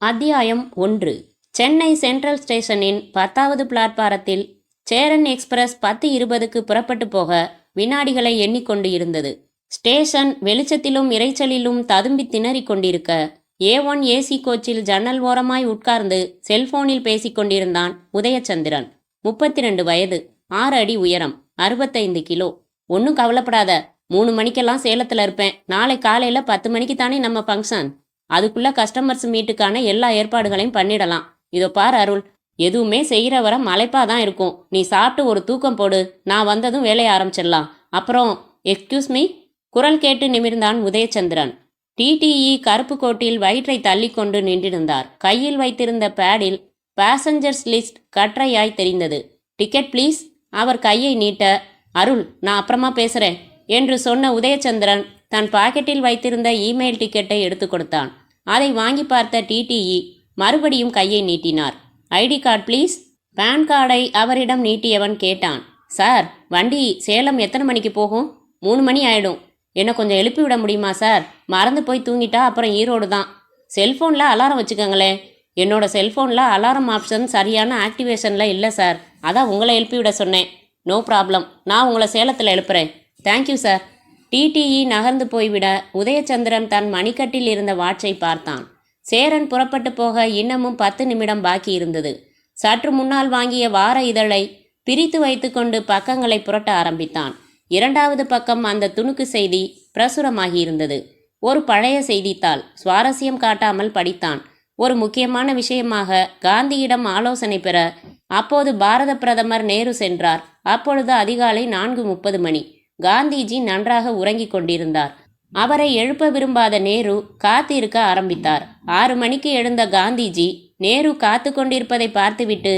அத்தியாயம் 1. சென்னை சென்ட்ரல் ஸ்டேஷனின் 10வது பிளாட்பாரத்தில் சேரன் எக்ஸ்பிரஸ் 10:20க்கு புறப்பட்டு போக வினாடிகளை எண்ணிக்கொண்டு இருந்தது. ஸ்டேஷன் வெளிச்சத்திலும் இரைச்சலிலும் ததும்பி திணறிக் கொண்டிருக்க A1 ஏசி கோச்சில் ஜன்னல் ஓரமாய் உட்கார்ந்து செல்போனில் பேசிக் கொண்டிருந்தான் உதயச்சந்திரன். 32 வயது, 6 அடி உயரம், 65 கிலோ. ஒன்றும் கவலைப்படாத, 3 மணிக்கெல்லாம் சேலத்தில் இருப்பேன். நாளை காலையில் 10 மணிக்கு தானே நம்ம ஃபங்க்ஷன். அதுக்குள்ள கஸ்டமர்ஸ் மீட்டுக்கான எல்லா ஏற்பாடுகளையும் பண்ணிடலாம். இதோ பார் அருள், எதுவுமே செய்கிற வர மலைப்பாதான் இருக்கும். நீ சாப்பிட்டு ஒரு தூக்கம் போடு, நான் வந்ததும் வேலையை ஆரம்பிச்சிடலாம். அப்புறம் எக்ஸ்கியூஸ் மீ, குரல் கேட்டு நிமிர்ந்தான் உதயச்சந்திரன். டிடிஇ கருப்பு கோட்டில் வயிற்றை தள்ளி கொண்டு நின்றிருந்தார். கையில் வைத்திருந்த பேடில் பேசஞ்சர்ஸ் லிஸ்ட் கற்றையாய் தெரிந்தது. Ticket please. அவர் கையை நீட்ட, அருள் நான் அப்புறமா பேசுகிறேன் என்று சொன்ன உதயச்சந்திரன் தன் பாக்கெட்டில் வைத்திருந்த இமெயில் டிக்கெட்டை எடுத்து கொடுத்தான். அதை வாங்கி பார்த்த டிடிஇ மறுபடியும் கையை நீட்டினார். ID card please. பேன் கார்டை அவரிடம் நீட்டியவன் கேட்டான். சார், வண்டி சேலம் எத்தனை மணிக்கு போகும்? 3 மணி ஆயிடும். என்னை கொஞ்சம் எழுப்பி விட முடியுமா சார்? மறந்து போய் தூங்கிட்டா அப்புறம் ஈரோடு தான். செல்ஃபோனில் அலாரம் வச்சுக்கோங்களேன். என்னோட செல்ஃபோனில் அலாரம் ஆப்ஷன் சரியான ஆக்டிவேஷனில் இல்லை சார், அதான் உங்களை எழுப்பி விட சொன்னேன். நோ ப்ராப்ளம், நான் உங்களை சேலத்தில் எழுப்புறேன். Thank you sir. டிடிஇ நகர்ந்து போய்விட உதயச்சந்திரன் தன் மணிக்கட்டில் இருந்த வாட்சை பார்த்தான். சேரன் புறப்பட்டு போக இன்னமும் 10 நிமிடம் பாக்கி இருந்தது. சற்று முன்னால் வாங்கிய வார இதழை பிரித்து வைத்துக்கொண்டு பக்கங்களை புரட்ட ஆரம்பித்தான். 2வது பக்கம் அந்த துணுக்கு செய்தி பிரசுரமாகியிருந்தது. ஒரு பழைய செய்தித்தாள். சுவாரஸ்யம் காட்டாமல் படித்தான். ஒரு முக்கியமான விஷயமாக காந்தியிடம் ஆலோசனை பெற அப்போது பாரத பிரதமர் நேரு சென்றார். அப்பொழுது அதிகாலை 4:30 மணி. காந்திஜி நன்றாக உறங்கிக் கொண்டிருந்தார். அவரை எழுப்ப விரும்பாத நேரு காத்திருக்க ஆரம்பித்தார். 6 மணிக்கு எழுந்த காந்திஜி நேரு காத்து கொண்டிருப்பதை பார்த்துவிட்டு,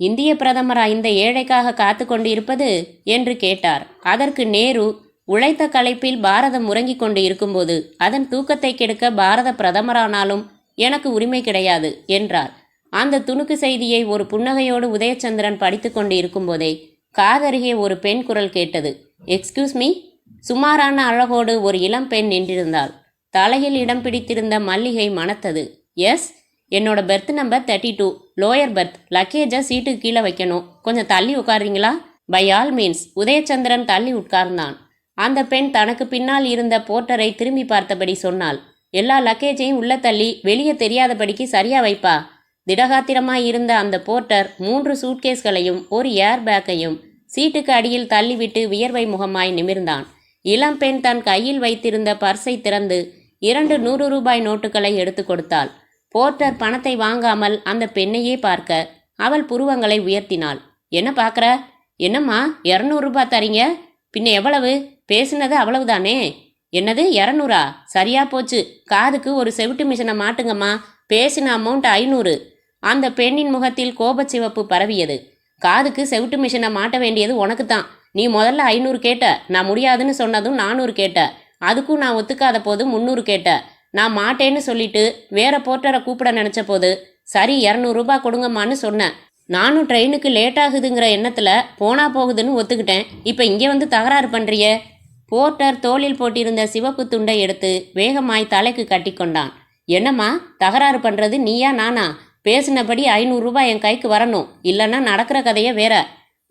இந்திய பிரதமரா இந்த ஏழைக்காக காத்து கொண்டிருப்பது என்று கேட்டார். அதற்கு நேரு, உழைத்த களைப்பில் பாரதம் உறங்கிக் கொண்டு இருக்கும்போது அதன் தூக்கத்தை கெடுக்க பாரத பிரதமரானாலும் எனக்கு உரிமை கிடையாது என்றார். அந்த துணுக்கு செய்தியை ஒரு புன்னகையோடு உதயச்சந்திரன் படித்து கொண்டு இருக்கும்போதே காதருகே ஒரு பெண் குரல் கேட்டது. Excuse me. சுமாரான அழகோடு ஒரு இளம் பெண் நின்றிருந்தாள். தலையில் இடம் பிடித்திருந்த மல்லிகை மணத்தது. எஸ், என்னோட பெர்த் நம்பர் 32, லோயர் பெர்த். லக்கேஜை சீட்டுக்கு கீழே வைக்கணும், கொஞ்சம் தள்ளி உட்கார்றீங்களா? By all means. உதயச்சந்திரன் தள்ளி உட்கார்ந்தான். அந்த பெண் தனக்கு பின்னால் இருந்த போர்ட்டரை திரும்பி பார்த்தபடி சொன்னாள். எல்லா லக்கேஜையும் உள்ள தள்ளி வெளியே தெரியாதபடிக்கு சரியா வைப்பா. திடகாத்திரமாய் இருந்த அந்த போர்ட்டர் 3 சூட்கேஸ்களையும் ஒரு ஏர் பேக்கையும் சீட்டுக்கு அடியில் தள்ளிவிட்டு வியர்வை முகமாய் நிமிர்ந்தான். இளம்பெண் தன் கையில் வைத்திருந்த பர்ஸை திறந்து 2 100 ரூபாய் நோட்டுகளை எடுத்து கொடுத்தாள். போர்ட்டர் பணத்தை வாங்காமல் அந்த பெண்ணையே பார்க்க அவள் புருவங்களை உயர்த்தினாள். என்ன பார்க்குற? என்னம்மா 200 ரூபாய் தரீங்க? பின்ன எவ்வளவு? பேசுனது அவ்வளவுதானே. என்னது 200? சரியா போச்சு, காதுக்கு ஒரு செவிட்டு மிஷினை மாட்டுங்கம்மா. பேசின அமௌண்ட் 500. அந்த பெண்ணின் முகத்தில் கோபச்சிவப்பு பரவியது. காதுக்கு செவிட்டு மிஷினை மாட்ட வேண்டியது உனக்கு தான். நீ முதல்ல 500 கேட்ட, நான் முடியாதுன்னு சொன்னதும் 400 கேட்ட, அதுக்கும் நான் ஒத்துக்காத போது 300 கேட்ட. நான் மாட்டேன்னு சொல்லிட்டு வேற போர்ட்டரை கூப்பிட நினச்ச போது சரி 200 ரூபாய் கொடுங்கம்மான்னு சொன்னேன். நானும் ட்ரெயினுக்கு லேட் ஆகுதுங்கிற எண்ணத்தில் போனா போகுதுன்னு ஒத்துக்கிட்டேன். இப்போ இங்கே வந்து தகராறு பண்ணுறிய? போர்ட்டர் தோளில் போட்டிருந்த சிவப்பு துண்டை எடுத்து வேகமாய் தலைக்கு கட்டி கொண்டான். என்னம்மா தகராறு பண்ணுறது நீயா நானா? பேசினபடி 500 ரூபாய் என் கைக்கு வரணும், இல்லைன்னா நடக்கிற கதையை வேற.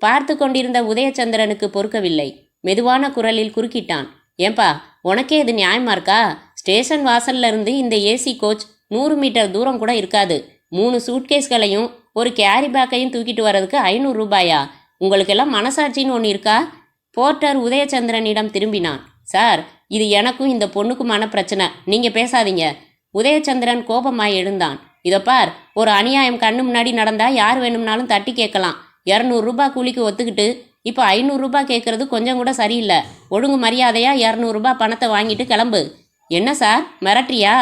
பார்த்து கொண்டிருந்த உதயச்சந்திரனுக்கு பொறுக்கவில்லை. மெதுவான குரலில் குறுக்கிட்டான். ஏன்பா, உனக்கே இது நியாயமா இருக்கா? ஸ்டேஷன் வாசல்ல இருந்து இந்த ஏசி கோச் 100 மீட்டர் தூரம் கூட இருக்காது. 3 சூட்கேஸ்களையும் ஒரு கேரி பேக்கையும் தூக்கிட்டு வர்றதுக்கு 500 ரூபாயா? உங்களுக்கெல்லாம் மனசாட்சின்னு ஒன்று இருக்கா? போர்ட்டர் உதயச்சந்திரனிடம் திரும்பினான். சார், இது எனக்கும் இந்த பொண்ணுக்குமான பிரச்சனை, நீங்கள் பேசாதீங்க. உதயச்சந்திரன் கோபமாய் எழுந்தான். இதோ பார், ஒரு அநியாயம் கண்ணு முன்னாடி நடந்தா யார் வேணும்னாலும் தட்டி கேட்கலாம். 200 ரூபாய் கூலிக்கு ஒத்துக்கிட்டு இப்போ 500 ரூபாய் கேட்கறது கொஞ்சம் கூட சரியில்லை. ஒழுங்கு மரியாதையா 200 ரூபாய் பணத்தை வாங்கிட்டு கிளம்பு. என்ன சார், மிரட்டுறியா?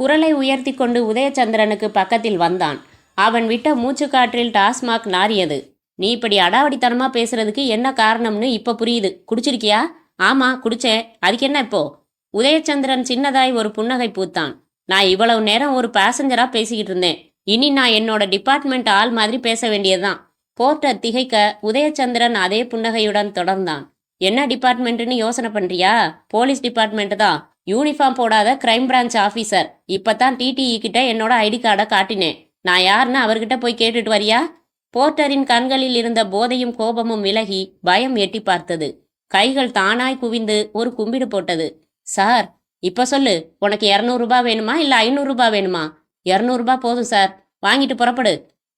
குரலை உயர்த்தி கொண்டு உதயச்சந்திரனுக்கு பக்கத்தில் வந்தான். அவன் விட்ட மூச்சுக்காற்றில் டாஸ்மாக் நாறியது. நீ இப்படி அடாவடித்தனமா பேசுறதுக்கு என்ன காரணம்னு இப்ப புரியுது. குடிச்சிருக்கியா? ஆமா குடிச்சேன். அதுக்கு என்ன இப்போ? உதயச்சந்திரன் சின்னதாய் ஒரு புன்னகை பூத்தான். நான் இவ்வளவு நேரம் ஒரு பேசஞ்சரா பேசிக்கிட்டு இருந்தேன். இனி நான் என்னோட டிபார்ட்மெண்ட் ஆள் மாதிரி பேச வேண்டியதுதான். போர்ட்டர் திகைக்க உதயச்சந்திரன் அதே புன்னகையுடன் தொடர்ந்தான். என்ன டிபார்ட்மெண்ட்னு யோசனை பண்றியா? போலீஸ் டிபார்ட்மெண்ட் தான். யூனிஃபார்ம் போடாத கிரைம் பிரான்ச் ஆஃபீஸர். இப்பதான் டிடிஇ கிட்ட என்னோட ஐடி கார்டை காட்டினேன். நான் யாருன்னு அவர்கிட்ட போய் கேட்டுட்டு வரியா? போர்ட்டரின் கண்களில் இருந்த போதையும் கோபமும் விலகி பயம் எட்டி பார்த்தது. கைகள் தானாய் குவிந்து ஒரு கும்பிடு போட்டது. சார், இப்ப சொல்லு, உனக்கு 200 ரூபாய் வேணுமா இல்ல 500 ரூபாய் வேணுமா? 200 ரூபாய் போதும் சார், வாங்கிட்டு புறப்படு.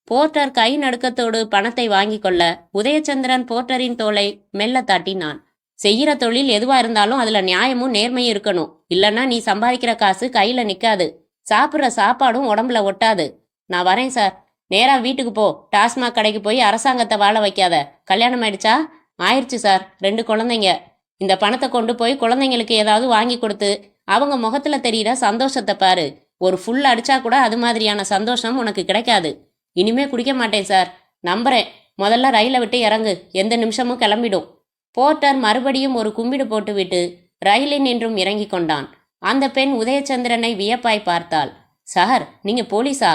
போர்ட்டர் கை நடுக்கத்தோடு பணத்தை வாங்கி கொள்ள உதயச்சந்திரன் போர்ட்டரின் தோளை மெல்ல தட்டினான். செய்யற தொழில் எதுவா இருந்தாலும் அதுல நியாயமும் நேர்மையும் இருக்கணும். இல்லன்னா நீ சம்பாதிக்கிற காசு கையில நிக்காது. சாப்பிட்ற சாப்பாடும் உடம்புல ஒட்டாது. நான் வரேன் சார். நேரா வீட்டுக்கு போ. டாஸ்மாக் கடைக்கு போய் அரசாங்கத்தை வாழ வைக்காத. கல்யாணம் ஆயிடுச்சா? ஆயிடுச்சு சார், 2 குழந்தைங்க. இந்த பணத்தை கொண்டு போய் குழந்தைங்களுக்கு ஏதாவது வாங்கி கொடுத்து அவங்க முகத்துல தெரியிற சந்தோஷத்தை பாரு. ஒரு ஃபுல் அடிச்சா கூட அது மாதிரியான சந்தோஷம் உனக்கு கிடைக்காது. இனிமே குடிக்க மாட்டேன் சார், நம்புறேன். முதல்ல ரயிலை விட்டு இறங்கு, எந்த நிமிஷமும் கிளம்பிடும். போர்ட்டர் மறுபடியும் ஒரு கும்பிடு போட்டுவிட்டு ரயிலில் நின்றும் இறங்கி கொண்டான். அந்த பெண் உதயச்சந்திரனை வியப்பாய் பார்த்தாள். சார், நீங்க போலீஸா?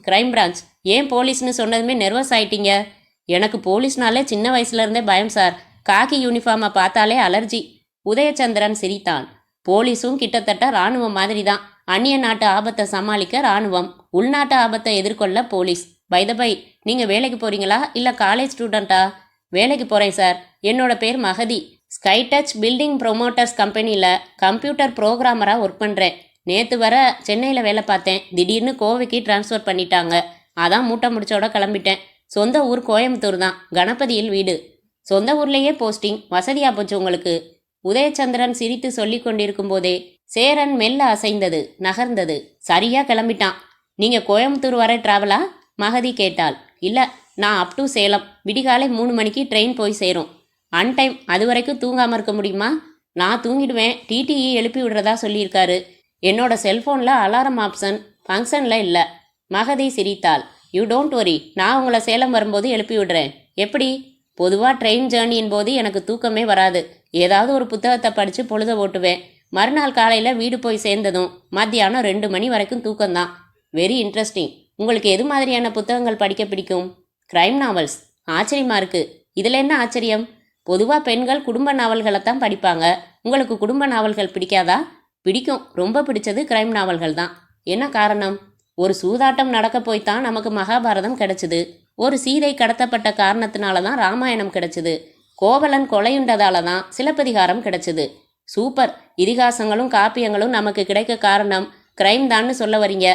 Crime branch. ஏன் போலீஸ்னு சொன்னதுமே நெர்வஸ் ஆயிட்டீங்க? எனக்கு போலீஸ்னாலே சின்ன வயசுல இருந்தே பயம் சார். காக்கி யூனிஃபார்மை பார்த்தாலே அலர்ஜி. உதயச்சந்திரன் சிரித்தான். போலீஸும் கிட்டத்தட்ட ராணுவம் மாதிரி தான். அந்நிய நாட்டு ஆபத்தை சமாளிக்க ராணுவம், உள்நாட்டு ஆபத்தை எதிர்கொள்ள போலீஸ். பை நீங்க வேலைக்கு போறீங்களா இல்ல காலேஜ் ஸ்டூடெண்டா? வேலைக்கு போறேன் சார். என்னோட பேர் Magathi. Sky Touch Building Promoters கம்பெனியில் கம்ப்யூட்டர் ப்ரோக்ராமராக ஒர்க் பண்ணுறேன். நேற்று வர சென்னையில் வேலை பார்த்தேன். திடீர்னு கோவைக்கு டிரான்ஸ்ஃபர் பண்ணிட்டாங்க. அதான் மூட்டை முடிச்சோட கிளம்பிட்டேன். சொந்த ஊர் கோயம்புத்தூர் தான், கணபதியில் வீடு. சொந்த ஊர்லேயே போஸ்டிங், வசதியா போச்சு உங்களுக்கு. உதயச்சந்திரன் சிரித்து சொல்லி கொண்டிருக்கும் போதே சேரன் மெல்ல அசைந்தது, நகர்ந்தது. சரியா கிளம்பிட்டான். நீங்க கோயம்புத்தூர் வரை டிராவலா? மகதி கேட்டாள். இல்ல, நான் அப் டு சேலம். விடிகாலை 3 மணிக்கு ட்ரெயின் போய் சேரும். அன்டைம். அது வரைக்கும் தூங்காம இருக்க முடியுமா? நான் தூங்கிடுவேன். டிடிஇ எழுப்பி விடுறதா சொல்லியிருக்காரு. என்னோட செல்போன்ல அலாரம் ஆப்ஷன் ஃபங்க்ஷன்ல இல்ல. மகதி சிரித்தாள். யூ டோன்ட் வரி, நான் உங்களை சேலம் வரும்போது எழுப்பி விடுறேன். எப்படி? பொதுவாக ட்ரெயின் ஜேர்னியின் போது எனக்கு தூக்கமே வராது. ஏதாவது ஒரு புத்தகத்தை படித்து பொழுத ஓட்டுவேன். மறுநாள் காலையில் வீடு போய் சேர்ந்ததும் மத்தியானம் 2 மணி வரைக்கும் தூக்கம்தான். Very interesting. உங்களுக்கு எது மாதிரியான புத்தகங்கள் படிக்க பிடிக்கும்? Crime novels. ஆச்சரியமா இருக்கு. இதில் என்ன ஆச்சரியம்? பொதுவாக பெண்கள் குடும்ப நாவல்களைத்தான் படிப்பாங்க. உங்களுக்கு குடும்ப நாவல்கள் பிடிக்காதா? பிடிக்கும். ரொம்ப பிடிச்சது கிரைம் நாவல்கள் தான். என்ன காரணம்? ஒரு சூதாட்டம் நடக்க போய்த்தான் நமக்கு மகாபாரதம் கிடைச்சிது. ஒரு சீதை கடத்தப்பட்ட காரணத்தினால தான் ராமாயணம் கிடைச்சிது. கோவலன் கொலையுண்டதால தான் சிலப்பதிகாரம் கிடைச்சிது. சூப்பர். இதிகாசங்களும் காப்பியங்களும் நமக்கு கிடைக்க காரணம் கிரைம் தான்னு சொல்ல வரீங்க?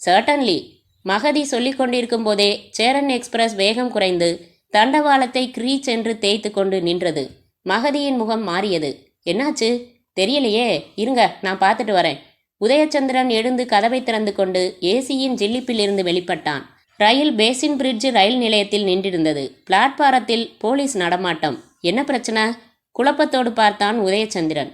சர்டன்லி. மகதி சொல்லிக் கொண்டிருக்கும் போதே சேரன் எக்ஸ்பிரஸ் வேகம் குறைந்து தண்டவாளத்தை கிரீச் என்று தேய்த்து கொண்டு நின்றது. மகதியின் முகம் மாறியது. என்னாச்சு? தெரியலையே, இருங்க நான் பார்த்துட்டு வரேன். உதயச்சந்திரன் எழுந்து கதவை திறந்து கொண்டு ஏசியின் ஜில்லிப்பில் இருந்து வெளிப்பட்டான். ரயில் பேசின் பிரிட்ஜ் ரயில் நிலையத்தில் நின்றிருந்தது. பிளாட்பாரத்தில் போலீஸ் நடமாட்டம். என்ன பிரச்சனை? குழப்பத்தோடு பார்த்தான் உதயச்சந்திரன்.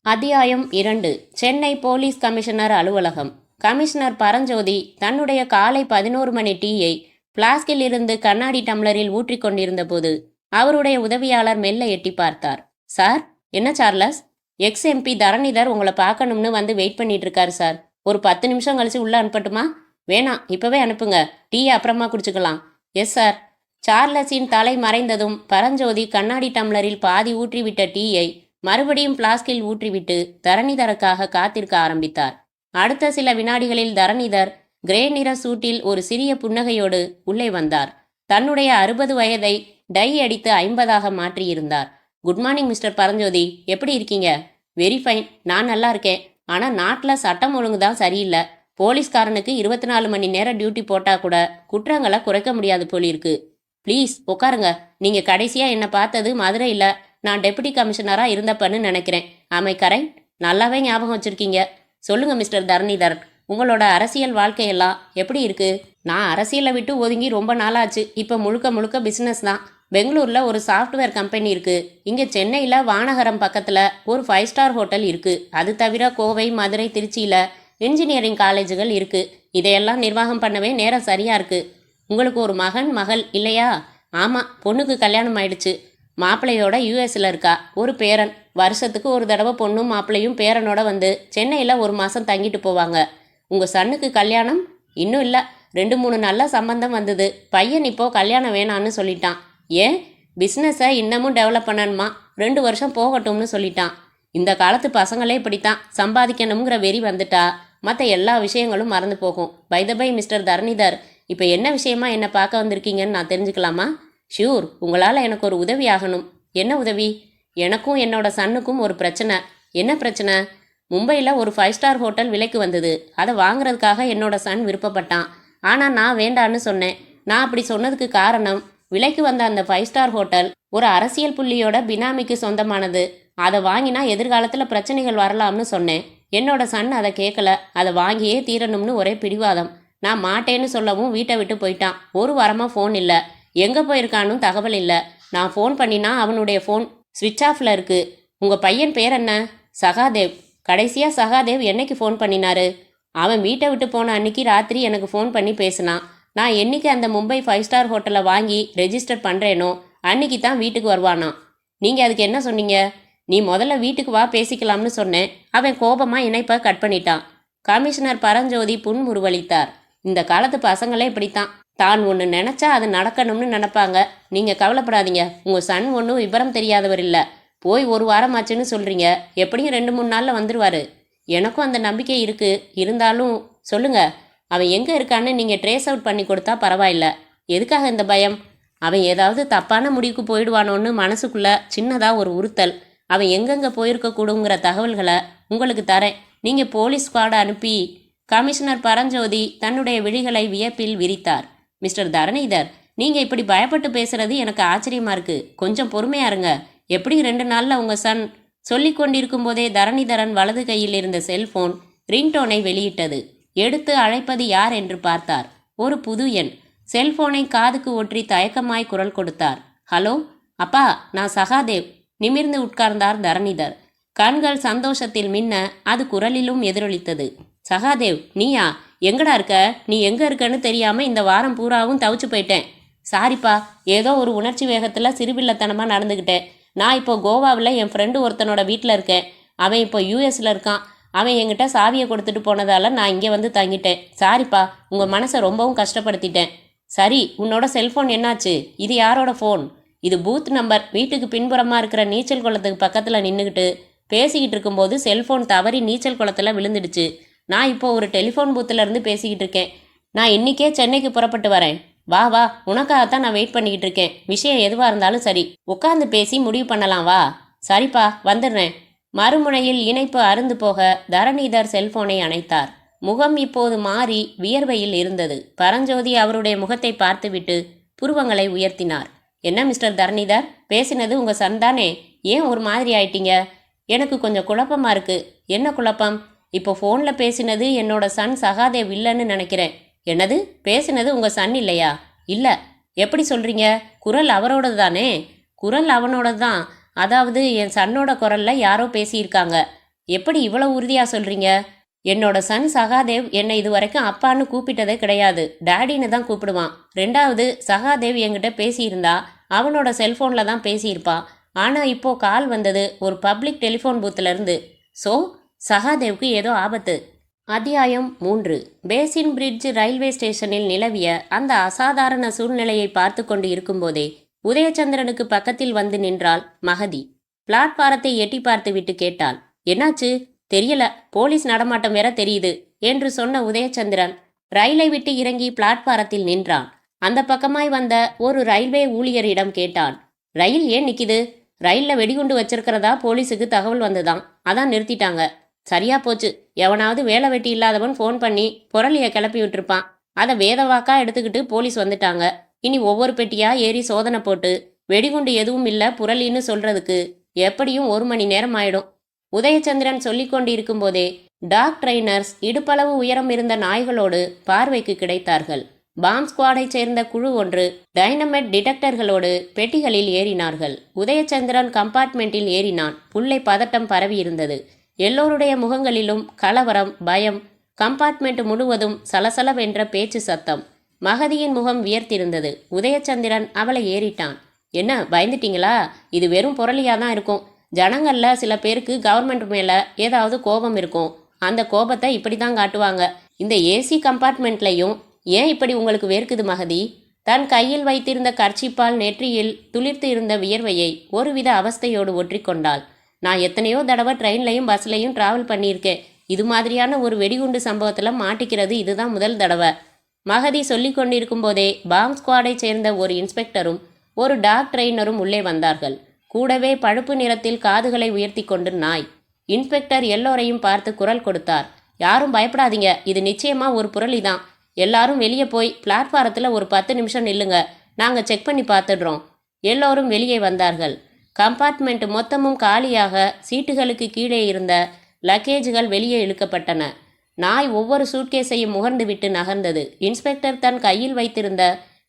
அத்தியாயம் 2. சென்னை போலீஸ் கமிஷனர் அலுவலகம். கமிஷனர் பரஞ்சோதி தன்னுடைய காலை 11 மணி டீயை பிளாஸ்கில் இருந்து கண்ணாடி டம்ளரில் ஊற்றிக் கொண்டிருந்த போது அவருடைய உதவியாளர் மெல்ல எட்டி பார்த்தார். சார், என்ன சார்லஸ்? எக்ஸ் எம்பி தரணிதர் உங்களை பார்க்கணும்னு வந்து வெயிட் பண்ணிட்டு இருக்காரு சார். ஒரு 10 நிமிஷம் கழிச்சு உள்ள அனுப்பட்டுமா? வேணாம், இப்பவே அனுப்புங்க. டீ அப்புறமா குடிச்சுக்கலாம். Yes sir. சார்லஸின் தலை மறைந்ததும் பரஞ்சோதி கண்ணாடி டம்ளரில் பாதி ஊற்றிவிட்ட டீயை மறுபடியும் பிளாஸ்கில் ஊற்றிவிட்டு தரணிதருக்காக காத்திருக்க ஆரம்பித்தார். அடுத்த சில வினாடிகளில் தரணிதர் கிரே நிற சூட்டில் ஒரு சிறிய புன்னகையோடு உள்ளே வந்தார். தன்னுடைய 60 வயதை டை அடித்து 50ஆக மாற்றியிருந்தார். குட் மார்னிங் மிஸ்டர் பரஞ்சோதி, எப்படி இருக்கீங்க? வெரி ஃபைன், நான் நல்லா இருக்கேன். ஆனால் நாட்டில் சட்டம் ஒழுங்கு தான் சரியில்லை. போலீஸ்காரனுக்கு 24 மணி நேரம் டியூட்டி போட்டால் கூட குற்றங்களை குறைக்க முடியாது போலிருக்கு. ப்ளீஸ் உட்காருங்க. நீங்கள் கடைசியாக என்னை பார்த்தது மதுரையில் நான் டெபுட்டி கமிஷனராக இருந்தப்பன்னு நினைக்கிறேன். ஆமை கரெக்ட்? நல்லாவே ஞாபகம் வச்சுருக்கீங்க. சொல்லுங்கள் மிஸ்டர் தரணிதர், உங்களோட அரசியல் வாழ்க்கையெல்லாம் எப்படி இருக்கு? நான் அரசியலை விட்டு ஒதுங்கி ரொம்ப நாளாச்சு. இப்போ முழுக்க முழுக்க பிஸ்னஸ் தான். பெங்களூரில் ஒரு சாஃப்ட்வேர் கம்பெனி இருக்குது. இங்கே சென்னையில் வானகரம் பக்கத்தில் ஒரு 5 ஸ்டார் ஹோட்டல் இருக்குது. அது தவிர கோவை, மதுரை, திருச்சியில் இன்ஜினியரிங் காலேஜுகள் இருக்குது. இதையெல்லாம் நிர்வாகம் பண்ணவே நேரம் சரியாக இருக்குது. உங்களுக்கு ஒரு மகன், மகள் இல்லையா? ஆமாம், பொண்ணுக்கு கல்யாணம் ஆயிடுச்சு. மாப்பிள்ளையோட யூஎஸில் இருக்கா. ஒரு பேரன். வருஷத்துக்கு ஒரு தடவை பொண்ணும் மாப்பிள்ளையும் பேரனோட வந்து சென்னையில் 1 மாதம் தங்கிட்டு போவாங்க. உங்கள் சன்னுக்கு கல்யாணம் இன்னும் இல்லை. 2-3 நல்ல சம்பந்தம் வந்தது. பையன் இப்போது கல்யாணம் வேணான்னு சொல்லிட்டான். ஏன்? பிஸ்னஸை இன்னமும் டெவலப் பண்ணணுமா? 2 வருஷம் போகட்டும்னு சொல்லிட்டான். இந்த காலத்து பசங்களே இப்படித்தான், சம்பாதிக்கணுங்கிற வெறி வந்துட்டா மற்ற எல்லா விஷயங்களும் மறந்து போகும். By the by Mister Dharanidhar, இப்போ என்ன விஷயமா என்னை பார்க்க வந்திருக்கீங்கன்னு நான் தெரிஞ்சுக்கலாமா? ஷூர், உங்களால் எனக்கு ஒரு உதவி ஆகணும். என்ன உதவி? எனக்கும் என்னோட சன்னுக்கும் ஒரு பிரச்சனை. என்ன பிரச்சனை? மும்பையில் ஒரு 5 ஸ்டார் ஹோட்டல் விலைக்கு வந்தது. அதை வாங்குறதுக்காக என்னோட சன் விருப்பப்பட்டான். ஆனால் நான் வேண்டான்னு சொன்னேன். நான் அப்படி சொன்னதுக்கு காரணம், விலைக்கு வந்த அந்த 5 ஸ்டார் ஹோட்டல் ஒரு அரசியல் புள்ளியோட பினாமிக்கு சொந்தமானது. அதை வாங்கினா எதிர்காலத்தில் பிரச்சனைகள் வரலாம்னு சொன்னேன். என்னோட சன் அதை கேட்கல. அதை வாங்கியே தீரணும்னு ஒரே பிடிவாதம். நான் மாட்டேன்னு சொல்லவும் வீட்டை விட்டு போயிட்டான். ஒரு வாரமாக ஃபோன் இல்லை. எங்கே போயிருக்கான்னு தகவல் இல்லை. நான் ஃபோன் பண்ணினா அவனுடைய ஃபோன் ஸ்விட்ச் ஆஃபில் இருக்குது. உங்கள் பையன் பேர் என்ன? சகாதேவ். கடைசியாக சகாதேவ் என்னைக்கு ஃபோன் பண்ணினாரு? அவன் வீட்டை விட்டு போன அன்னைக்கு ராத்திரி எனக்கு ஃபோன் பண்ணி பேசினான். நான் என்னைக்கு அந்த மும்பை 5 ஸ்டார் ஹோட்டலை வாங்கி ரெஜிஸ்டர் பண்ணுறேனோ அன்னைக்கு தான் வீட்டுக்கு வருவானான். நீங்கள் அதுக்கு என்ன சொன்னீங்க? நீ முதல்ல வீட்டுக்கு வா, பேசிக்கலாம்னு சொன்னேன். அவன் கோபமாக இணைப்பை கட் பண்ணிட்டான். கமிஷனர் பரஞ்சோதி புன்முறுவலித்தார். இந்த காலத்து பசங்களே இப்படித்தான். தான் ஒன்று நினச்சா அது நடக்கணும்னு நினப்பாங்க. நீங்கள் கவலைப்படாதீங்க, உங்கள் சன் ஒன்றும் விபரம் தெரியாதவர் இல்லை. போய் ஒரு வாரம் ஆச்சுன்னு சொல்கிறீங்க. எப்படியும் 2-3 நாளில் வந்துடுவார். எனக்கும் அந்த நம்பிக்கை இருக்குது. இருந்தாலும் சொல்லுங்க, அவன் எங்கே இருக்கான்னு நீங்கள் ட்ரேஸ் அவுட் பண்ணி கொடுத்தா பரவாயில்ல. எதுக்காக இந்த பயம்? அவன் ஏதாவது தப்பான முடிவுக்கு போயிடுவானோன்னு மனசுக்குள்ளே சின்னதாக ஒரு உறுத்தல். அவன் எங்கெங்கே போயிருக்கக்கூடுங்கிற தகவல்களை உங்களுக்கு தரேன். நீங்கள் போலீஸ் ஸ்குவாடை அனுப்பி. கமிஷனர் பரஞ்சோதி தன்னுடைய விழிகளை வியப்பில் விரித்தார். மிஸ்டர் தரணிதர், நீங்கள் இப்படி பயப்பட்டு பேசுறது எனக்கு ஆச்சரியமாக இருக்குது. கொஞ்சம் பொறுமையா இருங்க. எப்படி 2 நாளில் உங்கள் சன்? சொல்லி கொண்டிருக்கும் போதே தரணிதரன் வலது கையில் இருந்த செல்போன் ரிங்டோனை வெளியிட்டது. எடுத்து அழைப்பது யார் என்று பார்த்தார். ஒரு புது எண். செல்போனை காதுக்கு ஒற்றி தயக்கமாய் குரல் கொடுத்தார். ஹலோ அப்பா, நான் சகாதேவ். நிமிர்ந்து உட்கார்ந்தார் தரணிதர். கண்கள் சந்தோஷத்தில் மின்ன அது குரலிலும் எதிரொலித்தது. சகாதேவ், நீயா? எங்கடா இருக்க? நீ எங்கே இருக்கன்னு தெரியாமல் இந்த வாரம் பூராவும் தவிச்சு போயிட்டேன். சாரிப்பா, ஏதோ ஒரு உணர்ச்சி வேகத்தில் சிறுபிள்ளத்தனமாக நடந்துக்கிட்டேன். நான் இப்போ கோவாவில் என் ஃப்ரெண்டு ஒருத்தனோட வீட்டில் இருக்கேன். அவன் இப்போ யூஎஸில் இருக்கான். அவன் என்கிட்ட சாவியை கொடுத்துட்டு போனதால் நான் இங்கே வந்து தங்கிட்டேன். சாரிப்பா, உங்கள் மனசை ரொம்பவும் கஷ்டப்படுத்திட்டேன். சரி, உன்னோட செல்ஃபோன் என்னாச்சு? இது யாரோட ஃபோன்? இது பூத் நம்பர். வீட்டுக்கு பின்புறமாக இருக்கிற நீச்சல் குளத்துக்கு பக்கத்தில் நின்றுக்கிட்டு பேசிக்கிட்டு இருக்கும்போது செல்ஃபோன் தவறி நீச்சல் குளத்தில் விழுந்துடுச்சு. நான் இப்போ ஒரு டெலிஃபோன் பூத்தில் இருந்து பேசிக்கிட்டு இருக்கேன். நான் இன்றைக்கே சென்னைக்கு புறப்பட்டு வரேன். வா வா, உனக்காகத்தான் நான் வெயிட் பண்ணிக்கிட்டு இருக்கேன். விஷயம் எதுவாக இருந்தாலும் சரி, உட்காந்து பேசி முடிவு பண்ணலாம். வா. சரிப்பா, வந்துடுறேன். மறுமுனையில் இணைப்பு அருந்து போக தரணிதர் செல்போனை அணைத்தார். முகம் இப்போது மாறி வியர்வையில் இருந்தது. பரஞ்சோதி அவருடைய முகத்தை பார்த்துவிட்டு புருவங்களை உயர்த்தினார். என்ன மிஸ்டர் தரணிதர், பேசினது உங்கள் சன் தானே? ஏன் ஒரு மாதிரி ஆயிட்டீங்க? எனக்கு கொஞ்சம் குழப்பமாக இருக்கு. என்ன குழப்பம்? இப்போ ஃபோனில் பேசினது என்னோட சன் சகாதேவ் இல்லைன்னு நினைக்கிறேன். என்னது? பேசினது உங்கள் சன் இல்லையா? இல்லை. எப்படி சொல்கிறீங்க? குரல் அவரோடது தானே? குரல் அவனோடது தான். அதாவது என் சன்னோட குரலில் யாரோ பேசியிருக்காங்க. எப்படி இவ்வளோ உறுதியாக சொல்கிறீங்க? என்னோட சன் சகாதேவ் என்னை இது வரைக்கும் அப்பான்னு கூப்பிட்டதே கிடையாது. டேடின்னு தான் கூப்பிடுவான். ரெண்டாவது, சகாதேவ் என்கிட்ட பேசியிருந்தா அவனோட செல்ஃபோனில் தான் பேசியிருப்பான். ஆனால் இப்போ கால் வந்தது ஒரு பப்ளிக் டெலிஃபோன் பூத்துலேருந்து. ஸோ சகாதேவுக்கு ஏதோ ஆபத்து. அத்தியாயம் 3. பேசின் பிரிட்ஜ் ரயில்வே ஸ்டேஷனில் நிலவிய அந்த அசாதாரண சூழ்நிலையை பார்த்து கொண்டு இருக்கும்போதே உதயச்சந்திரனுக்கு பக்கத்தில் வந்து நின்றாள் மகதி. பிளாட்பாரத்தை எட்டி பார்த்து விட்டு கேட்டாள். என்னாச்சு? தெரியல, போலீஸ் நடமாட்டம் வேற தெரியுது என்று சொன்ன உதயச்சந்திரன் ரயிலை விட்டு இறங்கி பிளாட்பாரத்தில் நின்றான். அந்த பக்கமாய் வந்த ஒரு ரயில்வே ஊழியரிடம் கேட்டான். ரயில் ஏன் நிக்குது? ரயில்ல வெடிகுண்டு வச்சிருக்கிறதா போலீஸுக்கு தகவல் வந்துதான், அதான் நிறுத்திட்டாங்க. சரியா போச்சு, எவனாவது வேலை வெட்டி இல்லாதவன் ஃபோன் பண்ணி புரளியை கிளப்பி விட்டுருப்பான். அதை வேதவாக்கா எடுத்துக்கிட்டு போலீஸ் வந்துட்டாங்க. இனி ஒவ்வொரு பெட்டியா ஏறி சோதனை போட்டு வெடிகுண்டு எதுவும் இல்லை புரளின்னு சொல்றதுக்கு எப்படியும் 1 மணி நேரம் ஆயிடும். உதயச்சந்திரன் சொல்லிக் கொண்டு இருக்கும்போதே டாக் ட்ரைனர்ஸ் இடுப்பளவு உயரம் இருந்த நாய்களோடு பார்வைக்கு கிடைத்தார்கள். பாம் ஸ்குவாடை சேர்ந்த குழு ஒன்று டைனமைட் டிடெக்டர்களோடு பெட்டிகளில் ஏறினார்கள். உதயச்சந்திரன் கம்பார்ட்மெண்ட்டில் ஏறினான். உள்ளே பதட்டம் பரவி இருந்தது. எல்லோருடைய முகங்களிலும் கலவரம், பயம். கம்பார்ட்மெண்ட் முழுவதும் சலசலவென்ற பேச்சு சத்தம். மகதியின் முகம் வியர்த்திருந்தது. உதயச்சந்திரன் அவளை ஏறிட்டான். என்ன பயந்துட்டீங்களா? இது வெறும் புரளியாதான் இருக்கும். ஜனங்கள்ல சில பேருக்கு கவர்மெண்ட் மேல ஏதாவது கோபம் இருக்கும். அந்த கோபத்தை இப்படி தான் காட்டுவாங்க. இந்த ஏசி கம்பார்ட்மெண்ட்லையும் ஏன் இப்படி உங்களுக்கு வேர்க்குது மகதி? தன் கையில் வைத்திருந்த கர்ச்சிப்பால் நெற்றியில் துளிர்த்து இருந்த வியர்வையை ஒருவித அவஸ்தையோடு ஒற்றிக்கொண்டாள். நான் எத்தனையோ தடவை ட்ரெயின்லையும் பஸ்லையும் டிராவல் பண்ணியிருக்கேன். இது மாதிரியான ஒரு வெடிகுண்டு சம்பவத்தில் மாட்டிக்கிறது இதுதான் முதல் தடவை. மகதி சொல்லி கொண்டிருக்கும் போதே பாம்ப் ஸ்குவாடை சேர்ந்த ஒரு இன்ஸ்பெக்டரும் ஒரு டாக் ட்ரெயினரும் உள்ளே வந்தார்கள். கூடவே பழுப்பு நிறத்தில் காதுகளை உயர்த்தி கொண்டு நாய். இன்ஸ்பெக்டர் எல்லோரையும் பார்த்து குரல் கொடுத்தார். யாரும் பயப்படாதீங்க, இது நிச்சயமா ஒரு புரளிதான். எல்லாரும் வெளியே போய் பிளாட்பாரத்தில் ஒரு 10 நிமிஷம் நில்லுங்க, நாங்கள் செக் பண்ணி பார்த்துடுறோம். எல்லோரும் வெளியே வந்தார்கள். கம்பார்ட்மெண்ட் மொத்தமும் காலியாக சீட்டுகளுக்கு கீழே இருந்த லக்கேஜுகள் வெளியே இழுக்கப்பட்டன. நாய் ஒவ்வொரு சூட்கேஸையும் முகர்ந்து விட்டு நகர்ந்தது. இன்ஸ்பெக்டர் தன் கையில் வைத்திருந்த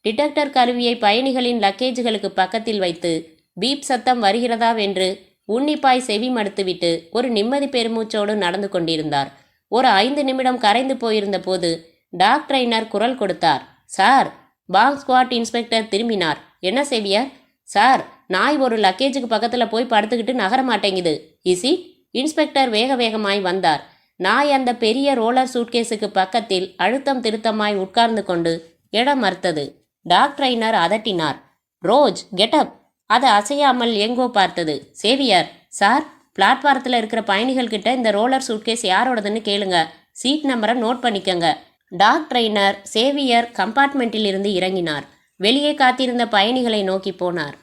டிடெக்டர் கருவியை பயணிகளின் லக்கேஜுகளுக்கு பக்கத்தில் வைத்து பீப் சத்தம் வருகிறதாவென்று உன்னிப்பாய் செவி மடுத்துவிட்டு ஒரு நிம்மதி பெருமூச்சோடு நடந்து கொண்டிருந்தார். ஒரு 5 நிமிடம் கரைந்து போயிருந்த போது டாக் ட்ரெயினர் குரல் கொடுத்தார். சார். பாம்ப் ஸ்குவாட் இன்ஸ்பெக்டர் திரும்பினார். என்ன சேவியர்? சார், நாய் ஒரு லக்கேஜுக்கு பக்கத்தில் போய் படுத்துக்கிட்டு நகர மாட்டேங்குது. இசி? இன்ஸ்பெக்டர் வேக வேகமாய் வந்தார். நாய் அந்த பெரிய ரோலர் சூட்கேஸுக்கு பக்கத்தில் அழுத்தம் திருத்தமாய் உட்கார்ந்து கொண்டு இடம் மறுத்தது. டாக் ட்ரெயினர் அதட்டினார். ரோஜ், கெட்டப். அது அசையாமல் எங்கோ பார்த்தது. சேவியர். சார், பிளாட்பாரத்தில் இருக்கிற பயணிகள் கிட்ட இந்த ரோலர் சூட்கேஸ் யாரோடதுன்னு கேளுங்க. சீட் நம்பரை நோட் பண்ணிக்கங்க. டாக் ட்ரெயினர் சேவியர் கம்பார்ட்மெண்ட்டில் இருந்து இறங்கினார். வெளியே காத்திருந்த பயணிகளை நோக்கி போனார்.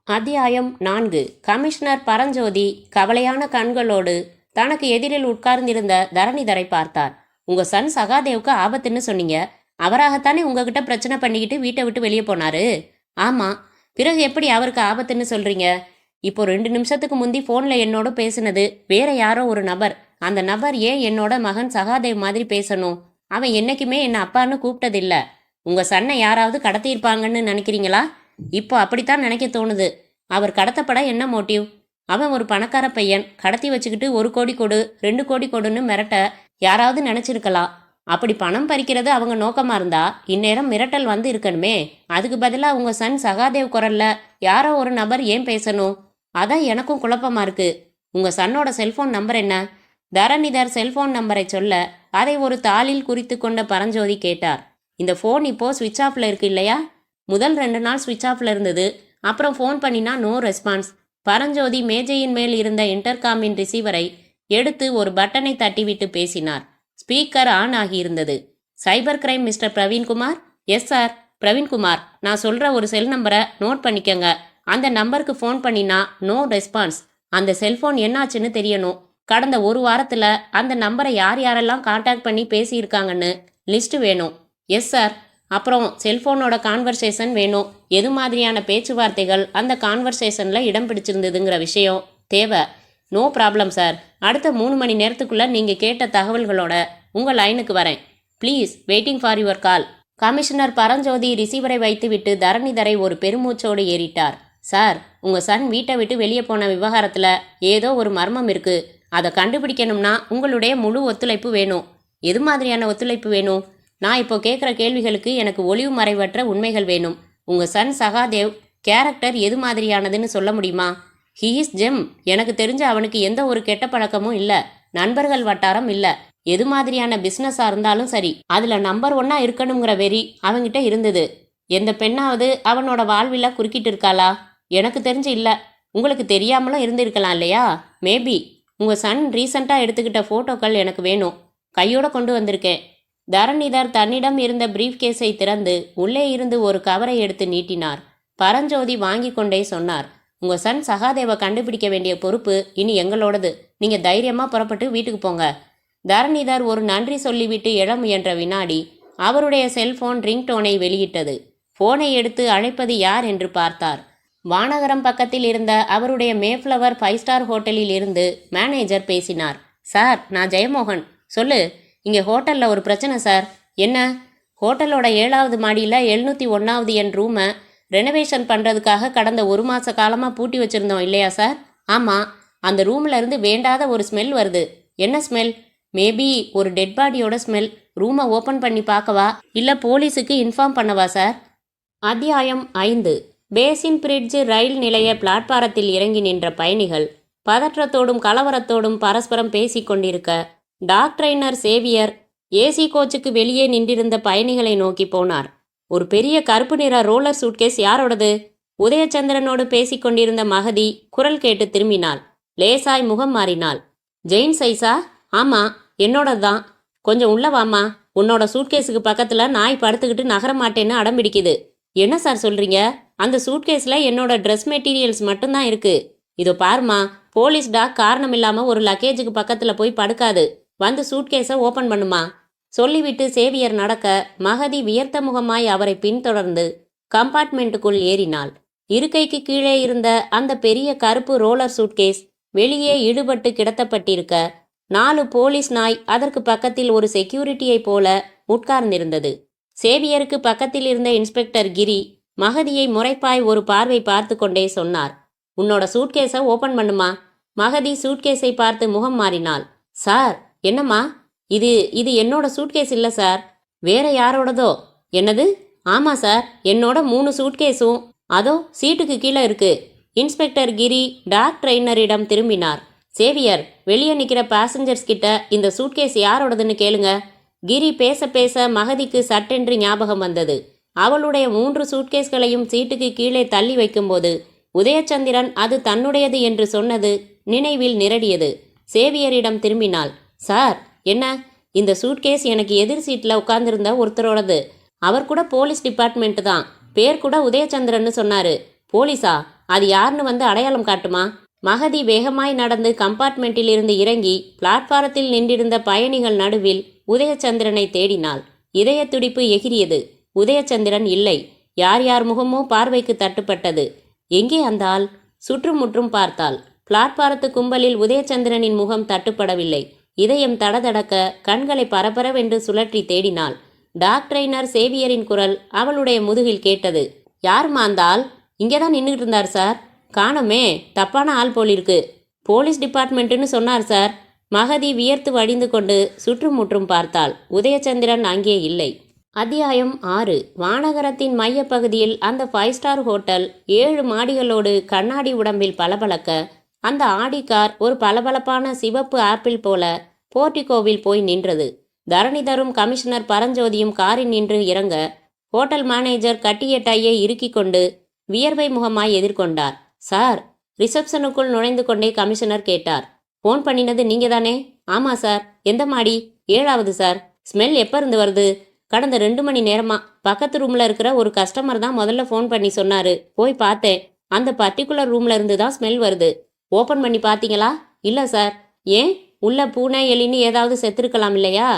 அத்தியாயம் 4. கமிஷனர் பரஞ்சோதி கவலையான கண்களோடு தனக்கு எதிரில் உட்கார்ந்திருந்த தரணிதரை பார்த்தார். உங்க சன் சகாதேவுக்கு ஆபத்துன்னு சொன்னீங்க. அவராகத்தானே உங்ககிட்ட பிரச்சனை பண்ணிக்கிட்டு வீட்டை விட்டு வெளியே போனாரு? ஆமா. பிறகு எப்படி அவருக்கு ஆபத்துன்னு சொல்றீங்க? இப்போ 2 நிமிஷத்துக்கு முந்தி ஃபோனில் என்னோட பேசினது வேற யாரோ ஒரு நபர். அந்த நபர் ஏன் என்னோட மகன் சகாதேவ் மாதிரி பேசணும்? அவன் என்னைக்குமே என்னை அப்பான்னு கூப்பிட்டதில்ல. உங்க சன்னை யாராவது கடத்தியிருப்பாங்கன்னு நினைக்கிறீங்களா? இப்போ அப்படித்தான் நினைக்க தோணுது. அவர் கடத்தப்பட என்ன மோட்டிவ்? அவன் ஒரு பணக்கார பையன். கடத்தி வச்சுக்கிட்டு 1 கோடி கொடு 2 கோடி கொடுன்னு மிரட்ட யாராவது நினைச்சிருக்கலாம். அப்படி பணம் பறிக்கிறது அவங்க நோக்கமா இருந்தா இந்நேரம் மிரட்டல் வந்து இருக்கணுமே. அதுக்கு பதிலாக உங்க சன் சகாதேவ் குரல்ல யாரோ ஒரு நபர் ஏன் பேசணும்? அதான் எனக்கும் குழப்பமா இருக்கு. உங்க சன்னோட செல்போன் நம்பர் என்ன? தரணிதர் செல்போன் நம்பரை சொல்ல அதை ஒரு தாளில் குறித்து கொண்ட பரஞ்சோதி கேட்டார். இந்த ஃபோன் இப்போ ஸ்விட்ச் ஆஃப்ல இருக்கு இல்லையா? முதல் 2 நாள் ஸ்விட்ச் ஆஃப்ல இருந்தது. அப்புறம் ஃபோன் பண்ணினா நோ ரெஸ்பான்ஸ். பரஞ்சோதி மேஜையின் மேல் இருந்த இன்டர்காமின் ரிசீவரை எடுத்து ஒரு பட்டனை தட்டிவிட்டு பேசினார். ஸ்பீக்கர் ஆன் ஆகியிருந்தது. Cyber crime mister Praveenkumar? Yes sir. Praveenkumar, நான் சொல்ற ஒரு செல் நம்பரை நோட் பண்ணிக்கங்க. அந்த நம்பருக்கு ஃபோன் பண்ணினா நோ ரெஸ்பான்ஸ். அந்த செல்போன் என்னாச்சுன்னு தெரியணும். கடந்த 1 வாரத்துல அந்த நம்பரை யார் யாரெல்லாம் கான்டாக்ட் பண்ணி பேசியிருக்காங்கன்னு லிஸ்ட் வேணும். Yes sir. அப்புறம் செல்போனோட கான்வர்சேஷன் வேணும். எது மாதிரியான பேச்சுவார்த்தைகள் அந்த கான்வர்சேஷனில் இடம் பிடிச்சிருந்ததுங்கிற விஷயம் தேவை. No problem sir. அடுத்த 3 மணி நேரத்துக்குள்ளே நீங்கள் கேட்ட தகவல்களோட உங்கள் லைனுக்கு வரேன். Please waiting for your call. Commissioner Paranjothi ரிசீவரை வைத்துவிட்டு தரணிதரை ஒரு பெருமூச்சோடு ஏறிட்டார். சார், உங்கள் சன் வீட்டை விட்டு வெளியே போன விவகாரத்தில் ஏதோ ஒரு மர்மம் இருக்கு. அதை கண்டுபிடிக்கணும்னா உங்களுடைய முழு ஒத்துழைப்பு வேணும். எது மாதிரியான ஒத்துழைப்பு வேணும்? நான் இப்போ கேட்குற கேள்விகளுக்கு எனக்கு ஒளிவு மறைவற்ற உண்மைகள் வேணும். உங்கள் சன் சகாதேவ் கேரக்டர் எது மாதிரியானதுன்னு சொல்ல முடியுமா? He is GeM. எனக்கு தெரிஞ்ச அவனுக்கு எந்த ஒரு கெட்ட பழக்கமும் இல்லை. நண்பர்கள் வட்டாரம் இல்லை. எது மாதிரியான பிஸ்னஸாக இருந்தாலும் சரி, அதில் நம்பர் 1 இருக்கணுங்கிற வெறி அவங்கிட்ட இருந்தது. எந்த பெண்ணாவது அவனோட வாழ்வில் குறுக்கிட்டு இருக்காளா? எனக்கு தெரிஞ்சு இல்லை. உங்களுக்கு தெரியாமலும் இருந்திருக்கலாம் இல்லையா? மேபி. உங்கள் சன் ரீசண்டாக எடுத்துக்கிட்ட ஃபோட்டோக்கள் எனக்கு வேணும். கையோட கொண்டு வந்திருக்கேன். தரணிதர் தன்னிடம் இருந்த பிரீஃப் கேஸை திறந்து உள்ளே இருந்து ஒரு கவரை எடுத்து நீட்டினார். பரஞ்சோதி வாங்கி கொண்டே சொன்னார். உங்கள் சன் சகாதேவை கண்டுபிடிக்க வேண்டிய பொறுப்பு இனி எங்களோடது. நீங்கள் தைரியமாக புறப்பட்டு வீட்டுக்கு போங்க. தரணிதர் ஒரு நன்றி சொல்லிவிட்டு எழ முயன்ற வினாடி அவருடைய செல்போன் ரிங்டோனை வெளியிட்டது. ஃபோனை எடுத்து அழைப்பது யார் என்று பார்த்தார். வானகரம் பக்கத்தில் இருந்த அவருடைய மேஃப்ளவர் 5 ஸ்டார் ஹோட்டலில் இருந்து மேனேஜர் பேசினார். சார், நான் ஜெயமோகன். சொல்லு. இங்கே ஹோட்டலில் ஒரு பிரச்சனை சார். என்ன? ஹோட்டலோட 7வது மாடியில் 701வது என் ரூமை ரெனோவேஷன் பண்ணுறதுக்காக கடந்த 1 மாத காலமாக பூட்டி வச்சுருந்தோம் இல்லையா சார்? ஆமாம். அந்த ரூமில் இருந்து வேண்டாத ஒரு ஸ்மெல் வருது. என்ன ஸ்மெல்? மேபி ஒரு டெட் பாடியோட ஸ்மெல். ரூமை ஓப்பன் பண்ணி பார்க்கவா இல்லை போலீஸுக்கு இன்ஃபார்ம் பண்ணவா சார்? அத்தியாயம் 5. பேசின் பிரிட்ஜ் ரயில் நிலைய பிளாட்பாரத்தில் இறங்கி நின்ற பயணிகள் பதற்றத்தோடும் கலவரத்தோடும் பரஸ்பரம் பேசி கொண்டிருக்க டாக் ட்ரெயினர் சேவியர் ஏசி கோச்சுக்கு வெளியே நின்றிருந்த பயணிகளை நோக்கி போனார். ஒரு பெரிய கருப்பு நிற ரோலர் சூட்கேஸ் யாரோடது? உதயச்சந்திரனோடு பேசிக்கொண்டிருந்த மகதி குரல் கேட்டு திரும்பினாள். லேசாய் முகம் மாறினாள். ஜெயின் சைஸா? ஆமா, என்னோடது தான். கொஞ்சம் உள்ள வாமா. உன்னோட சூட்கேஸுக்கு பக்கத்துல நாய் படுத்துக்கிட்டு நகர மாட்டேன்னு அடம் பிடிக்குது. என்ன சார் சொல்றீங்க? அந்த சூட்கேஸ்ல என்னோட ட்ரெஸ் மெட்டீரியல்ஸ் மட்டும்தான் இருக்கு. இதோ பாருமா, போலீஸ் டாக் காரணம் இல்லாம ஒரு லக்கேஜுக்கு பக்கத்துல போய் படுக்காது. வந்து சூட்கேஸை ஓபன் பண்ணுமா. சொல்லிவிட்டு சேவியர் நடக்க மகதி வியர்த்த முகமாய் அவரை பின்தொடர்ந்து கம்பார்ட்மெண்ட்டுக்குள் ஏறினாள். இருக்கைக்கு கீழே இருந்த அந்த பெரிய கருப்பு ரோலர் சூட்கேஸ் வெளியே இடுபட்டு கிடத்தப்பட்டிருக்க 4 போலீஸ் நாய் அதற்கு பக்கத்தில் ஒரு செக்யூரிட்டியை போல உட்கார்ந்திருந்தது. சேவியருக்கு பக்கத்தில் இருந்த இன்ஸ்பெக்டர் கிரி மகதியை முறைப்பாய் ஒரு பார்வை பார்த்து கொண்டே சொன்னார். உன்னோட சூட்கேஸை ஓபன் பண்ணுமா. மகதி சூட்கேஸை பார்த்து முகம் மாறினாள். சார், என்னம்மா? இது என்னோட சூட்கேஸ் இல்லை சார், வேற யாரோடதோ. என்னது? ஆமா சார், என்னோட 3 சூட்கேஸும் அதோ சீட்டுக்கு கீழே இருக்கு. இன்ஸ்பெக்டர் கிரி டாக் ட்ரெயினரிடம் திரும்பினார். சேவியர், வெளியே நிற்கிற பேசஞ்சர்ஸ் கிட்ட இந்த சூட்கேஸ் யாரோடதுன்னு கேளுங்க. கிரி பேச பேச மகதிக்கு சட்டென்று ஞாபகம் வந்தது. அவளுடைய 3 சூட்கேஸ்களையும் சீட்டுக்கு கீழே தள்ளி வைக்கும்போது உதயச்சந்திரன் அது தன்னுடையது என்று சொன்னது நினைவில் நிரடியது. சேவியரிடம் திரும்பினாள். சார், என்ன? இந்த சூட்கேஸ் எனக்கு எதிர் சீட்டில் உட்கார்ந்திருந்த ஒருத்தரோடது. அவர் கூட போலீஸ் டிபார்ட்மெண்ட் தான். பேர் கூட உதயச்சந்திரன்னு சொன்னாரு. போலீஸா? அது யாருன்னு வந்து அடையாளம் காட்டுமா. மகதி வேகமாய் நடந்து கம்பார்ட்மெண்ட்டில் இருந்து இறங்கி பிளாட்பாரத்தில் நின்றிருந்த பயணிகள் நடுவில் உதயச்சந்திரனை தேடினாள். இதய துடிப்பு எகிரியது. உதயச்சந்திரன் இல்லை. யார் யார் முகமோ பார்வைக்கு தட்டுப்பட்டது. எங்கே அந்த ஆள்? சுற்றுமுற்றும் பார்த்தாள். பிளாட்பாரத்து கும்பலில் உதயச்சந்திரனின் முகம் தட்டுப்படவில்லை. இதயம் தடதடக்க கண்களை பரபரவென்று சுழற்றி தேடினாள். டாக் ட்ரெயினர் சேவியரின் குரல் அவளுடைய முதுகில் கேட்டது. யாருமா அந்த ஆள்? இங்கேதான் நின்றுட்டு இருந்தார் சார். காணோமே, தப்பான ஆள் போலிருக்கு. போலீஸ் டிபார்ட்மெண்ட்டுன்னு சொன்னார் சார். மகதி வியர்த்து வடிந்து கொண்டு சுற்றுமுற்றும் பார்த்தாள். உதயச்சந்திரன் அங்கே இல்லை. அத்தியாயம் 6. வானகரத்தின் மையப்பகுதியில் அந்த 5 ஸ்டார் ஹோட்டல் 7 மாடிகளோடு கண்ணாடி உடம்பில் பளபளக்க அந்த ஆடி கார் ஒரு பளபளப்பான சிவப்பு ஆப்பிள் போல போர்டிகோவில் போய் நின்றது. தரணிதரும் கமிஷனர் பரஞ்சோதியும் காரில் நின்று இறங்க ஹோட்டல் மேனேஜர் கட்டிய டையை இறுக்கி கொண்டு வியர்வை முகமாய் எதிர்கொண்டார். சார், ரிசப்ஷனுக்குள் நுழைந்து கொண்டே கமிஷனர் கேட்டார். ஃபோன் பண்ணினது நீங்க தானே? ஆமா சார். எந்த மாடி? 7வது சார். ஸ்மெல் எப்போ இருந்து வருது? கடந்த 2 மணி நேரமா. பக்கத்து ரூம்ல இருக்கிற ஒரு கஸ்டமர் தான் முதல்ல ஃபோன் பண்ணி சொன்னாரு. போய் பார்த்தேன். அந்த பர்டிகுலர் ரூம்ல இருந்து தான் ஸ்மெல் வருது. ஓப்பன் பண்ணி பார்த்தீங்களா? இல்லை சார். ஏன்? உள்ள பூனை எலின்னு ஏதாவது செத்துருக்கலாம் இல்லையா?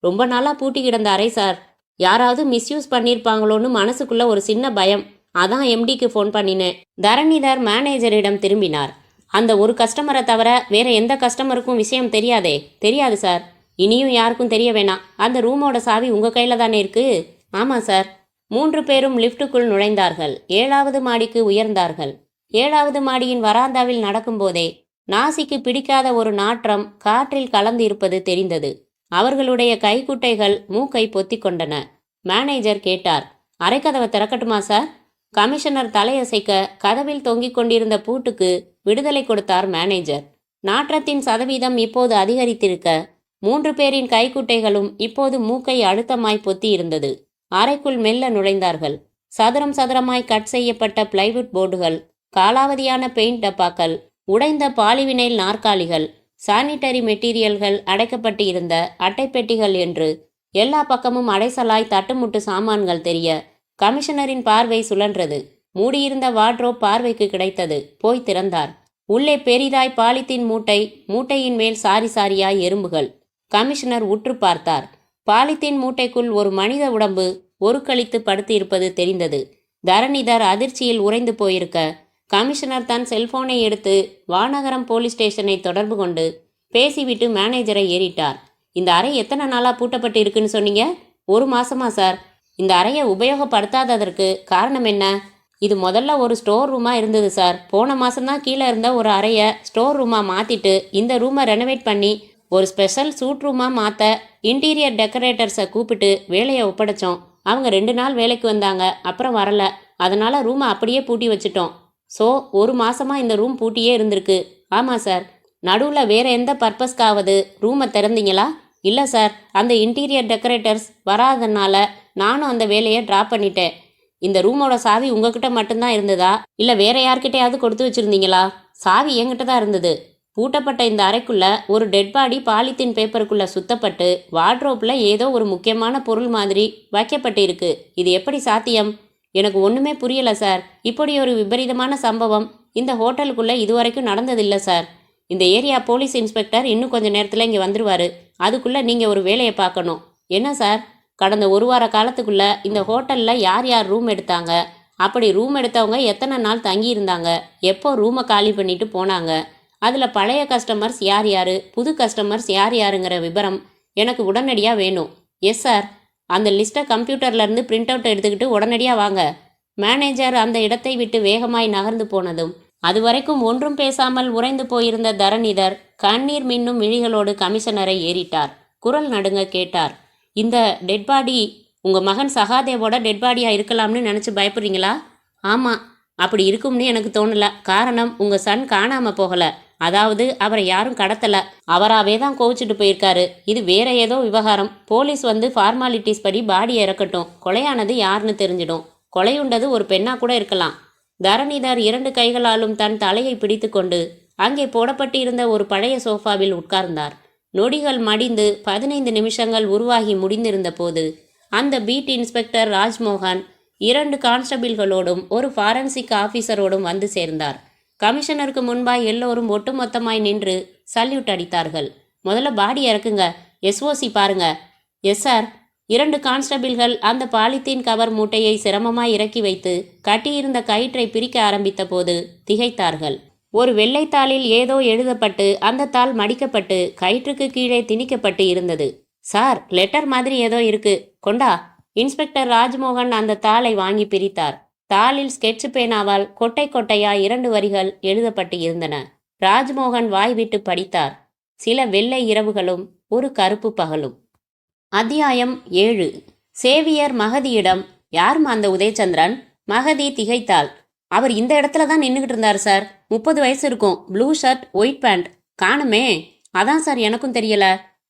ரொம்ப நாளாக பூட்டி கிடந்த அறை சார். யாராவது மிஸ்யூஸ் பண்ணியிருப்பாங்களோன்னு மனசுக்குள்ள ஒரு சின்ன பயம். அதான் எம்டிக்கு ஃபோன் பண்ணினேன். தரணிதர் மேனேஜரிடம் திரும்பினார். அந்த ஒரு கஸ்டமரை தவிர வேற எந்த கஸ்டமருக்கும் விஷயம் தெரியாதே? தெரியாது சார். இனியும் யாருக்கும் தெரிய வேணாம். அந்த ரூமோட சாவி உங்கள் கையில் தானே இருக்கு? ஆமாம் சார். 3 பேரும் லிஃப்ட்டுக்குள் நுழைந்தார்கள். 7வது மாடிக்கு உயர்ந்தார்கள். 7வது மாடியின் வராந்தாவில் நடக்கும்போதே நாசிக்கு பிடிக்காத ஒரு நாற்றம் காற்றில் கலந்து இருப்பது தெரிந்தது. அவர்களுடைய கைக்குட்டைகள் மூக்கை பொத்தி கொண்டன. மேனேஜர் கேட்டார். அரைக்கதவை திறக்கட்டுமா சார்? கமிஷனர் தலையசைக்க கதவில் தொங்கிக் கொண்டிருந்த பூட்டுக்கு விடுதலை கொடுத்தார் மேனேஜர். நாற்றத்தின் சதவீதம் இப்போது அதிகரித்திருக்க 3 பேரின் கைக்குட்டைகளும் இப்போது மூக்கை அழுத்தமாய் பொத்தி இருந்தது. அறைக்குள் மெல்ல நுழைந்தார்கள். சதுரம் சதுரமாய் கட் செய்யப்பட்ட பிளைவுட் போர்டுகள், காலாவதியான பெயிண்ட் டப்பாக்கள், உடைந்த பாலிவினைல் நாற்காலிகள், சானிட்டரி மெட்டீரியல்கள் அடைக்கப்பட்டு இருந்த அட்டைப்பெட்டிகள் என்று எல்லா பக்கமும் அடைசலாய் தட்டுமுட்டு சாமான்கள் தெரிய கமிஷனரின் பார்வை சுழன்றது. மூடியிருந்த வார்ட்ரோப் பார்வைக்கு கிடைத்தது. போய் திறந்தார். உள்ளே பெரிதாய் பாலித்தீன் மூட்டை, மூட்டையின் மேல் சாரி சாரியாய் எறும்புகள். கமிஷனர் உற்று பார்த்தார். பாலித்தீன் மூட்டைக்குள் ஒரு மனித உடம்பு ஒரு கழித்து படுத்து இருப்பது தெரிந்தது. தரணிதர் அதிர்ச்சியில் உறைந்து போயிருக்க கமிஷனர் தன் செல்போனை எடுத்து வானகரம் போலீஸ் ஸ்டேஷனை தொடர்பு கொண்டு பேசிவிட்டு மேனேஜரை ஏறிட்டார். இந்த அறை எத்தனை நாளாக பூட்டப்பட்டு இருக்குன்னு சொன்னீங்க? 1 மாசமா சார். இந்த அறையை உபயோகப்படுத்தாததற்கு காரணம் என்ன? இது முதல்ல ஒரு ஸ்டோர் ரூமாக இருந்தது சார். போன மாதம்தான் கீழே இருந்த ஒரு அறையை ஸ்டோர் ரூமாக மாற்றிட்டு இந்த ரூமை ரெனோவேட் பண்ணி ஒரு ஸ்பெஷல் சூட் ரூமாக மாற்ற இன்டீரியர் டெக்கரேட்டர்ஸை கூப்பிட்டு வேலையை ஒப்படைச்சோம். அவங்க 2 நாள் வேலைக்கு வந்தாங்க, அப்புறம் வரல. அதனால் ரூமை அப்படியே பூட்டி வச்சுட்டோம். ஸோ 1 மாதமாக இந்த ரூம் பூட்டியே இருந்திருக்கு. ஆமாம் சார். நடுவில் வேறு எந்த பர்பஸ்க்காவது ரூமை திறந்தீங்களா? இல்லை சார். அந்த இன்டீரியர் டெக்கரேட்டர்ஸ் வராதனால நானும் அந்த வேலையை ட்ராப் பண்ணிட்டேன். இந்த ரூமோட சாவி உங்ககிட்ட மட்டும்தான் இருந்ததா, இல்லை வேற யார்கிட்டையாவது கொடுத்து வச்சுருந்தீங்களா? சாவி என்கிட்ட தான் இருந்தது. பூட்டப்பட்ட இந்த அறைக்குள்ள ஒரு டெட் பாடி பாலித்தீன் பேப்பருக்குள்ள சுத்தப்பட்டு வார்ட்ரோப்ல ஏதோ ஒரு முக்கியமான பொருள் மாதிரி வைக்கப்பட்டு இருக்கு. இது எப்படி சாத்தியம்? எனக்கு ஒண்ணுமே புரியல சார். இப்படி ஒரு விபரீதமான சம்பவம் இந்த ஹோட்டலுக்குள்ள இதுவரைக்கும் நடந்ததில்லை சார். இந்த ஏரியா போலீஸ் இன்ஸ்பெக்டர் இன்னும் கொஞ்ச நேரத்தில் இங்கே வந்துருவாரு. அதுக்குள்ள நீங்க ஒரு வேலையை பார்க்கணும். என்ன சார்? கடந்த ஒரு வார காலத்துக்குள்ள இந்த ஹோட்டல்ல யார் யார் ரூம் எடுத்தாங்க, அப்படி ரூம் எடுத்தவங்க எத்தனை நாள் தங்கி இருந்தாங்க, எப்போ ரூமை காலி பண்ணிட்டு போனாங்க, அதில் பழைய கஸ்டமர்ஸ் யார் யார், புது கஸ்டமர்ஸ் யார் யாருங்கிற விவரம் எனக்கு உடனடியாக வேணும். Yes sir. அந்த லிஸ்ட்டை கம்ப்யூட்டர்லேருந்து பிரிண்ட் அவுட் எடுத்துக்கிட்டு உடனடியாக வாங்க. மேனேஜர் அந்த இடத்தை விட்டு வேகமாய் நகர்ந்து போனதும் அதுவரைக்கும் ஒன்றும் பேசாமல் உறைந்து போயிருந்த தரணிதர் கண்ணீர் மின்னும் விழிகளோடு கமிஷனரை ஏறிட்டார். குரல் நடுங்க கேட்டார். இந்த டெட் பாடி உங்கள் மகன் சகாதேவோட டெட் பாடியாக இருக்கலாம்னு நினச்சி பயப்படுறீங்களா? ஆமாம், அப்படி இருக்கும்னு எனக்கு தோணலை. காரணம், உங்கள் சன் காணாமல் போகலை. அதாவது அவரை யாரும் கடத்தலை. அவராகவே தான் கோவிச்சுட்டு போயிருக்காரு. இது வேற ஏதோ விவகாரம். போலீஸ் வந்து ஃபார்மாலிட்டிஸ் படி பாடியை இறக்கட்டும். கொலையானது யாருன்னு தெரிஞ்சிடும். கொலையுண்டது ஒரு பெண்ணா கூட இருக்கலாம். தரணிதர் 2 கைகளாலும் தன் தலையை பிடித்து கொண்டு அங்கே போடப்பட்டு இருந்த ஒரு பழைய சோஃபாவில் உட்கார்ந்தார். நொடிகள் மடிந்து 15 நிமிஷங்கள் உருவாகி முடிந்திருந்த போது அந்த பீட் இன்ஸ்பெக்டர் ராஜ்மோகன் 2 கான்ஸ்டபிள்களோடும் ஒரு ஃபாரன்சிக் ஆஃபீஸரோடும் வந்து சேர்ந்தார். கமிஷனருக்கு முன்பாய் எல்லோரும் ஒட்டுமொத்தமாய் நின்று சல்யூட் அடித்தார்கள். முதல்ல பாடி இறக்குங்க. எஸ்ஓசி பாருங்க. Yes sir. 2 கான்ஸ்டபிள்கள் அந்த பாலித்தீன் கவர் மூட்டையை சிரமமாய் இறக்கி வைத்து கட்டியிருந்த கயிற்றை பிரிக்க ஆரம்பித்த போது திகைத்தார்கள். ஒரு வெள்ளைத்தாளில் ஏதோ எழுதப்பட்டு அந்த தாள் மடிக்கப்பட்டு கயிற்றுக்கு கீழே திணிக்கப்பட்டு இருந்தது. சார், லெட்டர் மாதிரி ஏதோ இருக்கு, கொண்டா. இன்ஸ்பெக்டர் ராஜ்மோகன் அந்த தாளை வாங்கி பிரித்தார். தாளில் ஸ்கெட்ச் பேனாவால் கொட்டை கொட்டையா 2 வரிகள் எழுதப்பட்டு இருந்தன. ராஜ்மோகன் வாய்விட்டு படித்தார். சில வெள்ளை இரவுகளும் ஒரு கருப்பு பகலும். அத்தியாயம் 7. சேவியர் மகதியிடம், யாருமா அந்த உதயச்சந்திரன்? மகதி திகைத்தாள். அவர் இந்த இடத்துல தான் நின்றுகிட்டு இருந்தார் சார். 30 வயசு இருக்கும். Blue shirt, white pant. காணுமே. அதான் சார் எனக்கும் தெரியல.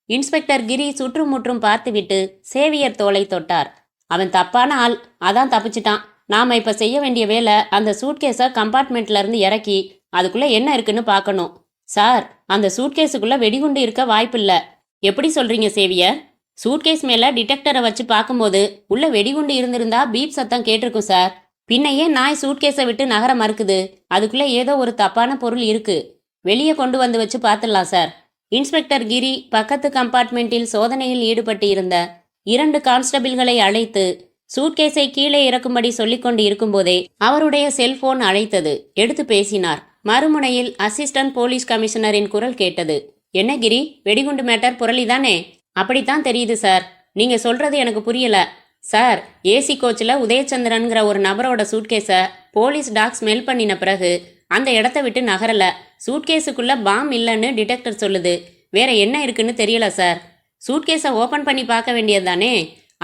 இன்ஸ்பெக்டர் கிரி சுற்றுமுற்றும் பார்த்துவிட்டு சேவியர் தோளை தொட்டார். அவன் தப்பான ஆள், அதான் தப்பிச்சிட்டான். நாம இப்ப செய்ய வேண்டிய வேலை அந்த சூட்கேஸை கம்பார்ட்மெண்ட்ல இருந்து இறக்கி அதுக்குள்ள என்ன இருக்குன்னு பார்க்கணும். சார், அந்த சூட்கேஸுக்குள்ள வெடிகுண்டு இருக்க வாய்ப்பில்லை. எப்படி சொல்றீங்க சேவியர்? சூட்கேஸ் மேல டிடெக்டரை வச்சு பார்க்கும்போது உள்ள வெடிகுண்டு இருந்திருந்தா பீப் சத்தம் கேட்டிருக்கும் சார். பின்னையே நாய் சூட்கேஸை விட்டு நகர மறுக்குது. அதுக்குள்ள ஏதோ ஒரு தப்பான பொருள் இருக்கு. வெளியே கொண்டு வந்து வச்சு பார்த்துடலாம் சார். இன்ஸ்பெக்டர் கிரி பக்கத்து கம்பார்ட்மெண்ட்டில் சோதனையில் ஈடுபட்டு இருந்த 2 கான்ஸ்டபிள்களை அழைத்து சூட்கேஸை கீழே இறக்கும்படி சொல்லிக்கொண்டு இருக்கும்போதே அவருடைய செல்போன் அழைத்தது. எடுத்து பேசினார். மறுமுனையில் அசிஸ்டன்ட் போலீஸ் கமிஷனரின் குரல் கேட்டது. என்ன கிரி, வெடிகுண்டு மேட்டர் புரளிதானே? அப்படித்தான் தெரியுது சார். நீங்க சொல்றது எனக்கு புரியல. சார், ஏசி கோச்சில் உதயச்சந்திரன்கிற ஒரு நபரோட சூட்கேஸை போலீஸ் டாக் ஸ்மெல் பண்ணின பிறகு அந்த இடத்த விட்டு நகரல. சூட்கேஸுக்குள்ள பாம் இல்லைன்னு டிடெக்டர் சொல்லுது. வேற என்ன இருக்குன்னு தெரியல சார். சூட்கேஸை ஓப்பன் பண்ணி பார்க்க வேண்டியது தானே?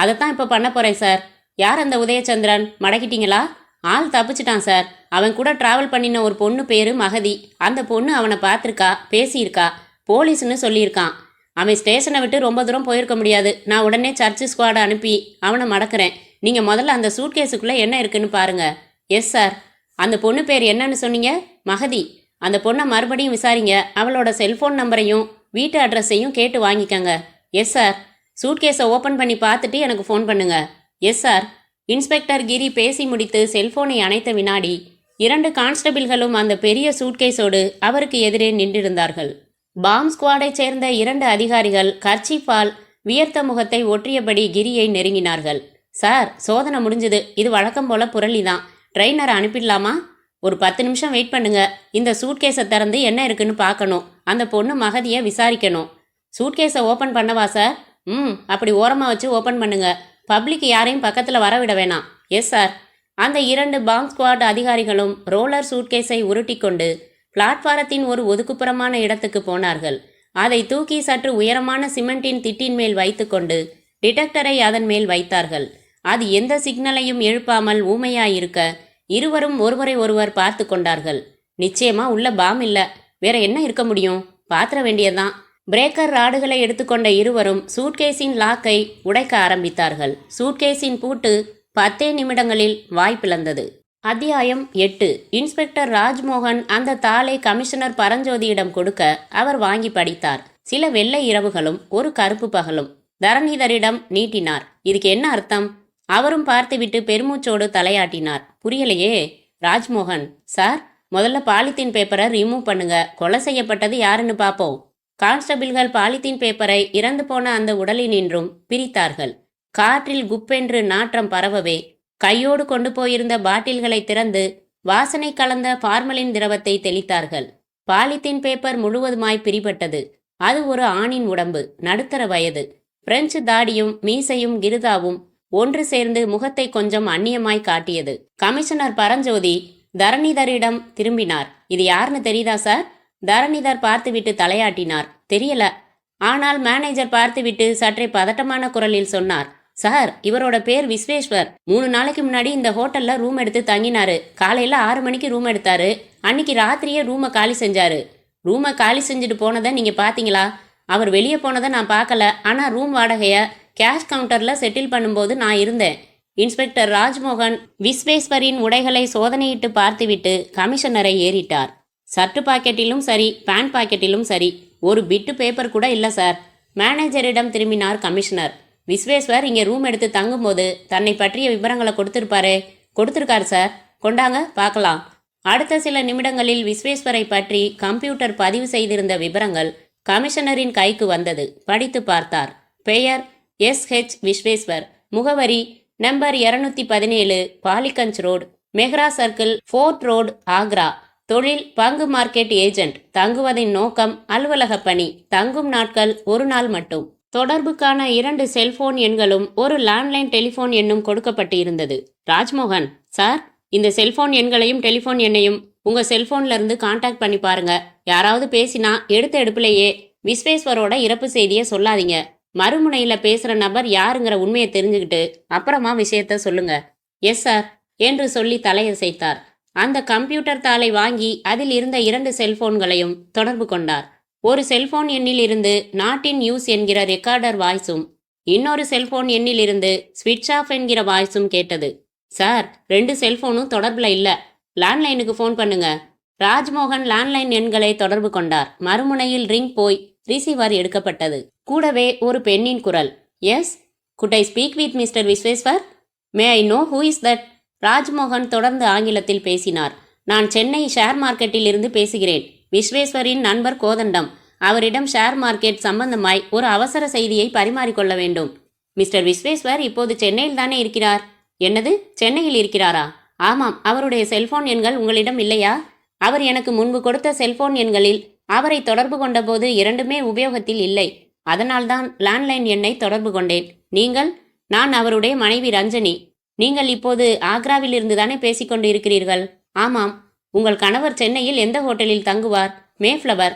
அதைத்தான் இப்போ பண்ண போறேன் சார். யார் அந்த உதயச்சந்திரன்? மடக்கிட்டீங்களா? ஆள் தப்பிச்சிட்டான் சார். அவன் கூட டிராவல் பண்ணின ஒரு பொண்ணு பேரு மகதி. அந்த பொண்ணு அவனை பார்த்துருக்கா, பேசியிருக்கா, போலீஸ்னு சொல்லியிருக்கான். அவன் ஸ்டேஷனை விட்டு ரொம்ப தூரம் போயிருக்க முடியாது. நான் உடனே சர்ச்சு ஸ்குவாடை அனுப்பி அவனை மடக்கிறேன். நீங்கள் முதல்ல அந்த சூட்கேஸுக்குள்ளே என்ன இருக்குன்னு பாருங்க. Yes sir. அந்த பொண்ணு பேர் என்னன்னு சொன்னீங்க? மகதி. அந்த பொண்ணை மறுபடியும் விசாரிங்க. அவளோட செல்ஃபோன் நம்பரையும் வீட்டு அட்ரஸையும் கேட்டு வாங்கிக்கங்க. Yes sir. சூட்கேஸை ஓப்பன் பண்ணி பார்த்துட்டு எனக்கு ஃபோன் பண்ணுங்க. Yes sir. இன்ஸ்பெக்டர் கிரி பேசி முடித்து செல்போனை அணைத்த வினாடி 2 கான்ஸ்டபிள்களும் அந்த பெரிய சூட்கேஸோடு அவருக்கு எதிரே நின்றிருந்தார்கள். பாம் ஸ்குவாடை சேர்ந்த 2 அதிகாரிகள் கர்ச்சீஃபால் வியர்த்த முகத்தை ஒற்றியபடி கிரியை நெருங்கினார்கள். சார், சோதனை முடிஞ்சது. இது வழக்கம் போல புரளிதான். ட்ரெயினரை அனுப்பிடலாமா? ஒரு 10 நிமிஷம் வெயிட் பண்ணுங்க. இந்த சூட்கேஸை திறந்து என்ன இருக்குன்னு பார்க்கணும். அந்த பொண்ணு மகதியை விசாரிக்கணும். சூட்கேஸை ஓப்பன் பண்ணவா சார்? அப்படி ஓரமாக வச்சு ஓப்பன் பண்ணுங்க. பப்ளிக் யாரையும் பக்கத்தில் வரவிட வேணாம். Yes sir. அந்த 2 பாம் ஸ்குவாட் அதிகாரிகளும் ரோலர் சூட்கேஸை உருட்டி கொண்டு பிளாட்பாரத்தின் ஒரு ஒதுக்குப்புறமான இடத்துக்கு போனார்கள். அதை தூக்கி சற்று உயரமான சிமெண்டின் திட்டின் மேல் வைத்துக்கொண்டு டிடெக்டரை அதன் மேல் வைத்தார்கள். அது எந்த சிக்னலையும் எழுப்பாமல் ஊமையாயிருக்க இருவரும் ஒருவரை ஒருவர் பார்த்து கொண்டார்கள். நிச்சயமா உள்ள பாம் இல்ல. வேற என்ன இருக்க முடியும்? பாத்திர வேண்டியதுதான். பிரேக்கர் ராடுகளை எடுத்துக்கொண்ட இருவரும் சூட்கேஸின் லாக்கை உடைக்க ஆரம்பித்தார்கள். சூட்கேஸின் பூட்டு 10 நிமிடங்களில் வாய் பிளந்தது. அத்தியாயம் 8. இன்ஸ்பெக்டர் ராஜ்மோகன் அந்த தாளை கமிஷனர் பரஞ்சோதியிடம் கொடுக்க அவர் வாங்கி படித்தார். சில வெள்ளை இரவுகளும் ஒரு கருப்பு பகலும். தரணிதரிடம் நீட்டினார். இதுக்கு என்ன அர்த்தம்? அவரும் பார்த்துவிட்டு பெருமூச்சோடு தலையாட்டினார். புரியலையே. ராஜ்மோகன், சார், முதல்ல பாலித்தீன் பேப்பரை ரிமூவ் பண்ணுங்க. கொலை செய்யப்பட்டது யாருன்னு பார்ப்போம். கான்ஸ்டபிள்கள் பாலித்தீன் பேப்பரை இறந்து போன அந்த உடலினின்றும் பிரித்தார்கள். காற்றில் குப்பென்று நாற்றம் பரவவே கையோடு கொண்டு போயிருந்த பாட்டில்களை திறந்து வாசனை கலந்த பார்மலின் திரவத்தை தெளித்தார்கள். பாலித்தீன் பேப்பர் முழுவதுமாய் பிரிபட்டது. அது ஒரு ஆணின் உடம்பு, நடுத்தர வயது. பிரெஞ்சு தாடியும் மீசையும் கிருதாவும் ஒன்று சேர்ந்து முகத்தை கொஞ்சம் அந்நியமாய் காட்டியது. கமிஷனர் பரஞ்சோதி தரணிதரிடம் திரும்பினார். இது யாருன்னு தெரியுதா சார்? தரணிதர் பார்த்துவிட்டு தலையாட்டினார். தெரியல. ஆனால் மேனேஜர் பார்த்துவிட்டு சற்றே பதட்டமான குரலில் சொன்னார், சார், இவரோட பேர் விஸ்வேஸ்வர். 3 நாளைக்கு முன்னாடி இந்த ஹோட்டல்ல ரூம் எடுத்து தங்கினாரு. காலையில 6 மணிக்கு ரூம் எடுத்தாரு. அன்னைக்கு ராத்திரியே ரூமை காலி செஞ்சாரு. ரூமை காலி செஞ்சுட்டு போனதை நீங்க பாத்தீங்களா? அவர் வெளியே போனதை நான் பார்க்கல. ஆனா ரூம் வாடகைய கேஷ் கவுண்டர்ல செட்டில் பண்ணும்போது நான் இருந்தேன். இன்ஸ்பெக்டர் ராஜ்மோகன் விஸ்வேஸ்வரின் உடைகளை சோதனையிட்டு பார்த்துவிட்டு கமிஷனரை ஏறிட்டார். சர்ட் பாக்கெட்டிலும் சரி, பேண்ட் பாக்கெட்டிலும் சரி, ஒரு பிட்டு பேப்பர் கூட இல்லை சார். மேனேஜரிடம் திரும்பினார் கமிஷனர். விஸ்வேஸ்வர் இங்கே ரூம் எடுத்து தங்கும்போது தன்னை பற்றிய விவரங்களை கொடுத்திருப்பாரே. கொடுத்திருக்காரு சார். கொண்டாங்க பார்க்கலாம். அடுத்த சில நிமிடங்களில் விஸ்வேஸ்வரை பற்றி கம்ப்யூட்டர் பதிவு செய்திருந்த விவரங்கள் கமிஷனரின் கைக்கு வந்தது. படித்து பார்த்தார். பெயர் SH விஸ்வேஸ்வர். முகவரி number 217 Ballygunge road, Mehra circle, Fort road, Agra. தொழில் பங்கு மார்க்கெட் ஏஜென்ட். தங்குவதின் நோக்கம் அலுவலக பணி. தங்கும் நாட்கள் 1 நாள் மட்டும். தொடர்புக்கான 2 செல்போன் எண்களும் ஒரு லேண்ட்லைன் டெலிஃபோன் எண்ணும் கொடுக்கப்பட்டு இருந்தது. ராஜ்மோகன், சார், இந்த செல்போன் எண்களையும் டெலிஃபோன் எண்ணையும் உங்க செல்போன்ல இருந்து கான்டாக்ட் பண்ணி பாருங்க. யாராவது பேசினா எடுத்த எடுப்புலேயே விஸ்வேஸ்வரோட இறப்பு செய்தியை சொல்லாதீங்க. மறுமுனையில பேசுற நபர் யாருங்கிற உண்மையை தெரிஞ்சுக்கிட்டு அப்புறமா விஷயத்த சொல்லுங்க. எஸ் சார் என்று சொல்லி தலையசைத்தார். அந்த கம்ப்யூட்டர் தாளை வாங்கி அதில் இருந்த 2 செல்போன்களையும் தொடர்பு கொண்டார். ஒரு செல்போன் எண்ணில் இருந்து நாட் இன் யூஸ் என்கிற ரெக்கார்டர் வாய்ஸும் இன்னொரு செல்போன் எண்ணில் இருந்து ஸ்விட்ச் ஆஃப் என்கிற வாய்ஸும் கேட்டது. சார், 2 செல்போனும் தொடர்புல இல்ல. லேண்ட்லைனுக்கு ஃபோன் பண்ணுங்க. ராஜ்மோகன் லேண்ட்லைன் எண்களை தொடர்பு கொண்டார். மறுமுனையில் ரிங் போய் ரிசீவர் எடுக்கப்பட்டது. கூடவே ஒரு பெண்ணின் குரல். Yes, could I speak with Mister Visweswar? May I know who is that? Rajmohan தொடர்ந்து ஆங்கிலத்தில் பேசினார். நான் சென்னை ஷேர் மார்க்கெட்டில் இருந்து பேசுகிறேன். விஸ்வேஸ்வரின் நண்பர் கோதண்டம். அவரிடம் ஷேர் மார்க்கெட் சம்பந்தமாய் ஒரு அவசர செய்தியை பரிமாறிக்கொள்ள வேண்டும். மிஸ்டர் விஸ்வேஸ்வர் இப்போது சென்னையில் தானே இருக்கிறார்? என்னது, சென்னையில் இருக்கிறாரா? ஆமாம். அவருடைய செல்போன் எண்கள் உங்களிடம் இல்லையா? அவர் எனக்கு முன்பு கொடுத்த செல்போன் எண்களில் அவரை தொடர்பு கொண்டபோது 2மே உபயோகத்தில் இல்லை. அதனால்தான் லேண்ட்லைன் எண்ணை தொடர்பு கொண்டேன். நீங்கள்? நான் அவருடைய மனைவி ரஞ்சனி. நீங்கள் இப்போது ஆக்ராவில் இருந்து தானே பேசிக்கொண்டு இருக்கிறீர்கள்? ஆமாம். உங்கள் கணவர் சென்னையில் எந்த ஹோட்டலில் தங்குவார்? மேஃப்ளவர்.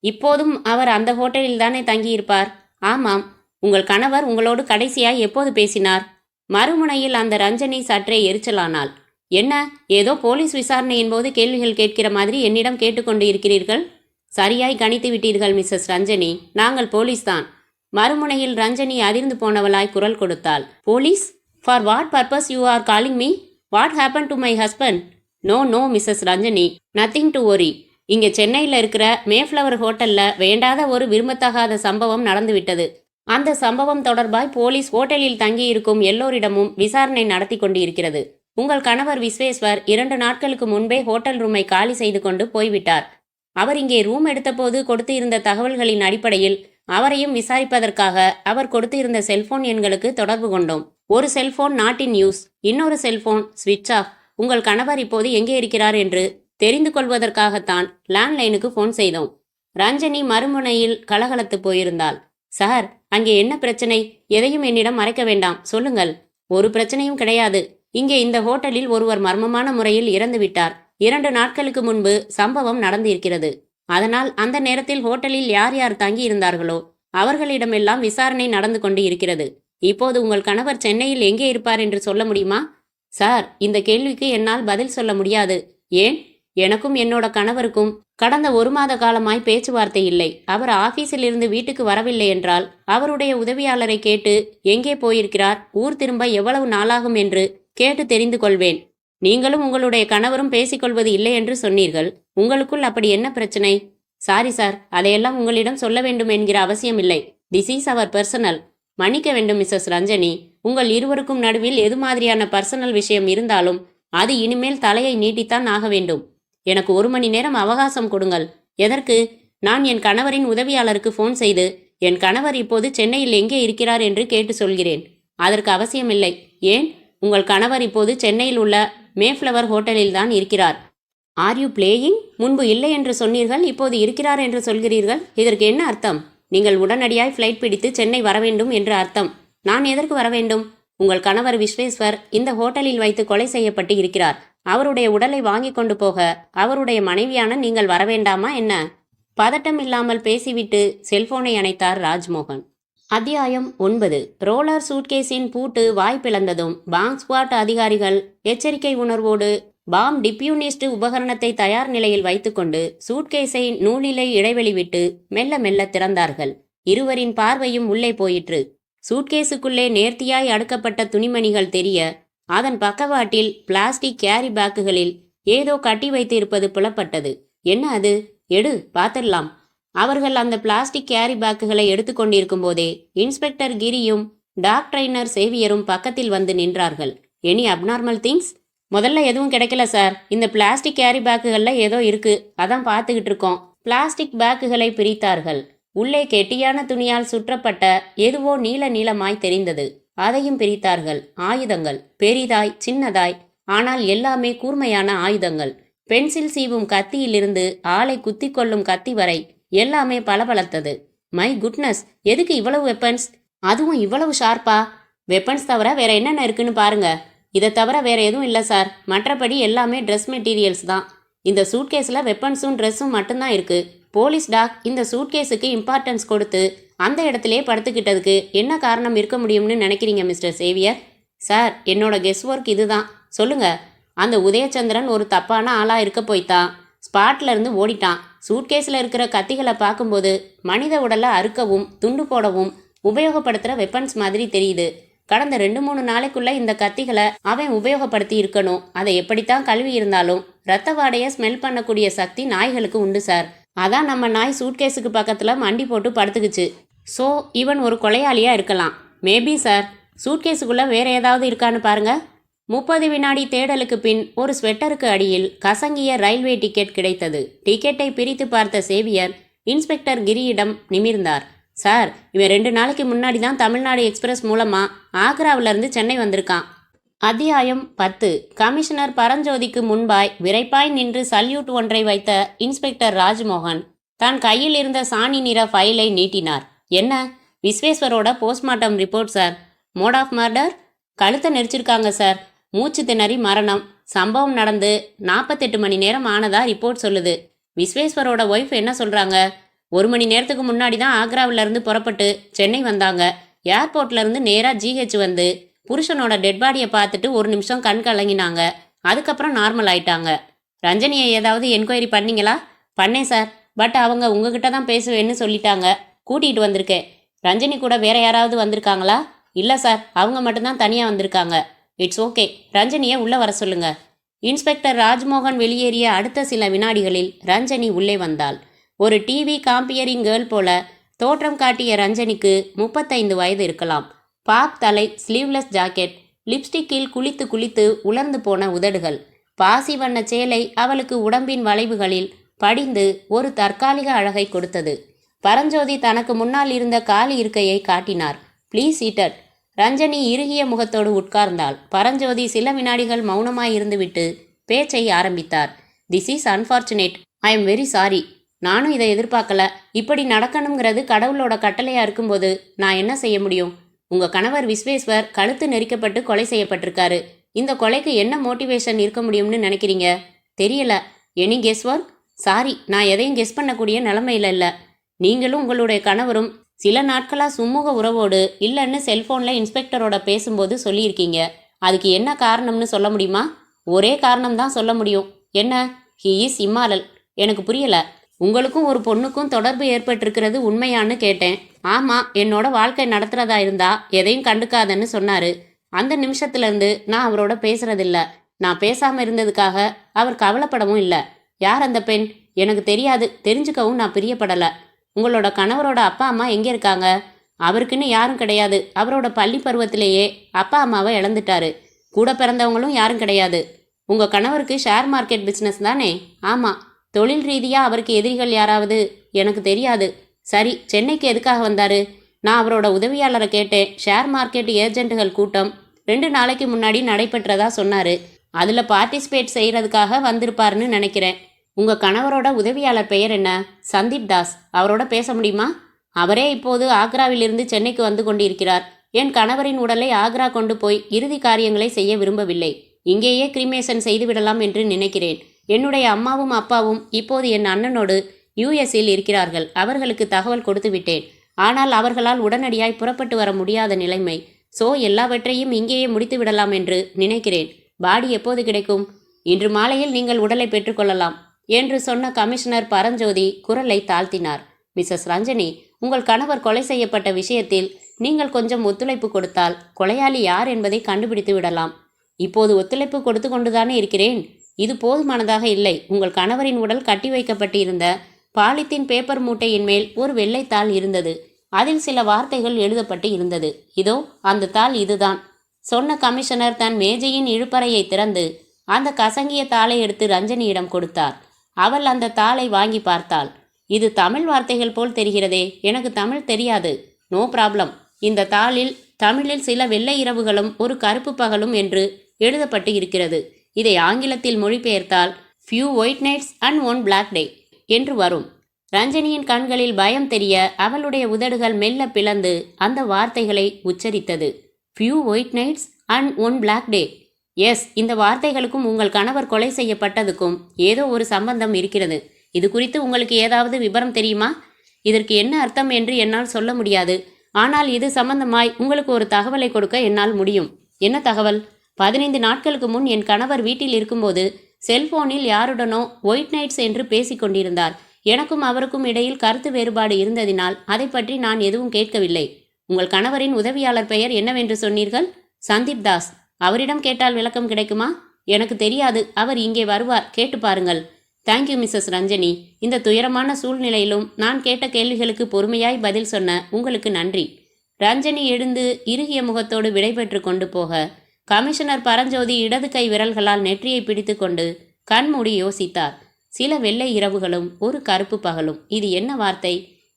இப்போதும் அவர் அந்த ஹோட்டலில் தானே தங்கியிருப்பார்? ஆமாம். உங்கள் கணவர் உங்களோடு கடைசியாய் எப்போது பேசினார்? மறுமுனையில் அந்த ரஞ்சனி சற்றே எரிச்சலானாள். என்ன, ஏதோ போலீஸ் விசாரணையின் போது கேள்விகள் கேட்கிற மாதிரி என்னிடம் கேட்டுக்கொண்டு இருக்கிறீர்கள்? சரியாய் கணித்து விட்டீர்கள் மிஸ்ஸஸ் ரஞ்சனி. நாங்கள் போலீஸ் தான். மறுமுனையில் ரஞ்சனி அதிர்ந்து போனவளாய் குரல் கொடுத்தாள். Police? For what purpose you are calling me? What happen to my husband? No no Mrs Ranjani, nothing to worry. இங்கே சென்னையில் இருக்கிற மேஃப்ளவர் ஹோட்டல்ல வேண்டாத ஒரு விரும்பத்தகாத சம்பவம் நடந்துவிட்டது. அந்த சம்பவம் தொடர்பாய் போலீஸ் ஹோட்டலில் தங்கியிருக்கும் எல்லோரிடமும் விசாரணை நடத்தி கொண்டு இருக்கிறது. உங்கள் கணவர் விஸ்வேஸ்வர் 2 நாட்களுக்கு முன்பே ஹோட்டல் ரூமை காலி செய்து கொண்டு போய்விட்டார். அவர் இங்கே ரூம் எடுத்தபோது கொடுத்து இருந்த தகவல்களின் அடிப்படையில் அவரையும் விசாரிப்பதற்காக அவர் கொடுத்து இருந்த செல்போன் எண்களுக்கு தொடர்பு கொண்டோம். ஒரு செல்போன் நாட் இன் யூஸ், இன்னொரு செல்போன் ஸ்விட்ச் ஆஃப். உங்கள் கணவர் இப்போது எங்கே இருக்கிறார் என்று தெரிந்து கொள்வதற்காகத்தான் லேண்ட்லைனுக்கு ஃபோன் செய்தோம். ரஞ்சனி மறுமுனையில் கலகலத்து போயிருந்தாள். சார், அங்கே என்ன பிரச்சனை? எதையும் என்னிடம் மறைக்க வேண்டாம், சொல்லுங்கள். ஒரு பிரச்சனையும் கிடையாது. இங்கே இந்த ஹோட்டலில் ஒருவர் மர்மமான முறையில் இறந்து விட்டார். 2 நாட்களுக்கு முன்பு சம்பவம் நடந்திருக்கிறது. அதனால் அந்த நேரத்தில் ஹோட்டலில் யார் யார் தங்கி இருந்தார்களோ அவர்களிடமெல்லாம் விசாரணை நடந்து கொண்டு இருக்கிறது. இப்போது உங்கள் கணவர் சென்னையில் எங்கே இருப்பார் என்று சொல்ல முடியுமா? சார், இந்த கேள்விக்கு என்னால் பதில் சொல்ல முடியாது. ஏன்? எனக்கும் என்னோட கணவருக்கும் கடந்த 1 மாத காலமாய் பேச்சுவார்த்தை இல்லை. அவர் ஆபீஸில் இருந்து வீட்டுக்கு வரவில்லை என்றால் அவருடைய உதவியாளரை கேட்டு எங்கே போயிருக்கிறார், ஊர் திரும்ப எவ்வளவு நாளாகும் என்று கேட்டு தெரிந்து கொள்வேன். நீங்களும் உங்களுடைய கணவரும் பேசிக்கொள்வது இல்லை என்று சொன்னீர்கள். உங்களுக்குள் அப்படி என்ன பிரச்சனை? சாரி சார், அதையெல்லாம் உங்களிடம் சொல்ல வேண்டும் என்கிற அவசியம் இல்லை. This is our personal. மன்னிக்க வேண்டும் மிஸ்ஸஸ் ரஞ்சனி. உங்கள் இருவருக்கும் நடுவில் எது மாதிரியான பர்சனல் விஷயம் இருந்தாலும் அது இனிமேல் தலையை நீட்டித்தான் ஆக வேண்டும். எனக்கு 1 மணி நேரம் அவகாசம் கொடுங்கள். எதற்கு? நான் என் கணவரின் உதவியாளருக்கு ஃபோன் செய்து என் கணவர் இப்போது சென்னையில் எங்கே இருக்கிறார் என்று கேட்டு சொல்கிறேன். அதற்கு அவசியமில்லை. ஏன்? உங்கள் கணவர் இப்போது சென்னையில் உள்ள மேஃப்ளவர் ஹோட்டலில் தான் இருக்கிறார். Are you playing? முன்பு இல்லை என்று சொன்னீர்கள், இப்போது இருக்கிறார் என்று சொல்கிறீர்கள். இதற்கு என்ன அர்த்தம்? நீங்கள் உடனடியாய் ஃப்ளைட் பிடித்து சென்னை வர வேண்டும் என்று அர்த்தம். நான் எதற்கு வர வேண்டும்? உங்கள் கணவர் விஸ்வேஸ்வர் இந்த ஹோட்டலில் வைத்து கொலை செய்யப்பட்டு இருக்கிறார். அவருடைய உடலை வாங்கி கொண்டு போக அவருடைய மனைவியான நீங்கள் வரவேண்டாமா என்ன? பதட்டம் இல்லாமல் பேசிவிட்டு செல்போனை அணைத்தார் ராஜ்மோகன். அத்தியாயம் 9. ரோலர் சூட்கேஸின் பூட்டு வாய் பிளந்ததும் பாங் ஸ்குவாட் அதிகாரிகள் எச்சரிக்கை உணர்வோடு பாம் டிப்யூனிஸ்ட் உபகரணத்தை தயார் நிலையில் வைத்துக்கொண்டு சூட்கேஸை நூலிலை இடைவெளி விட்டு மெல்ல மெல்ல திறந்தார்கள். இருவரின் பார்வையும் உள்ளே போயிற்று. சூட்கேஸுக்குள்ளே நேர்த்தியாய் அடுக்கப்பட்ட துணிமணிகள் தெரிய, அதன் பக்கவாட்டில் பிளாஸ்டிக் கேரி பேக்குகளில் ஏதோ கட்டி வைத்து இருப்பது புலப்பட்டது. என்ன அது? எடு, பார்த்திடலாம். அவர்கள் அந்த பிளாஸ்டிக் கேரி பேக்குகளை எடுத்துக்கொண்டிருக்கும் போதே இன்ஸ்பெக்டர் கிரியும் டாக் ட்ரைனர் சேவியரும் பக்கத்தில் வந்து நின்றார்கள். Any abnormal things? முதல்ல எதுவும் கிடைக்கல சார். இந்த பிளாஸ்டிக் கேரி பேக்குகளில் ஏதோ இருக்கு, அதான் பார்த்துக்கிட்டு இருக்கோம். பிளாஸ்டிக் பேக்குகளை பிரித்தார்கள். உள்ளே கெட்டியான துணியால் சுற்றப்பட்ட எதுவோ நீல நீளமாய் தெரிந்தது. அதையும் பிரித்தார்கள். ஆயுதங்கள், பெரிதாய் சின்னதாய், ஆனால் எல்லாமே கூர்மையான ஆயுதங்கள். பென்சில் சீவும் கத்தியிலிருந்து ஆளை குத்தி கொள்ளும் கத்தி வரை எல்லாமே பளபளத்தது. மை குட்னஸ், எதுக்கு இவ்வளவு வெப்பன்ஸ்? அதுவும் இவ்வளவு ஷார்ப்பா? வெப்பன்ஸ் தவிர வேற என்னென்ன இருக்குன்னு பாருங்க. இதை தவிர வேற எதுவும் இல்லை சார். மற்றபடி எல்லாமே ட்ரெஸ் மெட்டீரியல்ஸ் தான். இந்த சூட்கேஸில் வெப்பன்ஸும் ட்ரெஸ்ஸும் மட்டும்தான் இருக்கு. போலீஸ் டாக் இந்த சூட்கேஸுக்கு இம்பார்ட்டன்ஸ் கொடுத்து அந்த இடத்திலே படுத்துக்கிட்டதுக்கு என்ன காரணம் இருக்க முடியும்னு நினைக்கிறீங்க மிஸ்டர் சேவியர்? சார், என்னோட கெஸ் ஒர்க் இதுதான். சொல்லுங்க. அந்த உதயச்சந்திரன் ஒரு தப்பான ஆளா இருக்க போய்த்தான் ஸ்பாட்ல இருந்து ஓடிட்டான். சூட்கேஸில் இருக்கிற கத்திகளை பார்க்கும்போது மனித உடலை அறுக்கவும் துண்டு போடவும் உபயோகப்படுத்துகிற வெப்பன்ஸ் மாதிரி தெரியுது. கடந்த 2-3 நாளைக்குள்ள இந்த கத்திகளை அவன் உபயோகப்படுத்தி இருக்கணும். அதை எப்படித்தான் கழுவி இருந்தாலும் ரத்த வாடையை ஸ்மெல் பண்ணக்கூடிய சக்தி நாய்களுக்கு உண்டு சார். அதான் நம்ம நாய் சூட்கேஸுக்கு பக்கத்தில் மண்டி போட்டு படுத்துக்குச்சு. ஸோ இவன் ஒரு கொலையாளியா இருக்கலாம். Maybe sir. சூட்கேஸுக்குள்ள வேற ஏதாவது இருக்கான்னு பாருங்க. 30 வினாடி தேடலுக்கு பின் ஒரு ஸ்வெட்டருக்கு அடியில் கசங்கிய ரயில்வே டிக்கெட் கிடைத்தது. டிக்கெட்டை பிரித்து பார்த்த சேவியர் இன்ஸ்பெக்டர் கிரியிடம் நிமிர்ந்தார். சார், இவன் 2 நாளைக்கு முன்னாடி தான் தமிழ்நாடு எக்ஸ்பிரஸ் மூலமா ஆக்ராவிலிருந்து சென்னை வந்திருக்கான். அத்தியாயம் 10. கமிஷனர் பரஞ்சோதிக்கு முன்பாய் விரைப்பாய் நின்று சல்யூட் ஒன்றை வைத்த இன்ஸ்பெக்டர் ராஜ்மோகன் தன் கையில் இருந்த சாணி நிற ஃபைலை நீட்டினார். என்ன? விஸ்வேஸ்வரோட postmortem report sir. Mode of murder? கழுத்தை நெரிச்சிருக்காங்க சார். மூச்சு திணறி மரணம். சம்பவம் நடந்து 48 மணி நேரம் ஆனதா ரிப்போர்ட் சொல்லுது. விஸ்வேஸ்வரோட ஒய்ஃப் என்ன சொல்றாங்க? 1 மணி நேரத்துக்கு முன்னாடி தான் ஆக்ராவிலிருந்து புறப்பட்டு சென்னை வந்தாங்க. ஏர்போர்ட்லேருந்து நேராக ஜிஹெச் வந்து புருஷனோட டெட் பாடியை பார்த்துட்டு 1 நிமிஷம் கண் கலங்கினாங்க. அதுக்கப்புறம் நார்மல் ஆயிட்டாங்க. ரஞ்சனியை ஏதாவது என்கொயரி பண்ணீங்களா? பண்ணேன் சார். பட் அவங்க உங்ககிட்ட தான் பேசுவேன்னு சொல்லிட்டாங்க. கூட்டிகிட்டு வந்திருக்கேன். ரஞ்சனி கூட வேற யாராவது வந்திருக்காங்களா? இல்லை சார், அவங்க மட்டும்தான் தனியாக வந்திருக்காங்க. இட்ஸ் ஓகே, ரஞ்சனியை உள்ளே வர சொல்லுங்க. இன்ஸ்பெக்டர் ராஜ்மோகன் வெளியேறிய அடுத்த சில வினாடிகளில் ரஞ்சனி உள்ளே வந்தாள். ஒரு டிவி காம்பியரிங் கேர்ள் போல தோற்றம் காட்டிய ரஞ்சனிக்கு 35 வயது இருக்கலாம். பாப் தலை, ஸ்லீவ்லெஸ் ஜாக்கெட், லிப்ஸ்டிக்கில் குளித்து குளித்து உலர்ந்து போன உதடுகள், பாசி வண்ண சேலை அவளுக்கு உடம்பின் வளைவுகளில் படிந்து ஒரு தற்காலிக அழகை கொடுத்தது. பரஞ்சோதி தனக்கு முன்னால் இருந்த காலி இருக்கையை காட்டினார். Please seated. ரஞ்சனி இறுகிய முகத்தோடு உட்கார்ந்தாள். பரஞ்சோதி சில வினாடிகள் மௌனமாயிருந்துவிட்டு பேச்சை ஆரம்பித்தார். This is unfortunate. I am very sorry. நானும் இதை எதிர்பார்க்கல. இப்படி நடக்கணுங்கிறது கடவுளோட கட்டளையா இருக்கும்போது நான் என்ன செய்ய முடியும்? உங்க கணவர் விஸ்வேஸ்வர் கழுத்து நெரிக்கப்பட்டு கொலை செய்யப்பட்டிருக்காரு. இந்த கொலைக்கு என்ன மோட்டிவேஷன் இருக்க முடியும்னு நினைக்கிறீங்க? தெரியல. Any guess work? சாரி, நான் எதையும் கெஸ் பண்ணக்கூடிய நிலைமையில இல்லை. நீங்களும் உங்களுடைய கணவரும் சில நாட்களா சுமூக உறவோடு இல்லைன்னு செல்போனில் இன்ஸ்பெக்டரோட பேசும்போது சொல்லியிருக்கீங்க. அதுக்கு என்ன காரணம்னு சொல்ல முடியுமா? ஒரே காரணம் தான் சொல்ல முடியும். என்ன? He is immoral. எனக்கு புரியல. உங்களுக்கும் ஒரு பொண்ணுக்கும் தொடர்பு ஏற்பட்டிருக்கிறது உண்மையான்னு கேட்டேன். ஆமாம், என்னோட வாழ்க்கை நடத்துறதா இருந்தா எதையும் கண்டுக்காதன்னு சொன்னாரு. அந்த நிமிஷத்துலேருந்து நான் அவரோட பேசுறதில்ல. நான் பேசாம இருந்ததுக்காக அவர் கவலைப்படவும் இல்லை. யார் அந்த பெண்? எனக்கு தெரியாது, தெரிஞ்சுக்கவும் நான் பிரியப்படலை. உங்களோட கணவரோட அப்பா அம்மா எங்கே இருக்காங்க? அவருக்குன்னு யாரும் கிடையாது. அவரோட பள்ளி பருவத்திலேயே அப்பா அம்மாவை இழந்துட்டாரு. கூட பிறந்தவங்களும் யாரும் கிடையாது. உங்கள் கணவருக்கு ஷேர் மார்க்கெட் பிஸ்னஸ் தானே? ஆமாம். தொழில் ரீதியாக அவருக்கு எதிரிகள் யாராவது? எனக்கு தெரியாது. சரி, சென்னைக்கு எதுக்காக வந்தாரு? நான் அவரோட உதவியாளரை கேட்டேன். ஷேர் மார்க்கெட் ஏஜென்ட்டுகள் கூட்டம் 2 நாளைக்கு முன்னாடி நடைபெற்றதா சொன்னார். அதில் பார்ட்டிசிபேட் செய்கிறதுக்காக வந்திருப்பாருன்னு நினைக்கிறேன். உங்கள் கணவரோட உதவியாளர் பெயர் என்ன? சந்தீப் தாஸ். அவரோட பேச முடியுமா? அவரே இப்போது ஆக்ராவிலிருந்து சென்னைக்கு வந்து கொண்டிருக்கிறார். என் கணவரின் உடலை ஆக்ரா கொண்டு போய் இறுதி காரியங்களை செய்ய விரும்பவில்லை. இங்கேயே கிரிமேஷன் செய்துவிடலாம் என்று நினைக்கிறேன். என்னுடைய அம்மாவும் அப்பாவும் இப்போது என் அண்ணனோடு யுஎஸ்இல் இருக்கிறார்கள். அவர்களுக்கு தகவல் கொடுத்து விட்டேன். ஆனால் அவர்களால் உடனடியாய் புறப்பட்டு வர முடியாத நிலைமை. எல்லாவற்றையும் இங்கேயே முடித்து விடலாம் என்று நினைக்கிறேன். பாடி எப்போது கிடைக்கும்? இன்று மாலையில் நீங்கள் உடலை பெற்றுக்கொள்ளலாம் என்று சொன்ன கமிஷனர் பரஞ்சோதி குரலை தாழ்த்தினார். மிஸ்ஸஸ் ரஞ்சனி, உங்கள் கணவர் கொலை செய்யப்பட்ட விஷயத்தில் நீங்கள் கொஞ்சம் ஒத்துழைப்பு கொடுத்தால் கொலையாளி யார் என்பதை கண்டுபிடித்து விடலாம். இப்போது ஒத்துழைப்பு கொடுத்து கொண்டுதானே இருக்கிறேன். இது போதுமானதாக இல்லை. உங்கள் கணவரின் உடல் கட்டி வைக்கப்பட்டிருந்த பாலித்தீன் பேப்பர் மூட்டையின் மேல் ஒரு வெள்ளைத்தாள் இருந்தது. அதில் சில வார்த்தைகள் எழுதப்பட்டு இருந்தது. இதோ அந்த தாள் இதுதான். சொன்ன கமிஷனர் தன் மேஜையின் இழுப்பறையை திறந்து அந்த கசங்கிய தாளை எடுத்து ரஞ்சனியிடம் கொடுத்தார். அவள் அந்த தாளை வாங்கி பார்த்தாள். இது தமிழ் வார்த்தைகள் போல் தெரிகிறதே. எனக்கு தமிழ் தெரியாது. No problem. இந்த தாளில் தமிழில் சில வெள்ளை இரவுகளும் ஒரு கருப்பு பகலும் என்று எழுதப்பட்டு இருக்கிறது. இதை ஆங்கிலத்தில் மொழிபெயர்த்தால் few white nights and one black day என்று வரும். ரஞ்சனியின் கண்களில் பயம் தெரிய அவளுடைய உதடுகள் மெல்ல பிளந்து அந்த வார்த்தைகளை உச்சரித்தது. Few white nights and one black day. Yes, இந்த வார்த்தைகளுக்கும் உங்கள் கணவர் கொலை செய்யப்பட்டதுக்கும் ஏதோ ஒரு சம்பந்தம் இருக்கிறது. இது குறித்து உங்களுக்கு ஏதாவது விவரம் தெரியுமா? இதற்கு என்ன அர்த்தம் என்று என்னால் சொல்ல முடியாது. ஆனால் இது சம்பந்தமாய் உங்களுக்கு ஒரு தகவலை கொடுக்க என்னால் முடியும். என்ன தகவல்? 15 நாட்களுக்கு முன் என் கணவர் வீட்டில் இருக்கும்போது செல்போனில் யாருடனோ ஒயிட் நைட்ஸ் என்று பேசிக்கொண்டிருந்தார். எனக்கும் அவருக்கும் இடையில் கருத்து வேறுபாடு இருந்ததினால் அதை பற்றி நான் எதுவும் கேட்கவில்லை. உங்கள் கணவரின் உதவியாளர் பெயர் என்னவென்று சொன்னீர்கள்? சந்தீப் தாஸ். அவரிடம் கேட்டால் விளக்கம் கிடைக்குமா? எனக்கு தெரியாது. அவர் இங்கே வருவார், கேட்டு பாருங்கள். Thank you Mrs Ranjani. இந்த துயரமான சூழ்நிலையிலும் நான் கேட்ட கேள்விகளுக்கு பொறுமையாய் பதில் சொன்ன உங்களுக்கு நன்றி. ரஞ்சனி எழுந்து இறுகிய முகத்தோடு விடைபெற்று கொண்டு போக கமிஷனர் பரஞ்சோதி இடது கை விரல்களால் நெற்றியை பிடித்து கொண்டு கண்மூடி யோசித்தார். சில வெள்ளை இரவுகளும் ஒரு கருப்பு பகலும். இது என்ன வார்த்தை?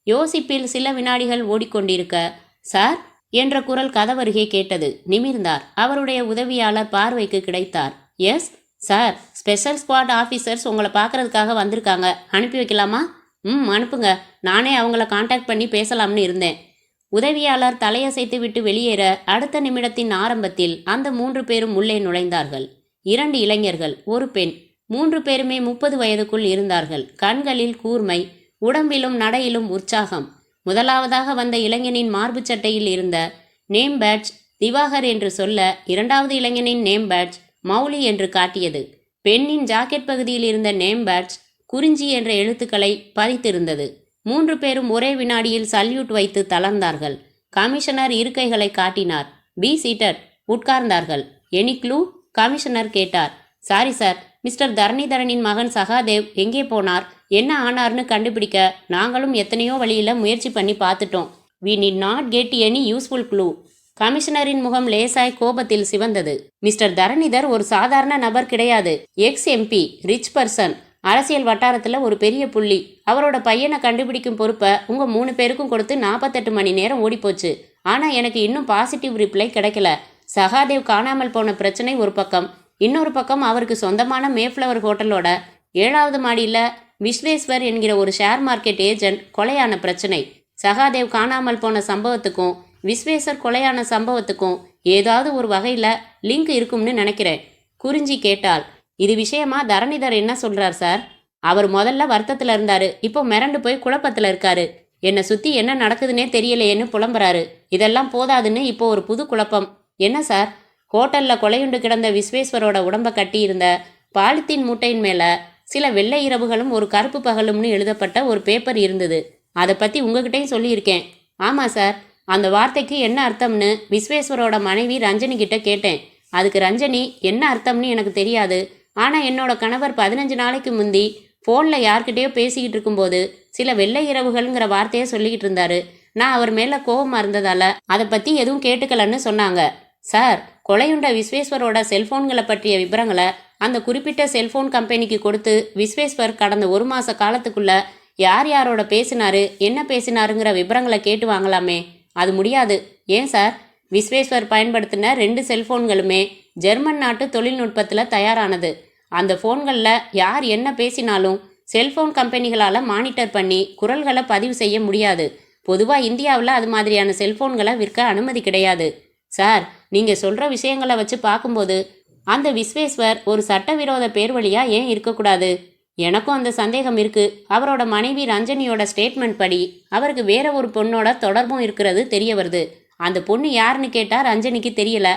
யோசிப்பில் சில வினாடிகள் ஓடிக்கொண்டிருக்க சார் என்ற குரல் கதவருகே கேட்டது. நிமிர்ந்தார். அவருடைய உதவியாளர் பார்வைக்கு கிடைத்தார். Yes sir, special squad officers உங்களை பார்க்கறதுக்காக வந்திருக்காங்க. அனுப்பி வைக்கலாமா? அனுப்புங்க. நானே அவங்கள காண்டாக்ட் பண்ணி பேசலாம்னு இருந்தேன். உதவியாளர் தலையசைத்து விட்டு வெளியேற அடுத்த நிமிடத்தின் ஆரம்பத்தில் அந்த 3 பேரும் உள்ளே நுழைந்தார்கள். 2 இளைஞர்கள், ஒரு பெண். 3 பேருமே 30 வயதுக்குள் இருந்தார்கள். கண்களில் கூர்மை, உடம்பிலும் நடையிலும் உற்சாகம். முதலாவதாக வந்த இளைஞனின் மார்பு சட்டையில் இருந்த நேம் பேட்ச் திவாகர் என்று சொல்ல, 2வது இளைஞனின் நேம் பேட்ச் மௌலி என்று காட்டியது. பெண்ணின் ஜாக்கெட் பகுதியில் இருந்த நேம் பேட்ச் குறிஞ்சி என்ற எழுத்துக்களை பதித்திருந்தது. 3 பேரும் ஒரே வினாடியில் சல்யூட் வைத்து தளர்ந்தார்கள். கமிஷனர் இருக்கைகளை காட்டினார். Be seated. உட்கார்ந்தார்கள். Any clue? கமிஷனர் கேட்டார். சாரி சார், மிஸ்டர் தரணிதரனின் மகன் சகாதேவ் எங்கே போனார், என்ன ஆனார்னு கண்டுபிடிக்க நாங்களும் எத்தனையோ வழியில முயற்சி பண்ணி பார்த்துட்டோம். We need not get any useful clue. கமிஷனரின் முகம் லேசாய் கோபத்தில் சிவந்தது. மிஸ்டர் தரணிதர் ஒரு சாதாரண நபர் கிடையாது. எக்ஸ் எம்பி, ரிச் பர்சன், அரசியல் வட்டாரத்தில் ஒரு பெரிய புள்ளி. அவரோட பையனை கண்டுபிடிக்கும் பொறுப்பை உங்கள் 3 பேருக்கும் கொடுத்து 48 மணி நேரம் ஓடிப்போச்சு. ஆனால் எனக்கு இன்னும் பாசிட்டிவ் ரிப்ளை கிடைக்கல. சகாதேவ் காணாமல் போன பிரச்சனை ஒரு பக்கம், இன்னொரு பக்கம் அவருக்கு சொந்தமான மேஃப்ளவர் ஹோட்டலோட 7வது மாடியில் விஸ்வேஸ்வர் என்கிற ஒரு ஷேர் மார்க்கெட் ஏஜென்ட் கொலையான பிரச்சனை. சகாதேவ் காணாமல் போன சம்பவத்துக்கும் விஸ்வேஸ்வர் கொலையான சம்பவத்துக்கும் ஏதாவது ஒரு வகையில் லிங்க் இருக்கும்னு நினைக்கிறேன். குறிஞ்சி கேட்டாள். இது விஷயமா தரணிதர் என்ன சொல்றார் சார்? அவர் முதல்ல வருத்தத்தில் இருந்தாரு, இப்போ மிரண்டு போய் குழப்பத்தில் இருக்காரு. என்னை சுற்றி என்ன நடக்குதுன்னே தெரியலையேன்னு புலம்புறாரு. இதெல்லாம் போதாதுன்னு இப்போ ஒரு புது குழப்பம். என்ன சார்? ஹோட்டலில் கொலையுண்டு கிடந்த விஸ்வேஸ்வரோட உடம்பை கட்டி இருந்த பாலித்தீன் மூட்டையின் மேலே சில வெள்ளை இரவுகளும் ஒரு கருப்பு பகலும்னு எழுதப்பட்ட ஒரு பேப்பர் இருந்தது. அதை பற்றி உங்ககிட்டையும் சொல்லியிருக்கேன். ஆமாம் சார், அந்த வார்த்தைக்கு என்ன அர்த்தம்னு விஸ்வேஸ்வரோட மனைவி ரஞ்சனி கிட்ட கேட்டேன். அதுக்கு ரஞ்சனி என்ன அர்த்தம்னு எனக்கு தெரியாது. ஆனால் என்னோட கணவர் 15 நாளைக்கு முந்தி ஃபோனில் யார்கிட்டயோ பேசிக்கிட்டு இருக்கும்போது சில வெள்ளை இரவுகள்ங்கிற வார்த்தையை சொல்லிக்கிட்டு இருந்தாரு. நான் அவர் மேலே கோபமாக இருந்ததால அதை பற்றி எதுவும் கேட்டுக்கலன்னு சொன்னாங்க. சார், கொலையுண்ட விஸ்வேஸ்வரோட செல்ஃபோன்களை பற்றிய விவரங்களை அந்த குறிப்பிட்ட செல்ஃபோன் கம்பெனிக்கு கொடுத்து விஸ்வேஸ்வர் கடந்த 1 மாத காலத்துக்குள்ள யார் யாரோட பேசினாரு, என்ன பேசினாருங்கிற விவரங்களை கேட்டு வாங்கலாமே. அது முடியாது. ஏன் சார்? விஸ்வேஸ்வர் பயன்படுத்தின 2 செல்ஃபோன்களுமே ஜெர்மன் நாட்டு தொழில்நுட்பத்தில் தயாரானது. அந்த ஃபோன்களில் யார் என்ன பேசினாலும் செல்ஃபோன் கம்பெனிகளால் மானிட்டர் பண்ணி குரல்களை பதிவு செய்ய முடியாது. பொதுவாக இந்தியாவில் அது மாதிரியான செல்ஃபோன்களை விற்க அனுமதி கிடையாது. சார், நீங்கள் சொல்கிற விஷயங்களை வச்சு பார்க்கும்போது அந்த விஸ்வேஸ்வர் ஒரு சட்டவிரோத பேர் வழியாக ஏன் இருக்கக்கூடாது? எனக்கும் அந்த சந்தேகம் இருக்குது. அவரோட மனைவி ரஞ்சனியோட ஸ்டேட்மெண்ட் படி அவருக்கு வேற ஒரு பொண்ணோட தொடர்பும் இருக்கிறது தெரிய வருது. அந்த பொண்ணு யாருன்னு கேட்டால் ரஞ்சனிக்கு தெரியல.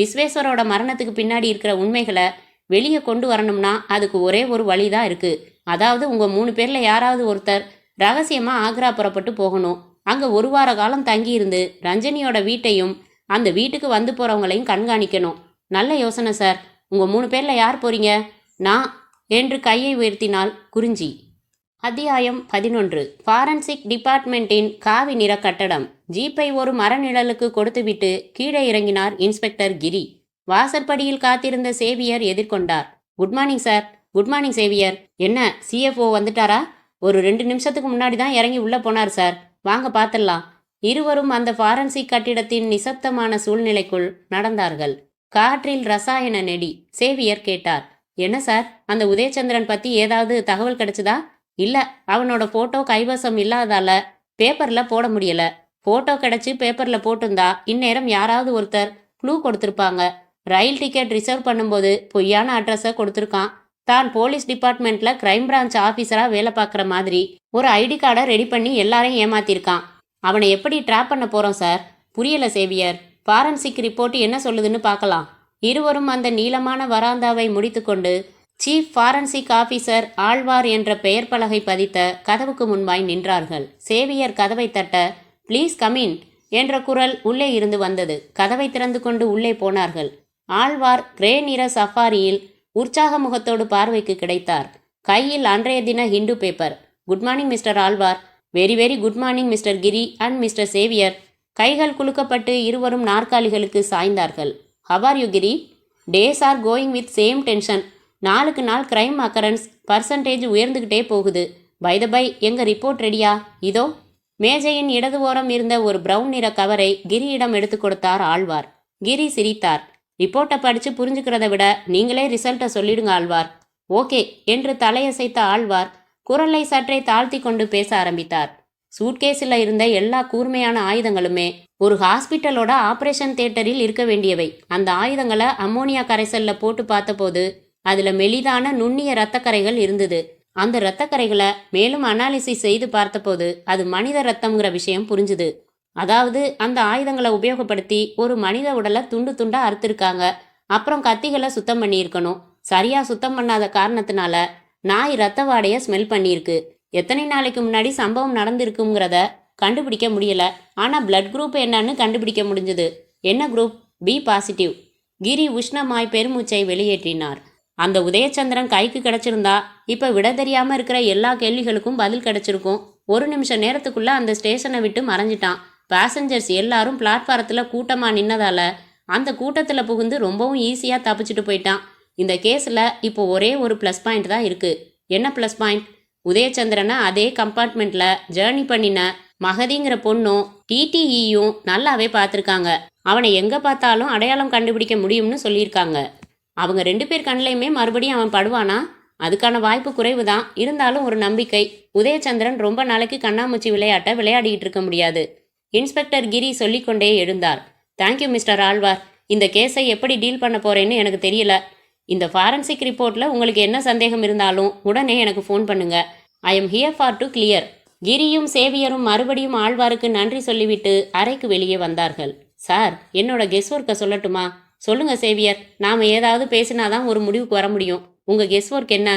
விஸ்வேஸ்வரோட மரணத்துக்கு பின்னாடி இருக்கிற உண்மைகளை வெளியே கொண்டு வரணும்னா அதுக்கு ஒரே ஒரு வழி தான் இருக்குது. அதாவது உங்கள் 3 பேரில் யாராவது ஒருத்தர் ரகசியமாக ஆக்ரா புறப்பட்டு போகணும். அங்கே 1 வார காலம் தங்கியிருந்து ரஞ்சனியோட வீட்டையும் அந்த வீட்டுக்கு வந்து போகிறவங்களையும் கண்காணிக்கணும். நல்ல யோசனை சார். உங்கள் 3 பேரில் யார் போறீங்க? நான் என்று கையை உயர்த்தினாள் குறிஞ்சி. அத்தியாயம் 11. ஃபாரன்சிக் டிபார்ட்மெண்ட்டின் காவி நிற கட்டடம். ஜீப்பை ஒரு மரநிழலுக்கு கொடுத்துவிட்டு கீழே இறங்கினார் இன்ஸ்பெக்டர் கிரி. வாசற்படியில் காத்திருந்த சேவியர் எதிர்கொண்டார். Good morning sir. Good morning Xavier. என்ன, சிஎஃப்ஓ வந்துட்டாரா? ஒரு 2 நிமிஷத்துக்கு முன்னாடி தான் இறங்கி உள்ளே போனார் சார். வாங்க பார்த்துடலாம். இருவரும் அந்த ஃபாரன்சிக் கட்டிடத்தின் நிசப்தமான சூழ்நிலைக்குள் நடந்தார்கள். காற்றில் ரசாயன நெடி. சேவியர் கேட்டார். என்ன சார், அந்த உதயச்சந்திரன் பற்றி ஏதாவது தகவல் கிடைச்சதா? இல்லை, அவனோட ஃபோட்டோ கைவசம் இல்லாதால பேப்பரில் போட முடியல. ஃபோட்டோ கிடைச்சி பேப்பரில் போட்டிருந்தா இந்நேரம் யாராவது ஒருத்தர் க்ளூ கொடுத்துருப்பாங்க. ரயில் டிக்கெட் ரிசர்வ் பண்ணும்போது பொய்யான அட்ரஸை கொடுத்துருக்கான். தான் போலீஸ் டிபார்ட்மெண்ட்டில் கிரைம் பிரான்ச் ஆஃபீஸராக வேலை பார்க்குற மாதிரி ஒரு ஐடி கார்டை ரெடி பண்ணி எல்லாரையும் ஏமாத்திருக்கான். அவனை எப்படி ட்ராப் பண்ண போகிறோம் சார்? புரியல சேவியர். ஃபாரன்சிக் ரிப்போர்ட் என்ன சொல்லுதுன்னு பார்க்கலாம். இருவரும் அந்த நீளமான வராந்தாவை முடித்துக்கொண்டு சீஃப் ஃபாரன்சிக் ஆஃபீஸர் ஆழ்வார் என்ற பெயர் பலகை பதித்த கதவுக்கு முன்பாய் நின்றார்கள். சேவியர் கதவை தட்ட, ப்ளீஸ் கமின் என்ற குரல் உள்ளே இருந்து வந்தது. கதவை திறந்து கொண்டு உள்ளே போனார்கள். ஆழ்வார் கிரே நிற சஃபாரியில் உற்சாக முகத்தோடு பார்வைக்கு கிடைத்தார். கையில் அன்றைய தின Hindu paper. Good morning mister Alwar. Very very good morning mister Giri and mister Xavier. கைகள் குலுக்கப்பட்டு இருவரும் நாற்காலிகளுக்கு சாய்ந்தார்கள். How are you Giri? Days are going with same tension. நாளுக்கு நாள் கிரைம் அக்கரன்ஸ் பர்சன்டேஜ் உயர்ந்துக்கிட்டே போகுது. பை த பை, எங்கள் ரிப்போர்ட் ரெடியா? இதோ. மேஜையின் இடது ஓரம் இருந்த ஒரு பிரவுன் நிற கவரை கிரியிடம் எடுத்து கொடுத்தார் ஆழ்வார். கிரி சிரித்தார். ரிப்போர்ட்டை படித்து புரிஞ்சுக்கிறத விட நீங்களே ரிசல்ட்டை சொல்லிடுங்க ஆழ்வார். ஓகே என்று தலையசைத்த ஆழ்வார் குரலை சற்றே தாழ்த்தி கொண்டு பேச ஆரம்பித்தார். சூட்கேஸில் இருந்த எல்லா கூர்மையான ஆயுதங்களுமே ஒரு ஹாஸ்பிட்டலோட ஆப்ரேஷன் தியேட்டரில் இருக்க வேண்டியவை. அந்த ஆயுதங்களை அம்மோனியா கரைசலில் போட்டு பார்த்தபோது அதில் மெலிதான நுண்ணிய இரத்தக்கரைகள் இருந்தது. அந்த இரத்தக்கரைகளை மேலும் அனாலிசிஸ் செய்து பார்த்தபோது அது மனித இரத்தம்ங்கிற விஷயம் புரிஞ்சுது. அதாவது அந்த ஆயுதங்களை உபயோகப்படுத்தி ஒரு மனித உடலை துண்டு துண்டா அறுத்திருக்காங்க. அப்புறம் கத்திகளை சுத்தம் பண்ணியிருக்கணும். சரியா சுத்தம் பண்ணாத காரணத்தினால நாய் ரத்த வாடையை ஸ்மெல் பண்ணியிருக்கு. எத்தனை நாளைக்கு முன்னாடி சம்பவம் நடந்திருக்குங்கிறத கண்டுபிடிக்க முடியல. ஆனால் பிளட் குரூப் என்னன்னு கண்டுபிடிக்க முடிஞ்சது. என்ன குரூப்? B positive. கிரி உஷ்ணமாய் பெருமூச்சை வெளியேற்றினார். அந்த உதயச்சந்திரன் கைக்கு கிடைச்சிருந்தா இப்போ விட தெரியாமல் இருக்கிற எல்லா கேள்விகளுக்கும் பதில் கிடைச்சிருக்கும். 1 நிமிஷ நேரத்துக்குள்ள அந்த ஸ்டேஷனை விட்டு மறைஞ்சிட்டான். பேசஞ்சர்ஸ் எல்லாரும் பிளாட்ஃபாரத்தில் கூட்டமாக நின்னதால அந்த கூட்டத்தில் புகுந்து ரொம்பவும் ஈஸியாக தப்பிச்சுட்டு போயிட்டான். இந்த கேஸில் இப்போ ஒரே ஒரு ப்ளஸ் பாயிண்ட் தான் இருக்குது. என்ன ப்ளஸ் பாயிண்ட்? உதயச்சந்திரனை அதே கம்பார்ட்மெண்ட்டில் ஜேர்னி பண்ணின மகதிங்கிற பொண்ணும் டிடிஇயும் நல்லாவே பார்த்துருக்காங்க. அவனை எங்கே பார்த்தாலும் அடையாளம் கண்டுபிடிக்க முடியும்னு சொல்லியிருக்காங்க. அவங்க 2 பேர் கண்ணிலையுமே மறுபடியும் அவன் படுவானா? அதுக்கான வாய்ப்பு குறைவு தான். இருந்தாலும் ஒரு நம்பிக்கை. உதயச்சந்திரன் ரொம்ப நாளைக்கு கண்ணாமூச்சி விளையாட்டை விளையாடிக்கிட்டு இருக்க முடியாது. இன்ஸ்பெக்டர் கிரி சொல்லிக்கொண்டே எழுந்தார். Thank you Mister Alwar. இந்த கேஸை எப்படி டீல் பண்ண போறேன்னு எனக்கு தெரியல. இந்த ஃபாரன்சிக் ரிப்போர்ட்டில் உங்களுக்கு என்ன சந்தேகம் இருந்தாலும் உடனே எனக்கு ஃபோன் பண்ணுங்க. I am here for to clear. கிரியும் சேவியரும் மறுபடியும் ஆழ்வாருக்கு நன்றி சொல்லிவிட்டு அறைக்கு வெளியே வந்தார்கள். சார், என்னோட கெஸ் ஒர்க்கை சொல்லட்டுமா? சொல்லுங்க சேவியர். நாம் ஏதாவது பேசினாதான் ஒரு முடிவுக்கு வர முடியும். உங்கள் கெஸ் ஒர்க் என்ன?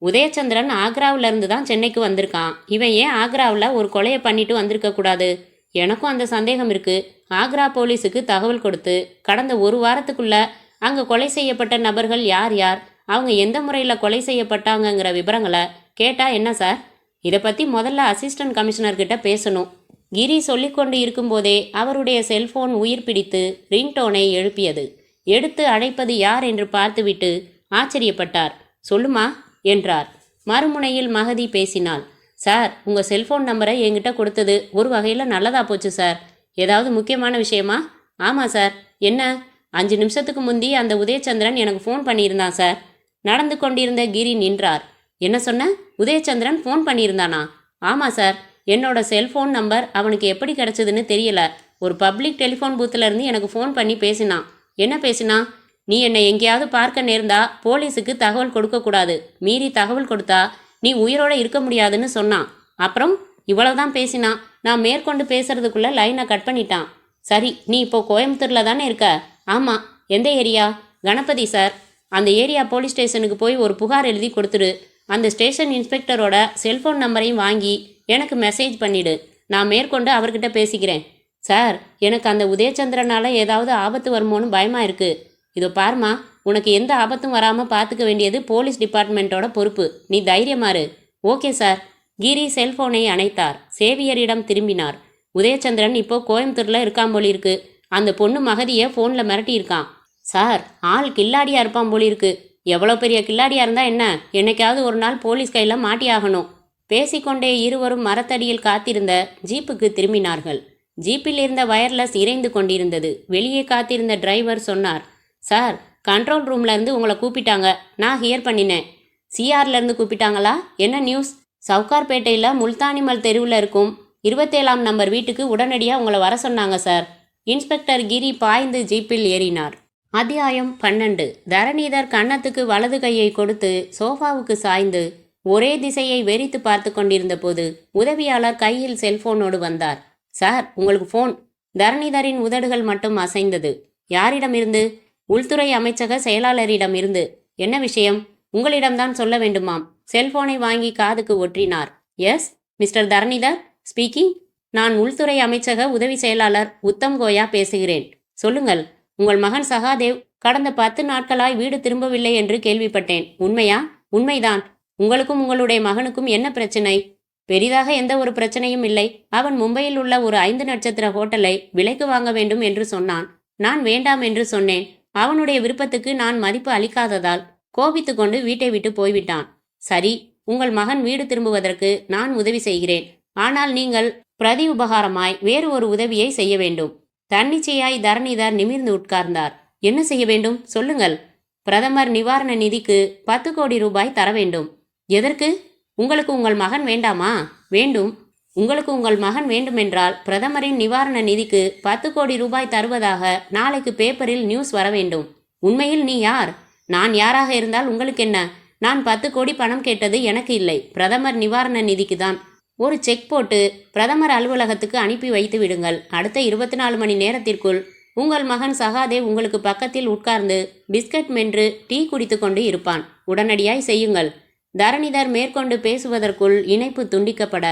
உதயச்சந்திரன் ஆக்ராவிலேருந்து தான் சென்னைக்கு வந்திருக்கான். இவன் ஏன் ஆக்ராவில் ஒரு கொலையை பண்ணிட்டு வந்திருக்க கூடாது? எனக்கும் அந்த சந்தேகம் இருக்குது. ஆக்ரா போலீஸுக்கு தகவல் கொடுத்து கடந்த 1 வாரத்துக்குள்ள அங்கே கொலை செய்யப்பட்ட நபர்கள் யார் யார், அவங்க எந்த முறையில் கொலை செய்யப்பட்டாங்கங்கிற விவரங்களை கேட்டால் என்ன சார்? இதை பற்றி முதல்ல அசிஸ்டன்ட் கமிஷனர்கிட்ட பேசணும். கிரி சொல்லிக்கொண்டு இருக்கும்போதே அவருடைய செல்போன் உயிர் பிடித்து ரிங்டோனை எழுப்பியது. எடுத்து அழைப்பது யார் என்று பார்த்துவிட்டு ஆச்சரியப்பட்டார். சொல்லுமா என்றார். மறுமுனையில் மகதி பேசினாள். சார், உங்கள் செல்போன் நம்பரை என்கிட்ட கொடுத்தது ஒரு வகையில் நல்லதா போச்சு சார். ஏதாவது முக்கியமான விஷயமா? ஆமாம் சார். என்ன? 5 நிமிஷத்துக்கு முந்தி அந்த உதயச்சந்திரன் எனக்கு ஃபோன் பண்ணியிருந்தான் சார். நடந்து கொண்டிருந்த கிரி நின்றார். என்ன சொன்ன? உதயச்சந்திரன் ஃபோன் பண்ணியிருந்தானா? ஆமாம் சார். என்னோட செல்ஃபோன் நம்பர் அவனுக்கு எப்படி கிடைச்சதுன்னு தெரியல. ஒரு பப்ளிக் டெலிஃபோன் பூத்துலேருந்து எனக்கு ஃபோன் பண்ணி பேசினான். என்ன பேசினான்? நீ என்னை எங்கேயாவது பார்க்க நேர்ந்தா போலீஸுக்கு தகவல் கொடுக்கக்கூடாது, மீறி தகவல் கொடுத்தா நீ உயிரோடு இருக்க முடியாதுன்னு சொன்னான். அப்புறம் இவ்வளவுதான் பேசினான். நான் மேற்கொண்டு பேசுறதுக்குள்ள லைனை கட் பண்ணிட்டான். சரி, நீ இப்போ கோயம்புத்தூரில் தானே இருக்க? ஆமாம். எந்த ஏரியா? கணபதி சார். அந்த ஏரியா போலீஸ் ஸ்டேஷனுக்கு போய் ஒரு புகார் எழுதி கொடுத்துரு. அந்த ஸ்டேஷன் இன்ஸ்பெக்டரோட செல்ஃபோன் நம்பரையும் வாங்கி எனக்கு மெசேஜ் பண்ணிவிடு. நான் மேற்கொண்டு அவர்கிட்ட பேசிக்கிறேன். சார், எனக்கு அந்த உதயச்சந்திரனால் ஏதாவது ஆபத்து வருமோன்னு பயமாக இருக்குது. இதோ பாருமா, உனக்கு எந்த ஆபத்தும் வராமல் பார்த்துக்க வேண்டியது போலீஸ் டிபார்ட்மெண்ட்டோட பொறுப்பு. நீ தைரியமாறு. Okay sir. கிரி செல்போனை அணைத்தார். சேவியரிடம் திரும்பினார். உதயச்சந்திரன் இப்போ கோயம்புத்தூரில் இருக்கான் போலி இருக்கு. அந்த பொண்ணு மகதியை ஃபோனில் மிரட்டியிருக்கான். சார், ஆள் கில்லாடியாக இருப்பான் போலி இருக்கு. எவ்வளோ பெரிய கில்லாடியாக இருந்தால் என்ன, என்னைக்காவது ஒரு நாள் போலீஸ் கையில் மாட்டியாகணும். பேசிக்கொண்டே இருவரும் மரத்தடியில் காத்திருந்த ஜீப்புக்கு திரும்பினார்கள். ஜீப்பில் இருந்த வயர்லெஸ் இறைந்து கொண்டிருந்தது. வெளியே காத்திருந்த டிரைவர் சொன்னார். சார், கண்ட்ரோல் ரூம்லேருந்து உங்களை கூப்பிட்டாங்க. நான் ஹியர் பண்ணினேன். சிஆர்லேருந்து கூப்பிட்டாங்களா? என்ன நியூஸ்? சவுகார்பேட்டையில் முல்தானிமல் தெருவில் இருக்கும் 27ஆம் நம்பர் வீட்டுக்கு உடனடியாக உங்களை வர சொன்னாங்க சார். இன்ஸ்பெக்டர் கிரி பாய்ந்து ஜீப்பில் ஏறினார். அத்தியாயம் 12. தரணிதர் கன்னத்துக்கு வலது கையை கொடுத்து சோஃபாவுக்கு சாய்ந்து ஒரே திசையை வெறித்து பார்த்து கொண்டிருந்த போது உதவியாளர் கையில் செல்போனோடு வந்தார். சார், உங்களுக்கு ஃபோன். தரணிதரின் உதடுகள் மட்டும் அசைந்தது. யாரிடமிருந்து? உள்துறை அமைச்சக செயலாளரிடம் இருந்து. என்ன விஷயம்? உங்களிடம்தான் சொல்ல வேண்டுமாம். செல்போனை வாங்கி காதுக்கு ஒற்றினார். Yes, mister Dharanidhar speaking. நான் உள்துறை அமைச்சக உதவி செயலாளர் உத்தம் கோயா பேசுகிறேன். சொல்லுங்கள். உங்கள் மகன் சகாதேவ் கடந்த 10 நாட்களாய் வீடு திரும்பவில்லை என்று கேள்விப்பட்டேன். உண்மையா? உண்மைதான். உங்களுக்கும் உங்களுடைய மகனுக்கும் என்ன பிரச்சனை? பெரிதாக எந்த ஒரு பிரச்சனையும் இல்லை. அவன் மும்பையில் உள்ள ஒரு 5 நட்சத்திர ஹோட்டலை விலைக்கு வாங்க வேண்டும் என்று சொன்னான். நான் வேண்டாம் என்று சொன்னேன். அவனுடைய விருப்பத்துக்கு நான் மதிப்பு அளிக்காததால் கோபித்து கொண்டு வீட்டை விட்டு போய்விட்டான். சரி, உங்கள் மகன் வீடு திரும்புவதற்கு நான் உதவி செய்கிறேன். ஆனால் நீங்கள் பிரதி உபகாரமாய் வேறு ஒரு உதவியை செய்ய வேண்டும். தன்னிச்சையாய் தரணிதர் நிமிர்ந்து உட்கார்ந்தார். என்ன செய்ய வேண்டும்? சொல்லுங்கள். பிரதமர் நிவாரண நிதிக்கு 10 கோடி ரூபாய் தர வேண்டும். எதற்கு? உங்களுக்கு உங்கள் மகன் வேண்டாமா? வேண்டும். உங்களுக்கு உங்கள் மகன் வேண்டுமென்றால் பிரதமரின் நிவாரண நிதிக்கு 10 கோடி ரூபாய் தருவதாக நாளைக்கு பேப்பரில் நியூஸ் வர வேண்டும். உண்மையில் நீ யார்? நான் யாராக இருந்தால் உங்களுக்கு என்ன? நான் 10 கோடி பணம் கேட்டது எனக்கு இல்லை, பிரதமர் நிவாரண நிதிக்கு தான். ஒரு செக் போட்டு பிரதமர் அலுவலகத்துக்கு அனுப்பி வைத்து விடுங்கள். அடுத்த 24 மணி நேரத்திற்குள் உங்கள் மகன் சகாதேவ் உங்களுக்கு பக்கத்தில் உட்கார்ந்து பிஸ்கட் மென்று டீ குடித்து கொண்டு இருப்பான். உடனடியாய் செய்யுங்கள். தரணிதர் மேற்கொண்டு பேசுவதற்குள் இணைப்பு துண்டிக்கப்பட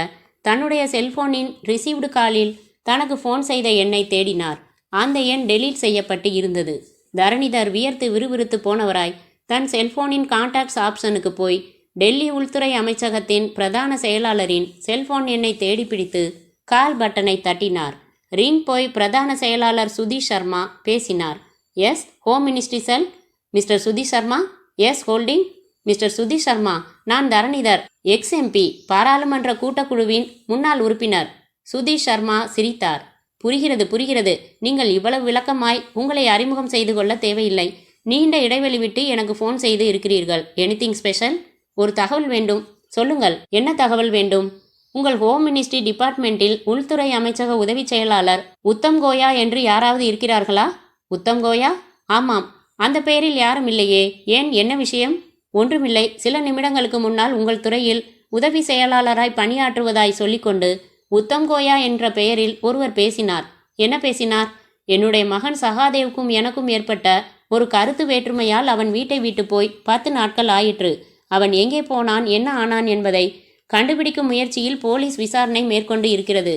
தன்னுடைய செல்போனின் ரிசீவ்டு காலில் தனக்கு ஃபோன் செய்த எண்ணை தேடினார். அந்த எண் டெலீட் செய்யப்பட்டு இருந்தது. தரணிதர் வியர்த்து விறுவிறுத்து போனவராய் தன் செல்போனின் கான்டாக்ட்ஸ் ஆப்ஷனுக்கு போய் டெல்லி உள்துறை அமைச்சகத்தின் பிரதான செயலாளரின் செல்போன் எண்ணை தேடி பிடித்து கால் பட்டனை தட்டினார். ரிங் போய் பிரதான செயலாளர் சுதீஷ் சர்மா பேசினார். Yes, home ministry cell. Mister Sudheesh Sharma. Yes, holding. Mister Sudheesh Sharma, நான் தரணிதர், எக்ஸ்-எம்பி, பாராளுமன்ற கூட்டக்குழுவின் முன்னாள் உறுப்பினர். சுதீஷ் சர்மா சிரித்தார். புரிகிறது புரிகிறது. நீங்கள் இவ்வளவு விளக்கமாய் உங்களை அறிமுகம் செய்து கொள்ள தேவையில்லை. நீண்ட இடைவெளி விட்டு எனக்கு ஃபோன் செய்து இருக்கிறீர்கள். Anything special? ஒரு தகவல் வேண்டும். சொல்லுங்கள். என்ன தகவல் வேண்டும்? உங்கள் ஹோம் மினிஸ்ட்ரி டிபார்ட்மெண்ட்டில் உள்துறை அமைச்சக உதவி செயலாளர் உத்தம் கோயா என்று யாராவது இருக்கிறார்களா? உத்தம் கோயா? ஆமாம். அந்த பெயரில் யாரும் இல்லையே. ஏன், என்ன விஷயம்? ஒன்றுமில்லை. சில நிமிடங்களுக்கு முன்னால் உங்கள் துறையில் உதவி செயலாளராய் பணியாற்றுவதாய் சொல்லிக்கொண்டு உத்தம் கோயா என்ற பெயரில் ஒருவர் பேசினார். என்ன பேசினார்? என்னுடைய மகன் சகாதேவுக்கும் எனக்கும் ஏற்பட்ட ஒரு கருத்து வேற்றுமையால் அவன் வீட்டை விட்டு போய் 10 நாட்கள் ஆயிற்று. அவன் எங்கே போனான், என்ன ஆனான் என்பதை கண்டுபிடிக்கும் முயற்சியில் போலீஸ் விசாரணை மேற்கொண்டு இருக்கிறது.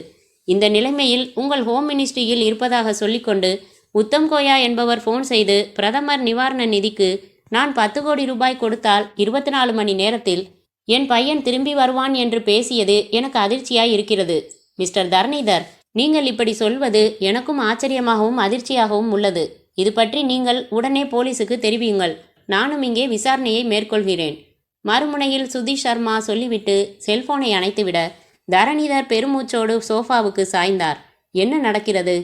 இந்த நிலைமையில் உங்கள் ஹோம் மினிஸ்ட்ரியில் இருப்பதாக சொல்லிக்கொண்டு உத்தம் கோயா என்பவர் ஃபோன் செய்து பிரதமர் நிவாரண நிதிக்கு நான் 10 கோடி ரூபாய் கொடுத்தால் 24 மணி நேரத்தில் என் பையன் திரும்பி வருவான் என்று பேசியது எனக்கு அதிர்ச்சியாய் இருக்கிறது. மிஸ்டர் தரணிதர், நீங்கள் இப்படி சொல்வது எனக்கும் ஆச்சரியமாகவும் அதிர்ச்சியாகவும் உள்ளது. இது பற்றி நீங்கள் உடனே போலீஸுக்கு தெரிவியுங்கள். நானும் இங்கே விசாரணையை மேற்கொள்கிறேன். மறுமுனையில் சுதீஷ் சர்மா சொல்லிவிட்டு செல்போனை அணைத்துவிட தரணிதர் பெருமூச்சோடு சோஃபாவுக்கு சாய்ந்தார். என்ன நடக்கிறது?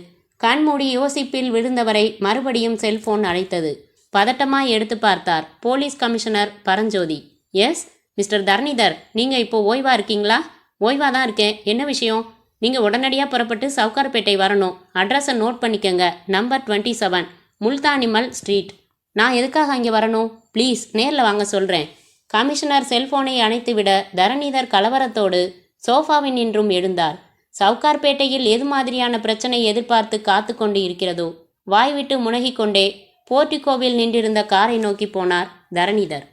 கண்மூடி யோசிப்பில் விழுந்தவரை மறுபடியும் செல்போன் அழைத்தது. பதட்டமாய் எடுத்து பார்த்தார். Police commissioner Paranjothi. S mister Dharanidhar, நீங்கள் இப்போ ஓய்வா இருக்கீங்களா? ஓய்வா தான் இருக்கேன். என்ன விஷயம்? நீங்கள் உடனடியாக புறப்பட்டு சவுகார்பேட்டை வரணும். அட்ரஸை நோட் பண்ணிக்கங்க. Number 27 Multanimal street. நான் எதுக்காக அங்கே வரணும்? ப்ளீஸ் நேரில் வாங்க சொல்கிறேன். கமிஷனர் செல்போனை அணைத்துவிட தரணிதர் கலவரத்தோடு சோஃபாவின் நின்றும் எழுந்தார். சவுகார்பேட்டையில் எது மாதிரியான பிரச்சனை எதிர்பார்த்து காத்து கொண்டு இருக்கிறதோ வாய்விட்டு முனகிக்கொண்டே போர்டிகோவில் நின்றிருந்த காரை நோக்கி போனார் தரணிதர்.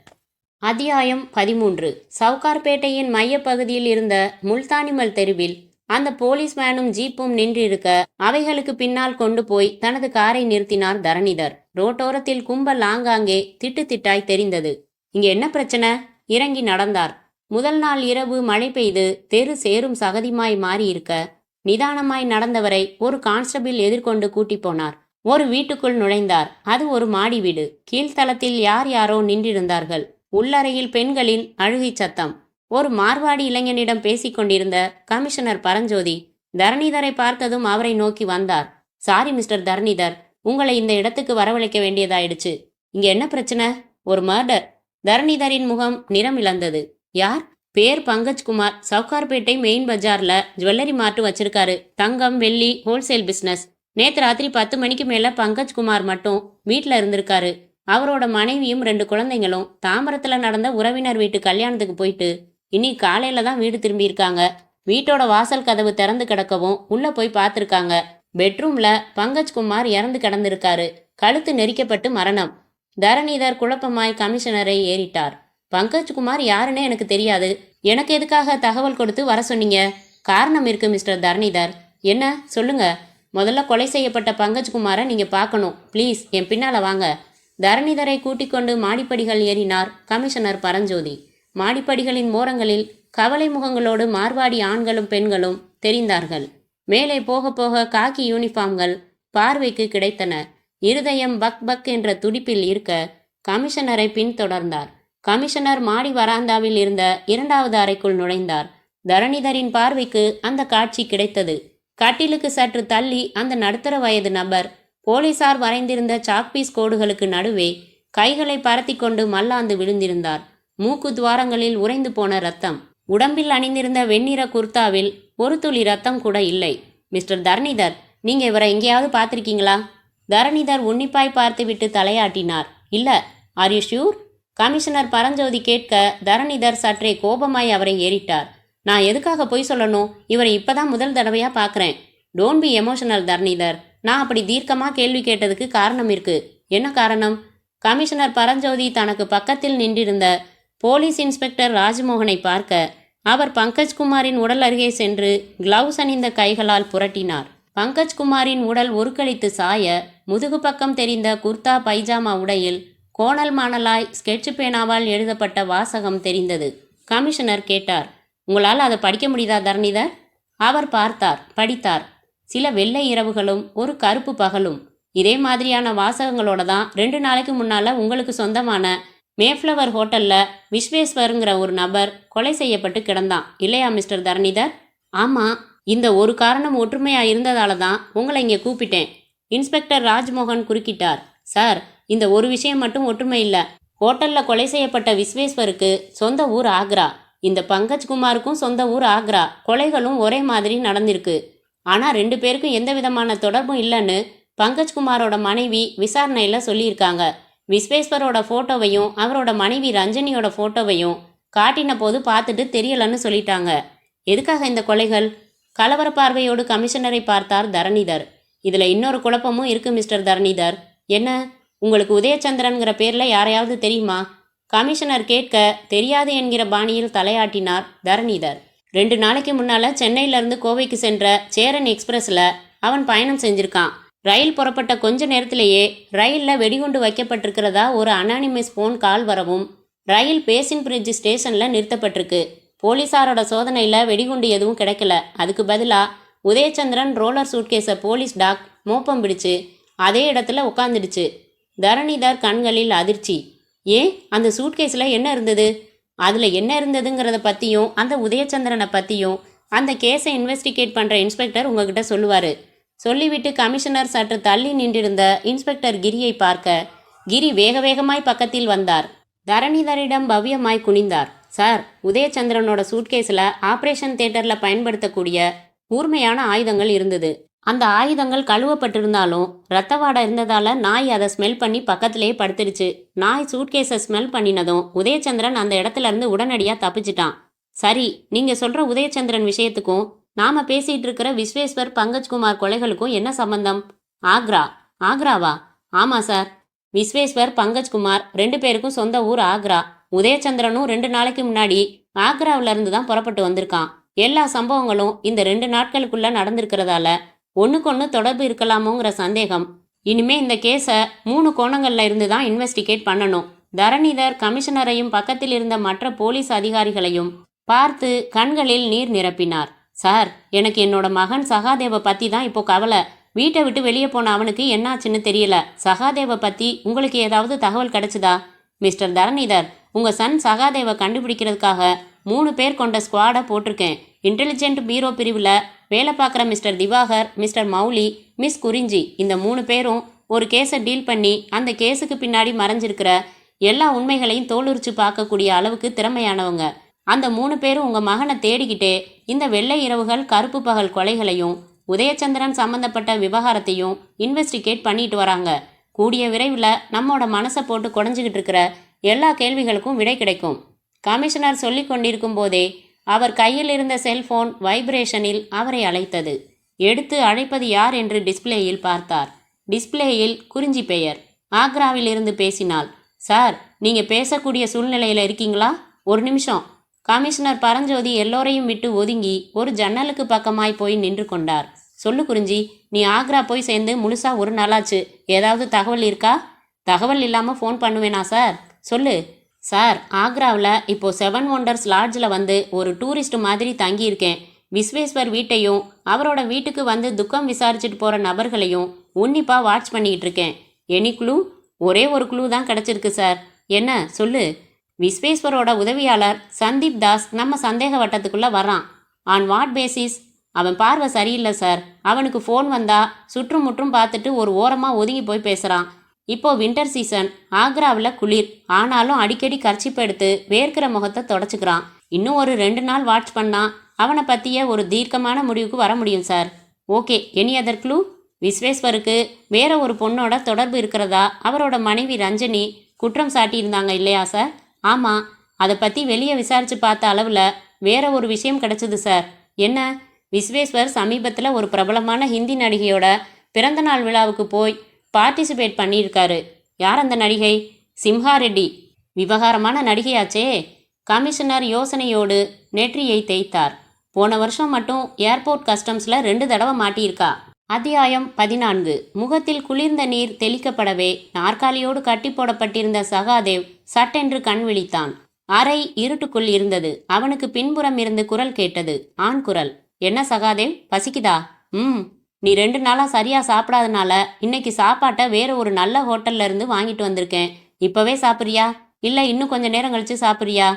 அத்தியாயம் 13. சவுகார்பேட்டையின் மையப்பகுதியில் இருந்த முல்தானிமல் தெருவில் அந்த போலீஸ் வேனும் ஜீப்பும் நின்றிருக்க அவைகளுக்கு பின்னால் கொண்டு போய் தனது காரை நிறுத்தினார் தரணிதர். ரோட்டோரத்தில் கும்பல் ஆங்காங்கே திட்டு திட்டாய் தெரிந்தது. இங்க என்ன பிரச்சனை? இறங்கி நடந்தார். முதல் நாள் இரவு மழை பெய்து தெரு சேரும் சகதிமாய் மாறியிருக்க நிதானமாய் நடந்தவரை ஒரு கான்ஸ்டபிள் எதிர்கொண்டு கூட்டி போனார். ஒரு வீட்டுக்குள் நுழைந்தார். அது ஒரு மாடி வீடு. கீழ்த்தளத்தில் யார் யாரோ நின்றிருந்தார்கள். உள்ளறையில் பெண்களின் அழுகை சத்தம். ஒரு மார்வாடி இளைஞனிடம் பேசிக்கொண்டிருந்த கமிஷனர் பரஞ்சோதி தரணிதரை பார்த்ததும் அவரை நோக்கி வந்தார். சாரி மிஸ்டர் தரணிதர், உங்களை இந்த இடத்துக்கு வரவழைக்க வேண்டியதாயிடுச்சு. இங்க என்ன பிரச்சனை? ஒரு மர்டர். தரணிதரின் முகம் நிறம் இழந்தது. யார்? பேர் பங்கஜ்குமார். சவுகார்பேட்டை மெயின் பஜார்ல ஜுவல்லரி மார்ட் வச்சிருக்காரு. தங்கம் வெள்ளி ஹோல்சேல் பிஸ்னஸ். நேற்று ராத்திரி 10 மணிக்கு மேல பங்கஜ்குமார் மட்டும் வீட்டில் இருந்திருக்காரு. அவரோட மனைவியும் 2 குழந்தைங்களும் தாம்பரத்துல நடந்த உறவினர் வீட்டு கல்யாணத்துக்கு போயிட்டு இன்னைக்கு காலையில தான் வீடு திரும்பியிருக்காங்க. வீட்டோட வாசல் கதவு திறந்து கிடக்கவும் உள்ள போய் பார்த்துருக்காங்க. பெட்ரூம்ல பங்கஜ்குமார் இறந்து கிடந்திருக்காரு. கழுத்து நெரிக்கப்பட்டு மரணம். தரணிதர் குழப்பமாய் கமிஷனரை ஏறிட்டார். பங்கஜ்குமார் யாருன்னு எனக்கு தெரியாது. எனக்கு எதுக்காக தகவல் கொடுத்து வர சொன்னீங்க? காரணம் இருக்கு மிஸ்டர் தரணிதர். என்ன சொல்லுங்க. முதல்ல கொலை செய்யப்பட்ட பங்கஜ்குமாரை நீங்க பார்க்கணும். ப்ளீஸ் என் பின்னால வாங்க. தரணிதரை கூட்டிக் கொண்டு மாடிப்படிகள் ஏறினார் கமிஷனர் பரஞ்சோதி. மாடிப்படிகளின் ஓரங்களில் கவலை முகங்களோடு மார்வாடி ஆண்களும் பெண்களும் தெரிந்தார்கள். மேலே போக போக காக்கி யூனிஃபார்ம்கள் பார்வைக்கு கிடைத்தன. இருதயம் பக் பக் என்ற துடிப்பில் இருக்க கமிஷனரை பின்தொடர்ந்தார். கமிஷனர் மாடி வராந்தாவில் இருந்த 2வது அறைக்குள் நுழைந்தார். தரணிதரின் பார்வைக்கு அந்த காட்சி கிடைத்தது. கட்டிலுக்கு சற்று தள்ளி அந்த நடுத்தர வயது நபர் போலீசார் வரைந்திருந்த சாக்பீஸ் கோடுகளுக்கு நடுவே கைகளை பரத்தி கொண்டு மல்லாந்து விழுந்திருந்தார். மூக்கு துவாரங்களில் உறைந்து போன ரத்தம். உடம்பில் அணிந்திருந்த வெண்ணிற குர்தாவில் ஒரு துளி ரத்தம் கூட இல்லை. மிஸ்டர் தரணிதர், நீங்க இவரை எங்கேயாவது பார்த்திருக்கீங்களா? தரணிதர் உன்னிப்பாய் பார்த்துவிட்டு தலையாட்டினார். இல்ல. Are you sure? Commissioner Paranjothi கேட்க தரணிதர் சற்றே கோபமாய் அவரை ஏறிட்டார். நான் எதுக்காக பொய் சொல்லணும்? இவரை இப்பதான் முதல் தடவையா பார்க்குறேன். Don't be emotional Dharanidhar. நான் அப்படி தீர்க்கமா கேள்வி கேட்டதுக்கு காரணம் இருக்கு. என்ன காரணம்? கமிஷனர் பரஞ்சோதி தனக்கு பக்கத்தில் நின்றிருந்த போலீஸ் இன்ஸ்பெக்டர் ராஜ்மோகனை பார்க்க அவர் பங்கஜ்குமாரின் உடல் அருகே சென்று கிளவுஸ் அணிந்த கைகளால் புரட்டினார். பங்கஜ்குமாரின் உடல் உருக்களித்து சாய முதுகு பக்கம் தெரிந்த குர்தா பைஜாமா உடையில் கோணல் மாணலாய் ஸ்கெட்சு பேனாவால் எழுதப்பட்ட வாசகம் தெரிந்தது. கமிஷனர் கேட்டார், உங்களால் அதை படிக்க முடியுதா தரணிதர்? அவர் பார்த்தார், படித்தார். சில வெள்ளை இரவுகளும் ஒரு கருப்பு பகலும். இதே மாதிரியான வாசகங்களோட தான் 2 நாளைக்கு முன்னால உங்களுக்கு சொந்தமான மேஃப்ளவர் ஹோட்டல்ல விஸ்வேஸ்வருங்கிற ஒரு நபர் கொலை செய்யப்பட்டு கிடந்தான் இல்லையா மிஸ்டர் தரணிதர்? ஆமா. இந்த ஒரு காரணம் ஒற்றுமையா இருந்ததால தான் உங்களை இங்கே கூப்பிட்டேன். இன்ஸ்பெக்டர் ராஜ்மோகன் குறுக்கிட்டார். சார், இந்த ஒரு விஷயம் மட்டும் ஒற்றுமை இல்ல. ஹோட்டல்ல கொலை செய்யப்பட்ட விஸ்வேஸ்வருக்கு சொந்த ஊர் ஆக்ரா. இந்த பங்கஜ்குமாருக்கும் சொந்த ஊர் ஆக்ரா. கொலைகளும் ஒரே மாதிரி நடந்திருக்கு. ஆனா 2 பேருக்கும் எந்த விதமான தொடர்பும் இல்லைன்னு பங்கஜ்குமாரோட மனைவி விசாரணையில சொல்லியிருக்காங்க. விஸ்வேஸ்வரோட போட்டோவையும் அவரோட மனைவி ரஞ்சனியோட போட்டோவையும் காட்டின போது பார்த்துட்டு தெரியலன்னு சொல்லிட்டாங்க. எதுக்காக இந்த கொலைகள்? கலவர பார்வையோடு கமிஷனரை பார்த்தார் தரணிதர். இதுல இன்னொரு குழப்பமும் இருக்கு மிஸ்டர் தரணிதர். என்ன? உங்களுக்கு உதயச்சந்திரன்கிற பேர்ல யாரையாவது தெரியுமா? கமிஷனர் கேட்க தெரியாது என்கிற பாணியில் தலையாட்டினார் தரணிதர். 2 நாளைக்கு முன்னால சென்னையிலிருந்து கோவைக்கு சென்ற சேரன் எக்ஸ்பிரஸ்ல அவன் பயணம் செஞ்சிருக்கான். ரயில் புறப்பட்ட கொஞ்ச நேரத்திலேயே ரயிலில் வெடிகுண்டு வைக்கப்பட்டிருக்கிறதா ஒரு அனானிமஸ் ஃபோன் கால் வரவும் ரயில் பேசின் பிரிட்ஜ் ஸ்டேஷனில் நிறுத்தப்பட்டிருக்கு. போலீஸாரோட சோதனையில் வெடிகுண்டு எதுவும் கிடைக்கல. அதுக்கு பதிலாக உதயச்சந்திரன் ரோலர் சூட்கேஸை போலீஸ் டாக் மோப்பம் பிடிச்சு அதே இடத்துல உட்காந்துடுச்சு. தரணிதர் கண்களில் அதிர்ச்சி. ஏன், அந்த சூட்கேஸில் என்ன இருந்தது? அதில் என்ன இருந்ததுங்கிறத பற்றியும் அந்த உதயச்சந்திரனை பற்றியும் அந்த கேஸை இன்வெஸ்டிகேட் பண்ணுற இன்ஸ்பெக்டர் உங்ககிட்ட சொல்லுவார். சொல்லிவிட்டு கமிஷனர் சற்று தள்ளி நின்றிருந்த இன்ஸ்பெக்டர் கிரியை பார்க்க கிரி வேக வேகமாய் பக்கத்தில் வந்தார். தரணிதரிடம் பவ்யமாய் குனிந்தார். சார், உதயச்சந்திரனோட சூட்கேஸில் ஆப்ரேஷன் தியேட்டரில் பயன்படுத்தக்கூடிய கூர்மையான ஆயுதங்கள் இருந்தது. அந்த ஆயுதங்கள் கழுவப்பட்டிருந்தாலும் ரத்த வாடை இருந்ததால் நாய் அதை ஸ்மெல் பண்ணி பக்கத்திலேயே படுத்துடுச்சு. நாய் சூட்கேஸை ஸ்மெல் பண்ணினதும் உதயச்சந்திரன் அந்த இடத்துல இருந்து உடனடியாக தப்பிச்சிட்டான். சரி, நீங்கள் சொல்கிற உதயச்சந்திரன் விஷயத்துக்கும் நாம் பேசிகிட்டு இருக்கிற விஸ்வேஸ்வர் பங்கஜ்குமார் கொலைகளுக்கும் என்ன சம்பந்தம்? ஆக்ராவா? ஆமாம் சார். விஸ்வேஸ்வர் பங்கஜ்குமார் 2 பேருக்கும் சொந்த ஊர் ஆக்ரா. உதயச்சந்திரனும் 2 நாளைக்கு முன்னாடி ஆக்ராவிலேருந்து தான் புறப்பட்டு வந்திருக்கான். எல்லா சம்பவங்களும் இந்த 2 நாட்களுக்குள்ளே நடந்திருக்கிறதால ஒன்றுக்கொன்று தொடர்பு இருக்கலாமோங்கிற சந்தேகம். இனிமே இந்த கேஸை 3 கோணங்களில் இருந்து தான் இன்வெஸ்டிகேட் பண்ணணும். தரணிதர் கமிஷனரையும் பக்கத்தில் இருந்த மற்ற போலீஸ் அதிகாரிகளையும் பார்த்து கண்களில் நீர் நிரப்பினார். சார், எனக்கு என்னோட மகன் சகாதேவை பற்றி தான் இப்போ கவலை. வீட்டை விட்டு வெளியே போன அவனுக்கு என்னாச்சுன்னு தெரியல. சகாதேவை பற்றி உங்களுக்கு ஏதாவது தகவல் கிடைச்சதா? மிஸ்டர் தரணிதர், உங்கள் சன் சகாதேவை கண்டுபிடிக்கிறதுக்காக 3 பேர் கொண்ட ஸ்குவாடை போட்டிருக்கேன். இன்டெலிஜென்ட் பீரோ பிரிவில் வேலை பார்க்குற Mister Diwakar, Mister Mouli, Miss Kurinji, இந்த 3 பேரும் ஒரு கேஸை டீல் பண்ணி அந்த கேஸுக்கு பின்னாடி மறைஞ்சிருக்கிற எல்லா உண்மைகளையும் தோலுரிச்சு பார்க்கக்கூடிய அளவுக்கு திறமையானவங்க. அந்த 3 பேரும் உங்கள் மகனை தேடிக்கிட்டே இந்த வெள்ளை இரவுகள் கருப்பு பகல் கொலைகளையும் உதயச்சந்திரன் சம்பந்தப்பட்ட விவகாரத்தையும் இன்வெஸ்டிகேட் பண்ணிட்டு வராங்க. கூடிய விரைவில் நம்மோட மனசை போட்டு குடஞ்சிக்கிட்டு இருக்கிற எல்லா கேள்விகளுக்கும் விடை கிடைக்கும். கமிஷனர் சொல்லி கொண்டிருக்கும் போதே அவர் கையில் இருந்த செல்போன் வைப்ரேஷனில் அவரை அழைத்தது. எடுத்து அழைப்பது யார் என்று டிஸ்பிளேயில் பார்த்தார். டிஸ்பிளேயில் குறிஞ்சி பெயர். ஆக்ராவில் இருந்து பேசினாள். சார், நீங்கள் பேசக்கூடிய சூழ்நிலையில் இருக்கீங்களா? ஒரு நிமிஷம். கமிஷனர் பரஞ்சோதி எல்லோரையும் விட்டு ஒதுங்கி ஒரு ஜன்னலுக்கு பக்கமாய் போய் நின்று கொண்டார். சொல்லு குறிஞ்சி, நீ ஆக்ரா போய் சேர்ந்து முழுசா 1 நாளாச்சு. ஏதாவது தகவல் இருக்கா? தகவல் இல்லாமல் ஃபோன் பண்ணுவேனா சார்? சொல்லு. சார், ஆக்ராவில் இப்போ 7 ஒண்டர்ஸ் லாட்ஜில் வந்து ஒரு டூரிஸ்ட் மாதிரி தங்கியிருக்கேன். விஸ்வேஸ்வர் வீட்டையும் அவரோட வீட்டுக்கு வந்து துக்கம் விசாரிச்சுட்டு போகிற நபர்களையும் உன்னிப்பாக வாட்ச் பண்ணிக்கிட்டு இருக்கேன். Any clue? ஒரே ஒரு க்ளூ தான் கிடச்சிருக்கு சார். என்ன சொல்லு. விஸ்வேஸ்வரோட உதவியாளர் சந்தீப் தாஸ் நம்ம சந்தேக வட்டத்துக்குள்ளே வரான். On what basis? அவன் பார்வை சரியில்லை சார். அவனுக்கு ஃபோன் வந்தா சுற்றும் முற்றும் பார்த்துட்டு ஒரு ஓரமாக ஒதுங்கி போய் பேசுகிறான். இப்போ வின்டர் சீசன், ஆக்ராவில் குளிர். ஆனாலும் அடிக்கடி கர்ச்சிப் எடுத்து வேர்க்கிற முகத்தை தொடச்சிக்கிறான். இன்னும் ஒரு 2 நாள் வாட்ச் பண்ணா அவனை பற்றிய ஒரு தீர்க்கமான முடிவுக்கு வர முடியும் sir. Okay, any other clue? விஸ்வேஸ்வருக்கு வேற ஒரு பொண்ணோட தொடர்பு இருக்கிறதா அவரோட மனைவி ரஞ்சனி குற்றம் சாட்டியிருந்தாங்க இல்லையா சார்? ஆமாம், அதை பற்றி வெளியே விசாரித்து பார்த்த அளவில் வேற ஒரு விஷயம் கிடைச்சது சார். என்ன? விஸ்வேஸ்வர் சமீபத்தில் ஒரு பிரபலமான ஹிந்தி நடிகையோட பிறந்தநாள் விழாவுக்கு போய் பார்ட்டிசிபேட் பண்ணியிருக்காரு. யார் அந்த நடிகை? சிம்ஹா ரெட்டி. விவகாரமான நடிகையாச்சே. கமிஷனர் யோசனையோடு நெற்றியை தேய்த்தார். போன வருஷம் மட்டும் ஏர்போர்ட் கஸ்டம்ஸில் 2 தடவை மாட்டியிருக்கா. அத்தியாயம் 14. முகத்தில் குளிர்ந்த நீர் தெளிக்கப்படவே நாற்காலியோடு கட்டி போடப்பட்டிருந்த சகாதேவ் சட்டென்று கண் விழித்தான். அறை இருட்டுக்குள் இருந்தது. அவனுக்கு பின்புறம் இருந்து குரல் கேட்டது. ஆண் குரல். என்ன சகாதேவ், பசிக்குதா? நீ 2 நாளாக சரியாக சாப்பிடாதனால இன்னைக்கு சாப்பாட்டை வேற ஒரு நல்ல ஹோட்டல்ல இருந்து வாங்கிட்டு வந்திருக்கேன். இப்போவே சாப்பிட்றியா இல்லை இன்னும் கொஞ்ச நேரம் கழிச்சு சாப்பிட்றியா?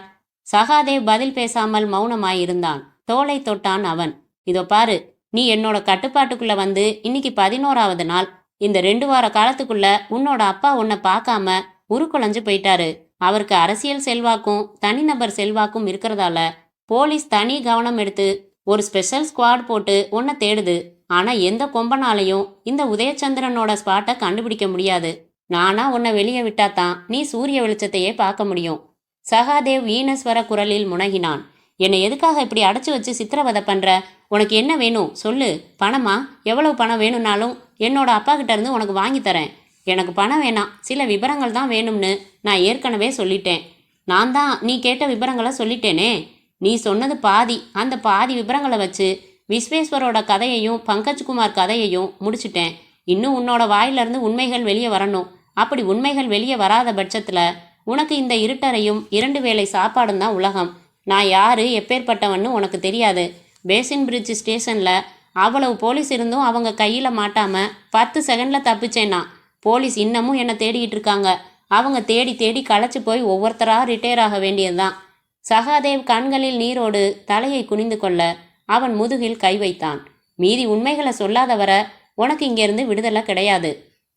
சகாதேவ் பதில் பேசாமல் மௌனமாயிருந்தான். தோளை தொட்டான் அவன். இதோ பாரு, நீ என்னோட கட்டுப்பாட்டுக்குள்ள வந்து இன்னைக்கு 11வது நாள். இந்த 2 வார காலத்துக்குள்ள உன்னோட அப்பா உன்னை பார்க்காம உருக்குலைஞ்சு போயிட்டாரு. அவருக்கு அரசியல் செல்வாக்கும் தனிநபர் செல்வாக்கும் இருக்கிறதால போலீஸ் தனி கவனம் எடுத்து ஒரு ஸ்பெஷல் ஸ்குவாட் போட்டு உன்னை தேடுது. ஆனா எந்த கொம்பனாலையும் இந்த உதயச்சந்திரனோட ஸ்பாட்டை கண்டுபிடிக்க முடியாது. நானா உன்னை வெளியே விட்டாதான் நீ சூரிய வெளிச்சத்தையே பார்க்க முடியும். சகாதேவ் ஈனஸ்வர குரலில் முனகினான். என்னை எதுக்காக இப்படி அடைச்சி வச்சு சித்திரவதை பண்ற? உனக்கு என்ன வேணும் சொல்லு. பணமா? எவ்வளவு பணம் வேணும்னாலும் என்னோட அப்பா கிட்ட இருந்து உனக்கு வாங்கி தரேன். எனக்கு பணம் வேணாம், சில விவரங்கள் தான் வேணும்னு நான் ஏற்கனவே சொல்லிட்டேன். நான் தான் நீ கேட்ட விவரங்களை சொல்லிட்டேனே. நீ சொன்னது பாதி. அந்த பாதி விவரங்களை வச்சு விஸ்வேஸ்வரோட கதையையும் பங்கஜ்குமார் கதையையும் முடிச்சிட்டேன். இன்னும் உன்னோட வாயிலிருந்து உண்மைகள் வெளியே வரணும். அப்படி உண்மைகள் வெளியே வராத பட்சத்தில் உனக்கு இந்த இருட்டறையும் 2 வேளை சாப்பாடும் தான் உலகம். நான் யாரு எப்பேற்பட்டவன்னு உனக்கு தெரியாது. பேசின் பிரிட்ஜ் ஸ்டேஷனில் அவ்வளவு போலீஸ் இருந்தும் அவங்க கையில் மாட்டாமல் 10 செகண்டில் தப்பிச்சேன்னா. போலீஸ் இன்னமும் என்னை தேடிக்கிட்டு இருக்காங்க. அவங்க தேடி தேடி களைச்சு போய் ஒவ்வொருத்தராக ரிட்டையர் ஆக வேண்டியதுதான். சகாதேவ் கண்களில் நீரோடு தலையை குனிந்து கொள்ள அவன் முதுகில் கை வைத்தான். மீதி உண்மைகளை சொல்லாத வர உனக்கு இங்கேருந்து விடுதலை கிடையாது.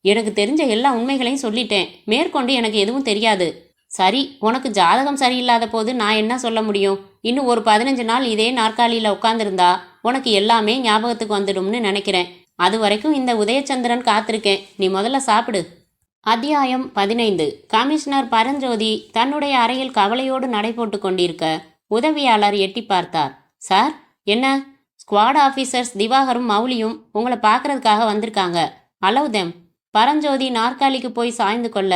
எனக்கு தெரிஞ்ச எல்லா உண்மைகளையும் சொல்லிட்டேன். மேற்கொண்டு எனக்கு எதுவும் தெரியாது. சரி, உனக்கு ஜாதகம் சரியில்லாத போது நான் என்ன சொல்ல முடியும்? இன்னும் ஒரு 15 நாள் இதே நாற்காலியில் உட்காந்துருந்தா உனக்கு எல்லாமே ஞாபகத்துக்கு வந்துடும்னு நினைக்கிறேன். அது வரைக்கும் இந்த உதயச்சந்திரன் காத்திருக்கேன். நீ முதல்ல சாப்பிடு. அத்தியாயம் 15. கமிஷனர் பரஞ்சோதி தன்னுடைய அறையில் கவலையோடு நடைபோட்டு கொண்டிருக்க உதவியாளர் எட்டி பார்த்தார். சார், என்ன? ஸ்குவாட் ஆஃபீஸர்ஸ் திவாகரும் மௌலியும் உங்களை பார்க்கறதுக்காக வந்திருக்காங்க. Allow them. பரஞ்சோதி நாற்காலிக்கு போய் சாய்ந்து கொள்ள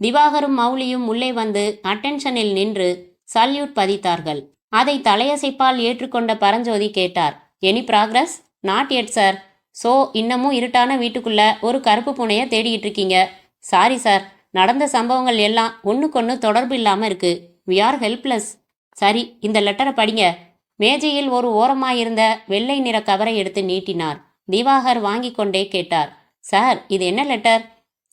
திவாகரும் மௌலியும் உள்ளே வந்து அட்டென்ஷனில் நின்று சல்யூட் பதித்தார்கள். அதை தலையசைப்பால் ஏற்றுக்கொண்ட பரஞ்சோதி கேட்டார். Any progress? Not yet sir. So இன்னமும் இருட்டான வீட்டுக்குள்ள ஒரு கருப்பு பூனையை தேடிக்கிட்டு இருக்கீங்க. சாரி சார், நடந்த சம்பவங்கள் எல்லாம் ஒன்றுக்கொன்று தொடர்பு இல்லாமல் இருக்கு. We are helpless. சரி, இந்த லெட்டரை படிங்க. மேஜையில் ஒரு ஓரமாயிருந்த வெள்ளை நிற கவரை எடுத்து நீட்டினார். திவாகர் வாங்கி கொண்டே கேட்டார். சார், இது என்ன லெட்டர்?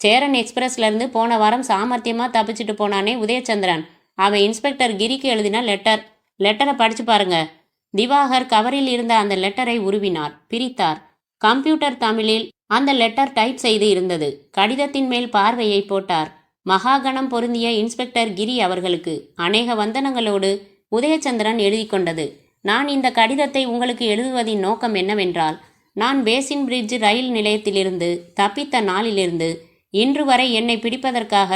சேரன் எக்ஸ்பிரஸ்லேருந்து போன வாரம் சாமர்த்தியமாக தப்பிச்சுட்டு போனானே உதயச்சந்திரன், அவன் இன்ஸ்பெக்டர் கிரிக்கு எழுதின லெட்டர். லெட்டரை படிச்சு பாருங்க. திவாகர் கவரில் இருந்த அந்த லெட்டரை உருவினார், பிரித்தார். கம்ப்யூட்டர் தமிழில் அந்த லெட்டர் டைப் செய்து இருந்தது. கடிதத்தின் மேல் பார்வையை போட்டார். மகாகணம் பொருந்திய இன்ஸ்பெக்டர் கிரி அவர்களுக்கு அநேக வந்தனங்களோடு உதயச்சந்திரன் எழுதி கொண்டது. நான் இந்த கடிதத்தை உங்களுக்கு எழுதுவதின் நோக்கம் என்னவென்றால், நான் பேசின் பிரிட்ஜ் ரயில் நிலையத்திலிருந்து தப்பித்த நாளிலிருந்து இன்று வரை என்னை பிடிப்பதற்காக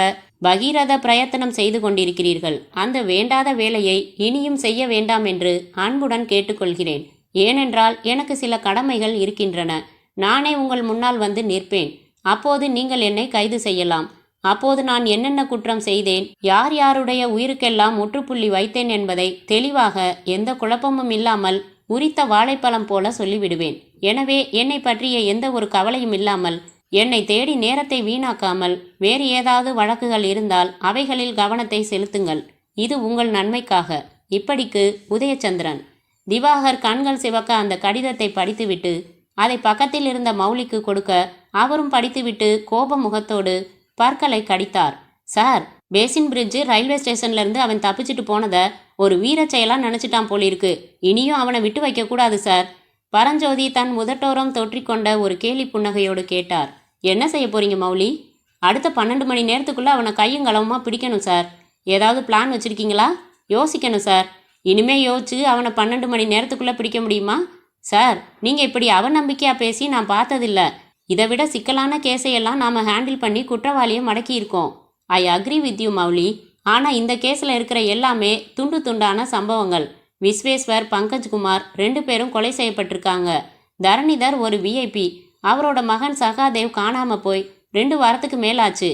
பகீரத பிரயத்தனம் செய்து கொண்டிருக்கிறீர்கள். அந்த வேண்டாத வேலையை இனியும் செய்ய வேண்டாம் என்று அன்புடன் கேட்டுக்கொள்கிறேன். ஏனென்றால் எனக்கு சில கடமைகள் இருக்கின்றன. நானே உங்கள் முன்னால் வந்து நிற்பேன். அப்போது நீங்கள் என்னை கைது செய்யலாம். அப்போது நான் என்னென்ன குற்றம் செய்தேன், யார் யாருடைய உயிருக்கெல்லாம் முற்றுப்புள்ளி வைத்தேன் என்பதை தெளிவாக எந்த குழப்பமும் இல்லாமல் உரித்த வாழைப்பழம் போல சொல்லிவிடுவேன். எனவே என்னை பற்றிய எந்த ஒரு கவலையும் இல்லாமல், என்னை தேடி நேரத்தை வீணாக்காமல், வேறு ஏதாவது வழக்குகள் இருந்தால் அவைகளில் கவனத்தை செலுத்துங்கள். இது உங்கள் நன்மைக்காக. இப்படிக்கு உதயச்சந்திரன். திவாகர் கண்கள் சிவக்க அந்த கடிதத்தை படித்துவிட்டு அதை பக்கத்தில் இருந்த மௌலிக்கு கொடுக்க அவரும் படித்துவிட்டு கோப முகத்தோடு பற்களை கடித்தார். சார், பேசின் பிரிட்ஜ் ரயில்வே ஸ்டேஷன்லேருந்து அவன் தப்பிச்சுட்டு போனதை ஒரு வீரச் செயலாக நினச்சிட்டான் போலிருக்கு. இனியும் அவனை விட்டு வைக்கக்கூடாது சார். பரஞ்சோதி தன் முதட்டோரம் தொற்றிக்கொண்ட ஒரு கேலி புன்னகையோடு கேட்டார். என்ன செய்ய போறீங்க மௌலி? அடுத்த 12 மணி நேரத்துக்குள்ளே அவனை கையும் களவுமா பிடிக்கணும் சார். ஏதாவது பிளான் வச்சுருக்கீங்களா? யோசிக்கணும் சார். இனிமே யோசிச்சு அவனை 12 மணி நேரத்துக்குள்ளே பிடிக்க முடியுமா? சார், நீங்கள் இப்படி அவநம்பிக்கையாக பேசி நான் பார்த்ததில்ல. இதை விட சிக்கலான கேஸையெல்லாம் நாம் ஹேண்டில் பண்ணி குற்றவாளியை மடக்கியிருக்கோம். I agree with you Mouli. ஆனால் இந்த கேஸில் இருக்கிற எல்லாமே துண்டு துண்டான சம்பவங்கள். விஸ்வேஸ்வர், பங்கஜ்குமார் 2 பேரும் கொலை செய்யப்பட்டிருக்காங்க. தரணிதர் ஒரு விஐபி. அவரோட மகன் சகாதேவ் காணாமல் போய் 2 வாரத்துக்கு மேலாச்சு.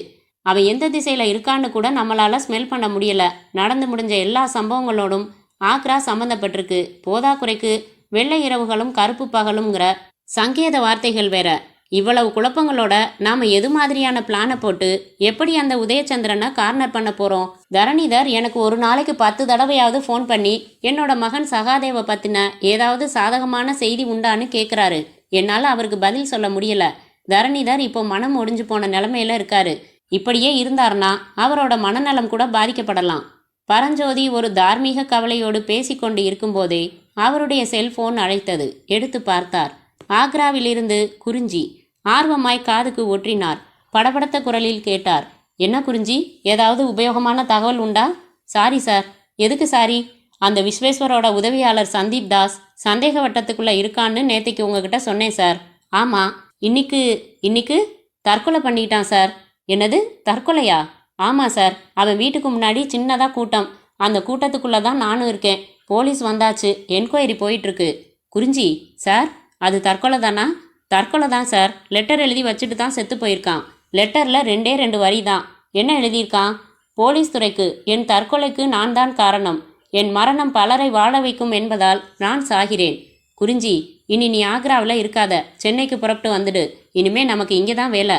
அவன் எந்த திசையில் இருக்கான்னு கூட நம்மளால் ஸ்மெல் பண்ண முடியலை. நடந்து முடிஞ்ச எல்லா சம்பவங்களோடும் ஆக்ரா சம்மந்தப்பட்டிருக்கு. போதாக்குறைக்கு வெள்ளை இரவுகளும் கருப்பு பகலுங்கிற சங்கேத வார்த்தைகள் வேற. இவ்வளவு குழப்பங்களோட நாம் எது மாதிரியான பிளானை போட்டு எப்படி அந்த உதயச்சந்திரனை கார்னர் பண்ண போகிறோம்? தரணிதர் எனக்கு ஒரு நாளைக்கு 10 தடவையாவது ஃபோன் பண்ணி என்னோட மகன் சகாதேவை பற்றின ஏதாவது சாதகமான செய்தி உண்டான்னு கேட்குறாரு. என்னால் அவருக்கு பதில் சொல்ல முடியல. தரணிதர் இப்போ மனம் ஒடிஞ்சு போன நிலைமையில இருக்காரு. இப்படியே இருந்தார்னா அவரோட மனநலம் கூட பாதிக்கப்படலாம். பரஞ்சோதி ஒரு தார்மீக கவலையோடு பேசிக்கொண்டு இருக்கும்போதே அவருடைய செல்போன் அழைத்தது. எடுத்து பார்த்தார். ஆக்ராவிலிருந்து குறிஞ்சி. ஆர்வமாய் காதுக்கு ஒற்றினார். படபடத்த குரலில் கேட்டார். என்ன குறிஞ்சி, ஏதாவது உபயோகமான தகவல் உண்டா? Sorry sir. எதுக்கு சாரி? அந்த விஸ்வேஸ்வரோட உதவியாளர் சந்தீப் தாஸ் சந்தேக வட்டத்துக்குள்ளே இருக்கான்னு நேற்றுக்கு உங்ககிட்ட சொன்னேன் சார். ஆமாம். இன்னைக்கு தற்கொலை பண்ணிட்டான் சார். என்னது, தற்கொலையா? ஆமாம் சார். அவன் வீட்டுக்கு முன்னாடி சின்னதாக கூட்டம். அந்த கூட்டத்துக்குள்ளே தான் நானும் இருக்கேன். போலீஸ் வந்தாச்சு. என்கொயரி போயிட்டுருக்கு. குறிஞ்சி சார், அது தற்கொலை தானா? தற்கொலை தான் சார். லெட்டர் எழுதி வச்சுட்டு தான் செத்து போயிருக்கான். லெட்டரில் 2 வரி தான். என்ன எழுதியிருக்கான்? போலீஸ் துறைக்கு என் தற்கொலைக்கு நான் தான் காரணம். என் மரணம் பலரை வாழ வைக்கும் என்பதால் நான் சாகிறேன். குறிஞ்சி, இனி நீ ஆக்ராவில் இருக்காத, சென்னைக்கு புறப்பட்டு வந்துடு. இனிமே நமக்கு இங்கே தான் வேலை.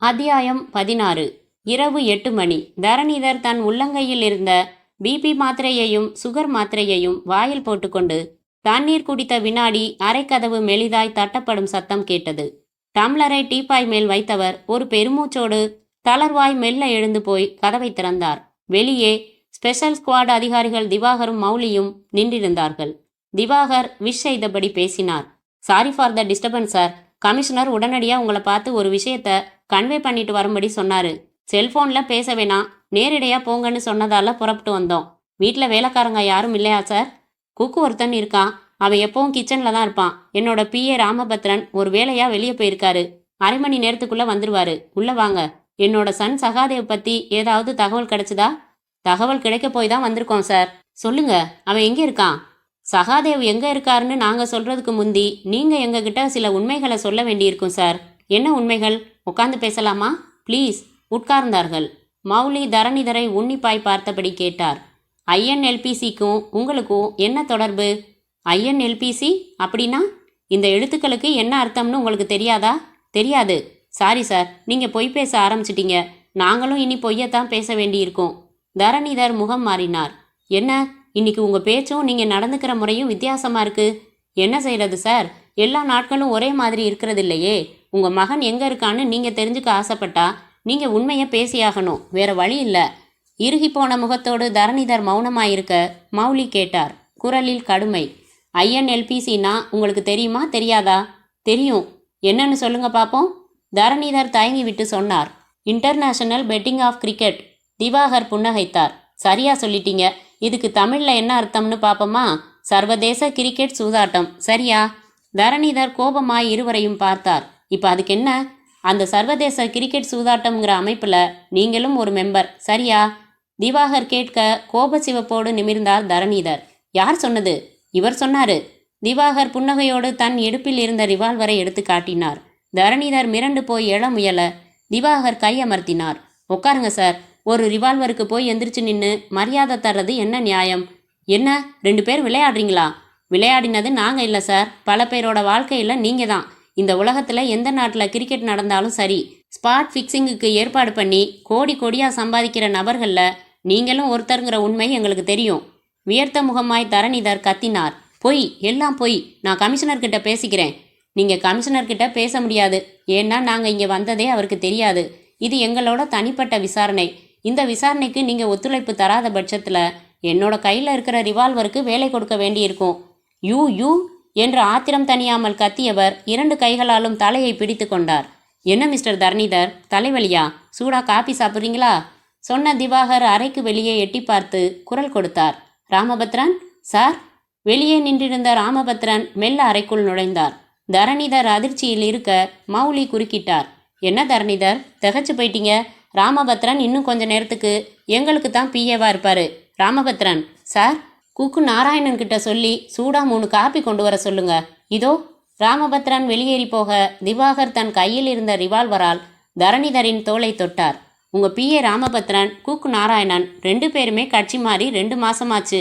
அத்தியாயம் 16. இரவு 8 மணி. தரணிதர் தன் உள்ளங்கையில் இருந்த பிபி மாத்திரையையும் சுகர் மாத்திரையையும் வாயில் போட்டுக்கொண்டு தண்ணீர் குடித்த வினாடி அரைக்கதவு மெலிதாய் தட்டப்படும் சத்தம் கேட்டது. டம்ளரை டீப்பாய் மேல் வைத்தவர் ஒரு பெருமூச்சோடு தளர்வாய் மெல்ல எழுந்து போய் கதவை திறந்தார். வெளியே ஸ்பெஷல் ஸ்குவாட் அதிகாரிகள் திவாகரும் மௌலியும் நின்றிருந்தார்கள். திவாகர் விஷ் செய்தபடி பேசினார். Sorry for the disturbance sir. Commissioner உடனடியாக உங்களை பார்த்து ஒரு விஷயத்த கன்வே பண்ணிட்டு வரும்படி சொன்னாரு. செல்போனில் பேச வேணாம், நேரடியாக போங்கன்னு சொன்னதால புறப்பட்டு வந்தோம். வீட்டில் வேலைக்காரங்க யாரும் இல்லையா சார்? குக்கு ஒருத்தன் இருக்கான், அவன் எப்பவும் கிச்சனில் தான் இருப்பான். என்னோட பிஏ ராமபத்ரன் ஒரு வேலையாக வெளியே போயிருக்காரு. அரை மணி நேரத்துக்குள்ளே வந்துருவாரு. உள்ளே வாங்க. என்னோட சன் சகாதேவ் பற்றி ஏதாவது தகவல் கிடைச்சதா? தகவல் கிடைக்க போய் தான் வந்திருக்கோம் சார். சொல்லுங்க, அவன் எங்கே இருக்கான்? சகாதேவ் எங்கே இருக்காருன்னு நாங்கள் சொல்கிறதுக்கு முந்தி நீங்கள் எங்ககிட்ட சில உண்மைகளை சொல்ல வேண்டியிருக்கும் சார். என்ன உண்மைகள்? உட்காந்து பேசலாமா? ப்ளீஸ். உட்கார்ந்தார்கள். மௌலி தரணிதரை உன்னிப்பாய் பார்த்தபடி கேட்டார். ஐஎன்எல்பிசிக்கும் உங்களுக்கும் என்ன தொடர்பு? ஐஎன்எல்பிசி அப்படின்னா? இந்த எழுத்துக்களுக்கு என்ன அர்த்தம்னு உங்களுக்கு தெரியாதா? தெரியாது. சாரி சார், நீங்கள் பொய் பேச ஆரம்பிச்சிட்டீங்க. நாங்களும் இனி பொய்யத்தான் பேச வேண்டியிருக்கோம். தரணிதர் முகம் மாறினார். என்ன, இன்னைக்கு உங்கள் பேச்சும் நீங்கள் நடந்துக்கிற முறையும் வித்தியாசமாக இருக்கு. என்ன செய்கிறது சார், எல்லா நாட்களும் ஒரே மாதிரி இருக்கிறது இல்லையே. உங்கள் மகன் எங்கே இருக்கான்னு நீங்கள் தெரிஞ்சுக்க ஆசைப்பட்டா நீங்கள் உண்மையை பேசியாகணும், வேற வழி இல்லை. இறுகி போன முகத்தோடு தரணிதர் மௌனமாயிருக்க மௌலி கேட்டார், குரலில் கடுமை. ஐஎன்எல்பிசின்னா உங்களுக்கு தெரியுமா தெரியாதா? தெரியும். என்னன்னு சொல்லுங்க பார்ப்போம். தரணிதர் தயங்கி விட்டு சொன்னார். International betting of cricket. Diwakar புன்னகைத்தார். சரியா சொல்லிட்டீங்க. இதுக்கு தமிழில் என்ன அர்த்தம்னு பார்ப்போமா? சர்வதேச கிரிக்கெட் சூதாட்டம். சரியா? தரணிதர் கோபமாய் இருவரையும் பார்த்தார். இப்போ அதுக்கு என்ன? அந்த சர்வதேச கிரிக்கெட் சூதாட்டம்ங்கிற அமைப்பில் நீங்களும் ஒரு மெம்பர், சரியா? திவாகர் கேட்க கோப சிவப்போடு நிமிர்ந்தார் தரணிதர். யார் சொன்னது? இவர் சொன்னாரு. திவாகர் புன்னகையோடு தன் இடுப்பில் இருந்த ரிவால்வரை எடுத்து காட்டினார். தரணிதர் மிரண்டு போய் எழ முயல திவாகர் கையமர்த்தினார். உட்காருங்க சார். ஒரு ரிவால்வருக்கு போய் எந்திரிச்சு நின்று மரியாதை தர்றது என்ன நியாயம்? என்ன, 2 பேர் விளையாடுறீங்களா? விளையாடினது நாங்கள் இல்லை சார், பல பேரோட வாழ்க்கையில் நீங்கள் தான். இந்த உலகத்தில் எந்த நாட்டில் கிரிக்கெட் நடந்தாலும் சரி, ஸ்பாட் ஃபிக்ஸிங்குக்கு ஏற்பாடு பண்ணி கோடி கோடியாக சம்பாதிக்கிற நபர்களில் நீங்களும் ஒருத்தருங்கிற உண்மை எங்களுக்கு தெரியும். வியர்த்த முகமாய் தரணிதர் கத்தினார். பொய், எல்லாம் பொய். நான் கமிஷனர்கிட்ட பேசிக்கிறேன். நீங்கள் கமிஷனர்கிட்ட பேச முடியாது. ஏன்னா நாங்கள் இங்கே வந்ததே அவருக்கு தெரியாது. இது எங்களோட தனிப்பட்ட விசாரணை. இந்த விசாரணைக்கு நீங்கள் ஒத்துழைப்பு தராத பட்சத்தில் என்னோட கையில் இருக்கிற ரிவால்வருக்கு வேலை கொடுக்க வேண்டியிருக்கும். யூ என்று ஆத்திரம் தணியாமல் கத்தியவர் 2 கைகளாலும் தலையை பிடித்து கொண்டார். என்ன மிஸ்டர் தரணிதர், தலைவலியா? சூடா காபி சாப்பிட்றீங்களா? சொன்ன திவாகர் அறைக்கு வெளியே எட்டி பார்த்து குரல் கொடுத்தார். ராமபத்ரன் சார். வெளியே நின்றிருந்த ராமபத்ரன் மெல்ல அறைக்குள் நுழைந்தார். தரணிதர் அதிர்ச்சியில் இருக்க மௌலி குறுக்கிட்டார். என்ன தரணிதர், திகச்சு போயிட்டீங்க? ராமபத்ரன் இன்னும் கொஞ்ச நேரத்துக்கு எங்களுக்கு தான் பிஏவா இருப்பாரு. ராமபத்ரன் சார், குக்கு நாராயணன் கிட்ட சொல்லி சூடா 3 காப்பி கொண்டு வர சொல்லுங்க. இதோ. ராமபத்ரன் வெளியேறி போக திவாகர் தன் கையில் இருந்த ரிவால்வரால் தரணிதரின் தோளை தொட்டார். உங்க பிஏ ராமபத்ரன், குக்கு நாராயணன் 2 பேருமே கட்சி மாறி 2 மாசமாச்சு.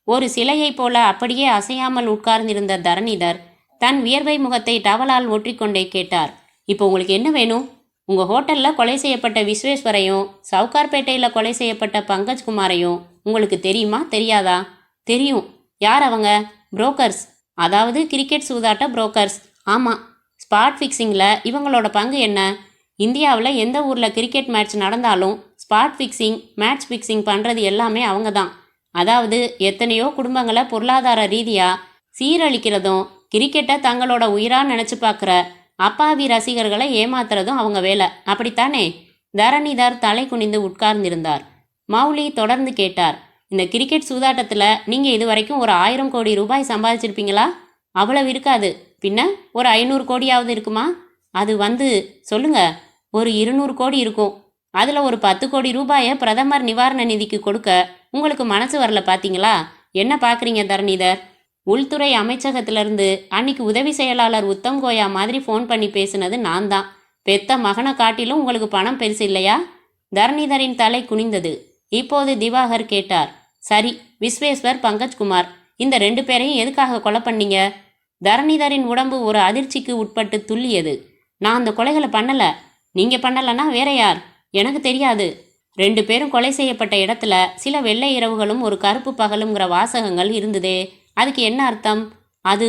ஒரு சிலையைப் போல அப்படியே அசையாமல் உட்கார்ந்திருந்த தரணிதர் தன் வியர்வை முகத்தை டவலால் ஒற்றிக்கொண்டே கேட்டார். இப்போ உங்களுக்கு என்ன வேணும்? உங்கள் ஹோட்டலில் கொலை செய்யப்பட்ட விஸ்வேஸ்வரையும் சவுகார்பேட்டையில் கொலை செய்யப்பட்ட பங்கஜ்குமாரையும் உங்களுக்கு தெரியுமா தெரியாதா? தெரியும். யார் அவங்க? புரோக்கர்ஸ், அதாவது கிரிக்கெட் சூதாட்ட புரோக்கர்ஸ். ஆமாம். ஸ்பாட் ஃபிக்ஸிங்கில் இவங்களோட பங்கு என்ன? இந்தியாவில் எந்த ஊரில் கிரிக்கெட் மேட்ச் நடந்தாலும் ஸ்பாட் ஃபிக்ஸிங், மேட்ச் ஃபிக்ஸிங் பண்ணுறது எல்லாமே அவங்க தான். அதாவது எத்தனையோ குடும்பங்களை பொருளாதார ரீதியாக சீரழிக்கிறதும் கிரிக்கெட்டை தங்களோட உயிராக நினச்சி பார்க்குற அப்பாவி ரசிகர்களை ஏமாத்துறதும் அவங்க வேலை, அப்படித்தானே? தரணிதர் தலை குனிந்து உட்கார்ந்திருந்தார். மௌலி தொடர்ந்து கேட்டார். இந்த கிரிக்கெட் சூதாட்டத்தில் நீங்கள் இது வரைக்கும் ஒரு 1000 கோடி ரூபாய் சம்பாதிச்சிருப்பீங்களா? அவ்வளவு இருக்காது. பின்ன ஒரு 500 கோடியாவது இருக்குமா? அது சொல்லுங்க, ஒரு 200 கோடி இருக்கும். அதில் ஒரு 10 கோடி ரூபாயை பிரதமர் நிவாரண நிதிக்கு கொடுக்க உங்களுக்கு மனசு வரல பார்த்தீங்களா? என்ன பார்க்குறீங்க தரணிதர்? உள்துறை அமைச்சகத்திலிருந்து அன்னைக்கு உதவி செயலாளர் உத்தம் கோயா மாதிரி ஃபோன் பண்ணி பேசினது நான் தான். பெத்த மகனை காட்டிலும் உங்களுக்கு பணம் பெருசு இல்லையா? தரணிதரின் தலை குனிந்தது. இப்போது திவாகர் கேட்டார். சரி, விஸ்வேஸ்வர், பங்கஜ்குமார், இந்த 2 பேரையும் எதுக்காக கொலை பண்ணீங்க? தரணிதரின் உடம்பு ஒரு அதிர்ச்சிக்கு உட்பட்டு துள்ளியது. நான் அந்த கொலைகளை பண்ணல. நீங்க பண்ணலன்னா வேற யார்? எனக்கு தெரியாது. 2 பேரும் கொலை செய்யப்பட்ட இடத்துல சில வெள்ளை இரவுகளும் ஒரு கருப்பு பகலுங்கிற வாசகங்கள் இருந்ததே, அதுக்கு என்ன அர்த்தம்? அது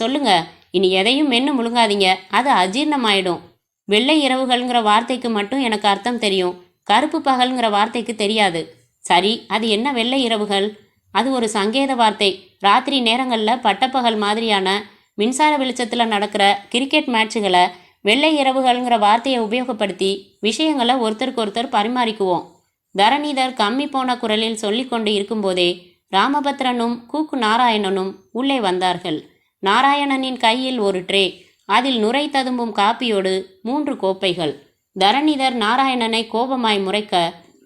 சொல்லுங்க. இனி எதையும் மென்னு முழுங்காதீங்க, அது அஜீர்ணமாயிடும். வெள்ளை இரவுகள்ங்கிற வார்த்தைக்கு மட்டும் எனக்கு அர்த்தம் தெரியும், கருப்பு பகல்ங்கிற வார்த்தைக்கு தெரியாது. சரி, அது என்ன வெள்ளை இரவுகள்? அது ஒரு சங்கேத வார்த்தை. ராத்திரி நேரங்களில் பட்டப்பகல் மாதிரியான மின்சார வெளிச்சத்தில் நடக்கிற கிரிக்கெட் மேட்சுகளை வெள்ளை இரவுகள்ங்கிற வார்த்தையை உபயோகப்படுத்தி விஷயங்களை ஒருத்தருக்கு ஒருத்தர் பரிமாறிக்குவோம். தரணிதர் கம்மி போன குரலில் சொல்லிக்கொண்டு இருக்கும்போதே ராமபத்ரனும் கூக்கு நாராயணனும் உள்ளே வந்தார்கள். நாராயணனின் கையில் ஒரு ட்ரே, அதில் நுரை ததும்பும் காப்பியோடு 3 கோப்பைகள். தரணிதர் நாராயணனை கோபமாய் முறைக்க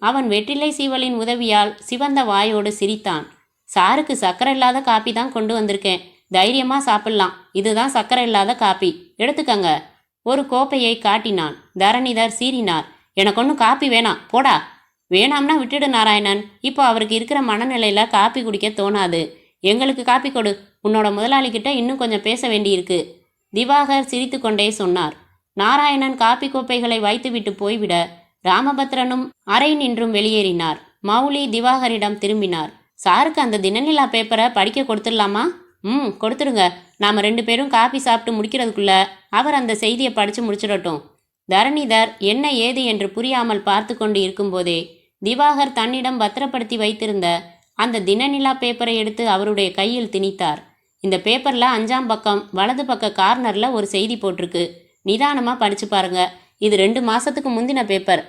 அவன் வெற்றிலை சீவலின் உதவியால் சிவந்த வாயோடு சிரித்தான். சாருக்கு சக்கரை இல்லாத காப்பி தான் கொண்டு வந்திருக்கேன், தைரியமா சாப்பிடலாம். இதுதான் சக்கரை இல்லாத காப்பி, எடுத்துக்கங்க. ஒரு கோப்பையை காட்டினான். தரணிதர் சீறினார். எனக்கு ஒன்றும் காப்பி வேணாம், போடா. வேணாம்னா விட்டுடு நாராயணன். இப்போ அவருக்கு இருக்கிற மனநிலையில காப்பி குடிக்க தோணாது. எங்களுக்கு காப்பி கொடு. உன்னோட முதலாளிகிட்ட இன்னும் கொஞ்சம் பேச வேண்டியிருக்கு. திவாகர் சிரித்து கொண்டே சொன்னார். நாராயணன் காப்பி கோப்பைகளை வைத்துவிட்டு போய்விட ராமபத்ரனும் அறை நின்றும் வெளியேறினார். மௌலி திவாகரிடம் திரும்பினார். சாருக்கு அந்த தினநிலா பேப்பரை படிக்க கொடுத்துடலாமா? கொடுத்துருங்க. நாம் 2 பேரும் காப்பி சாப்பிட்டு முடிக்கிறதுக்குள்ள அவர் அந்த செய்தியை படித்து முடிச்சிடட்டும். தரணிதர் என்ன ஏது என்று புரியாமல் பார்த்து கொண்டு இருக்கும்போதே திவாகர் தன்னிடம் பத்திரப்படுத்தி வைத்திருந்த அந்த தினநிலா பேப்பரை எடுத்து அவருடைய கையில் திணித்தார். இந்த பேப்பரில் 5ஆம் பக்கம் வலது பக்க கார்னரில் ஒரு செய்தி போட்டிருக்கு. நிதானமாக படித்து பாருங்க. இது 2 மாதத்துக்கு முந்தின பேப்பர்.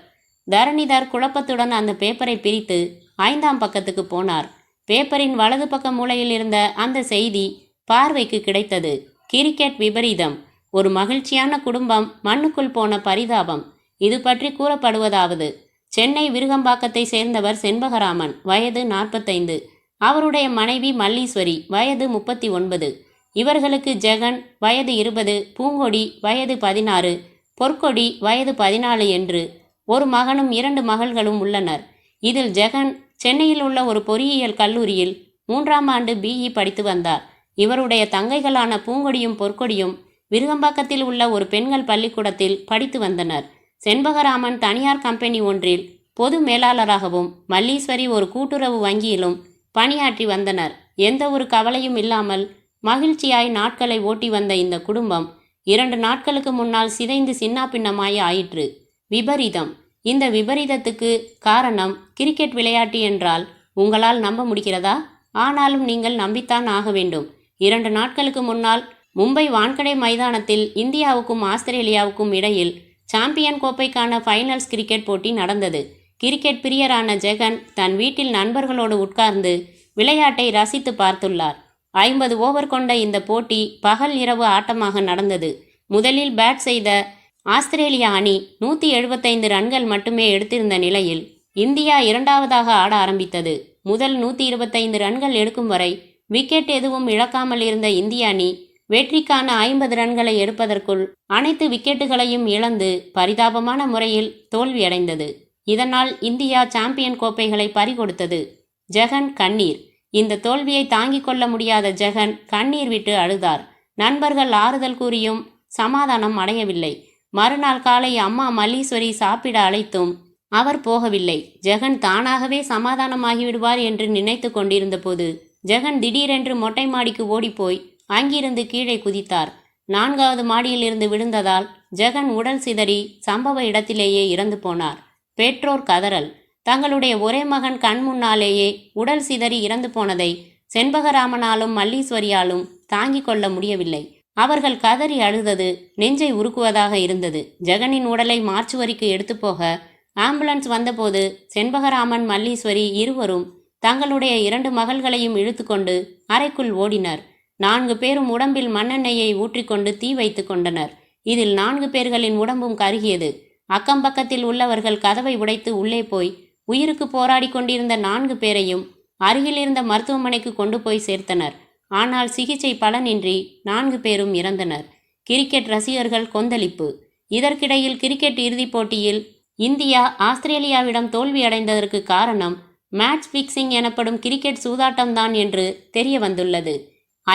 தரணிதர் குழப்பத்துடன் அந்த பேப்பரை பிரித்து 5ஆம் பக்கத்துக்கு போனார். பேப்பரின் வலது பக்க மூலையில் இருந்த அந்த செய்தி பார்வைக்கு கிடைத்தது. கிரிக்கெட் விபரீதம். ஒரு மகிழ்ச்சியான குடும்பம் மண்ணுக்குள் போன பரிதாபம். இது பற்றி கூறப்படுவதாவது: சென்னை விருகம்பாக்கத்தை சேர்ந்தவர் செண்பகராமன், வயது 45. அவருடைய மனைவி மல்லீஸ்வரி, வயது 39. இவர்களுக்கு ஜெகன் வயது 20, பூங்கொடி வயது 16, பொற்கொடி வயது 14 என்று ஒரு மகனும் 2 மகள்களும் உள்ளனர். இதில் ஜெகன் சென்னையில் உள்ள ஒரு பொறியியல் கல்லூரியில் 3ஆம் ஆண்டு BE படித்து வந்தார். இவருடைய தங்கைகளான பூங்கொடியும் பொற்கொடியும் விருகம்பாக்கத்தில் உள்ள ஒரு பெண்கள் பள்ளிக்கூடத்தில் படித்து வந்தனர். செண்பகராமன் தனியார் கம்பெனி ஒன்றில் பொது மேலாளராகவும் மல்லீஸ்வரி ஒரு கூட்டுறவு வங்கியிலும் பணியாற்றி வந்தனர். எந்த ஒரு கவலையும் இல்லாமல் மகிழ்ச்சியாய் நாட்களை ஓட்டி வந்த இந்த குடும்பம் 2 நாட்களுக்கு முன்னால் சிதைந்து சின்னாபின்னமாய் ஆயிற்று. விபரீதம். இந்த விபரீதத்துக்கு காரணம் கிரிக்கெட் விளையாட்டு என்றால் உங்களால் நம்ப முடிகிறதா? ஆனாலும் நீங்கள் நம்பித்தான் ஆக வேண்டும். 2 நாட்களுக்கு முன்னால் மும்பை வான்கடே மைதானத்தில் இந்தியாவுக்கும் ஆஸ்திரேலியாவுக்கும் இடையில் சாம்பியன் கோப்பைக்கான ஃபைனல்ஸ் கிரிக்கெட் போட்டி நடந்தது. கிரிக்கெட் பிரியரான ஜெகன் தன் வீட்டில் நண்பர்களோடு உட்கார்ந்து விளையாட்டை ரசித்து பார்த்துள்ளார். 50 ஓவர் கொண்ட இந்த போட்டி பகல் இரவு ஆட்டமாக நடந்தது. முதலில் பேட் செய்த ஆஸ்திரேலியா அணி 175 ரன்கள் மட்டுமே எடுத்திருந்த நிலையில் இந்தியா 2வதாக ஆட ஆரம்பித்தது. முதல் 125 ரன்கள் எடுக்கும் வரை விக்கெட் எதுவும் இழக்காமல் இருந்த இந்திய அணி வெற்றிக்கான 50 ரன்களை எடுப்பதற்குள் அனைத்து விக்கெட்டுகளையும் இழந்து பரிதாபமான முறையில் தோல்வியடைந்தது. இதனால் இந்தியா சாம்பியன் கோப்பைகளை பறிகொடுத்தது. ஜெகன் கண்ணீர். இந்த தோல்வியை தாங்கிக் கொள்ள முடியாத ஜெகன் கண்ணீர் விட்டு அழுதார். நண்பர்கள் ஆறுதல் கூறியும் சமாதானம் அடையவில்லை. மறுநாள் காலை அம்மா மல்லீஸ்வரி சாப்பிட அழைத்தும் அவர் போகவில்லை. ஜெகன் தானாகவே சமாதானமாகிவிடுவார் என்று நினைத்து கொண்டிருந்த போது ஜெகன் திடீரென்று மொட்டை மாடிக்கு ஓடிப்போய் அங்கிருந்து கீழே குதித்தார். 4வது மாடியில் இருந்து விழுந்ததால் ஜெகன் உடல் சிதறி சம்பவ இடத்திலேயே இறந்து போனார். பெற்றோர் கதறல். தங்களுடைய ஒரே மகன் கண் முன்னாலேயே உடல் சிதறி இறந்து போனதை செண்பகராமனாலும் மல்லீஸ்வரியாலும் தாங்கிக் கொள்ள முடியவில்லை. அவர்கள் கதறி அழுதது நெஞ்சை உருக்குவதாக இருந்தது. ஜெகனின் உடலை மார்ச்சுவரிக்கு எடுத்து போக ஆம்புலன்ஸ் வந்தபோது செண்பகராமன் மல்லீஸ்வரி இருவரும் தங்களுடைய 2 மகள்களையும் இழுத்து கொண்டு அறைக்குள் ஓடினர். 4 பேரும் உடம்பில் மண்ணெண்ணெயை ஊற்றிக்கொண்டு தீ வைத்து கொண்டனர். இதில் 4 பேர்களின் உடம்பும் கருகியது. அக்கம் பக்கத்தில் உள்ளவர்கள் கதவை உடைத்து உள்ளே போய் உயிருக்கு போராடி கொண்டிருந்த 4 பேரையும் அருகில் இருந்த மருத்துவமனைக்கு கொண்டு போய் சேர்த்தனர். ஆனால் சிகிச்சை பலனின்றி 4 பேரும் இறந்தனர். கிரிக்கெட் ரசிகர்கள் கொந்தளிப்பு. இதற்கிடையில் கிரிக்கெட் இறுதிப் போட்டியில் இந்தியா ஆஸ்திரேலியாவிடம் தோல்வியடைந்ததற்கு காரணம் மேட்ச் பிக்சிங் எனப்படும் கிரிக்கெட் சூதாட்டம்தான் என்று தெரிய வந்துள்ளது.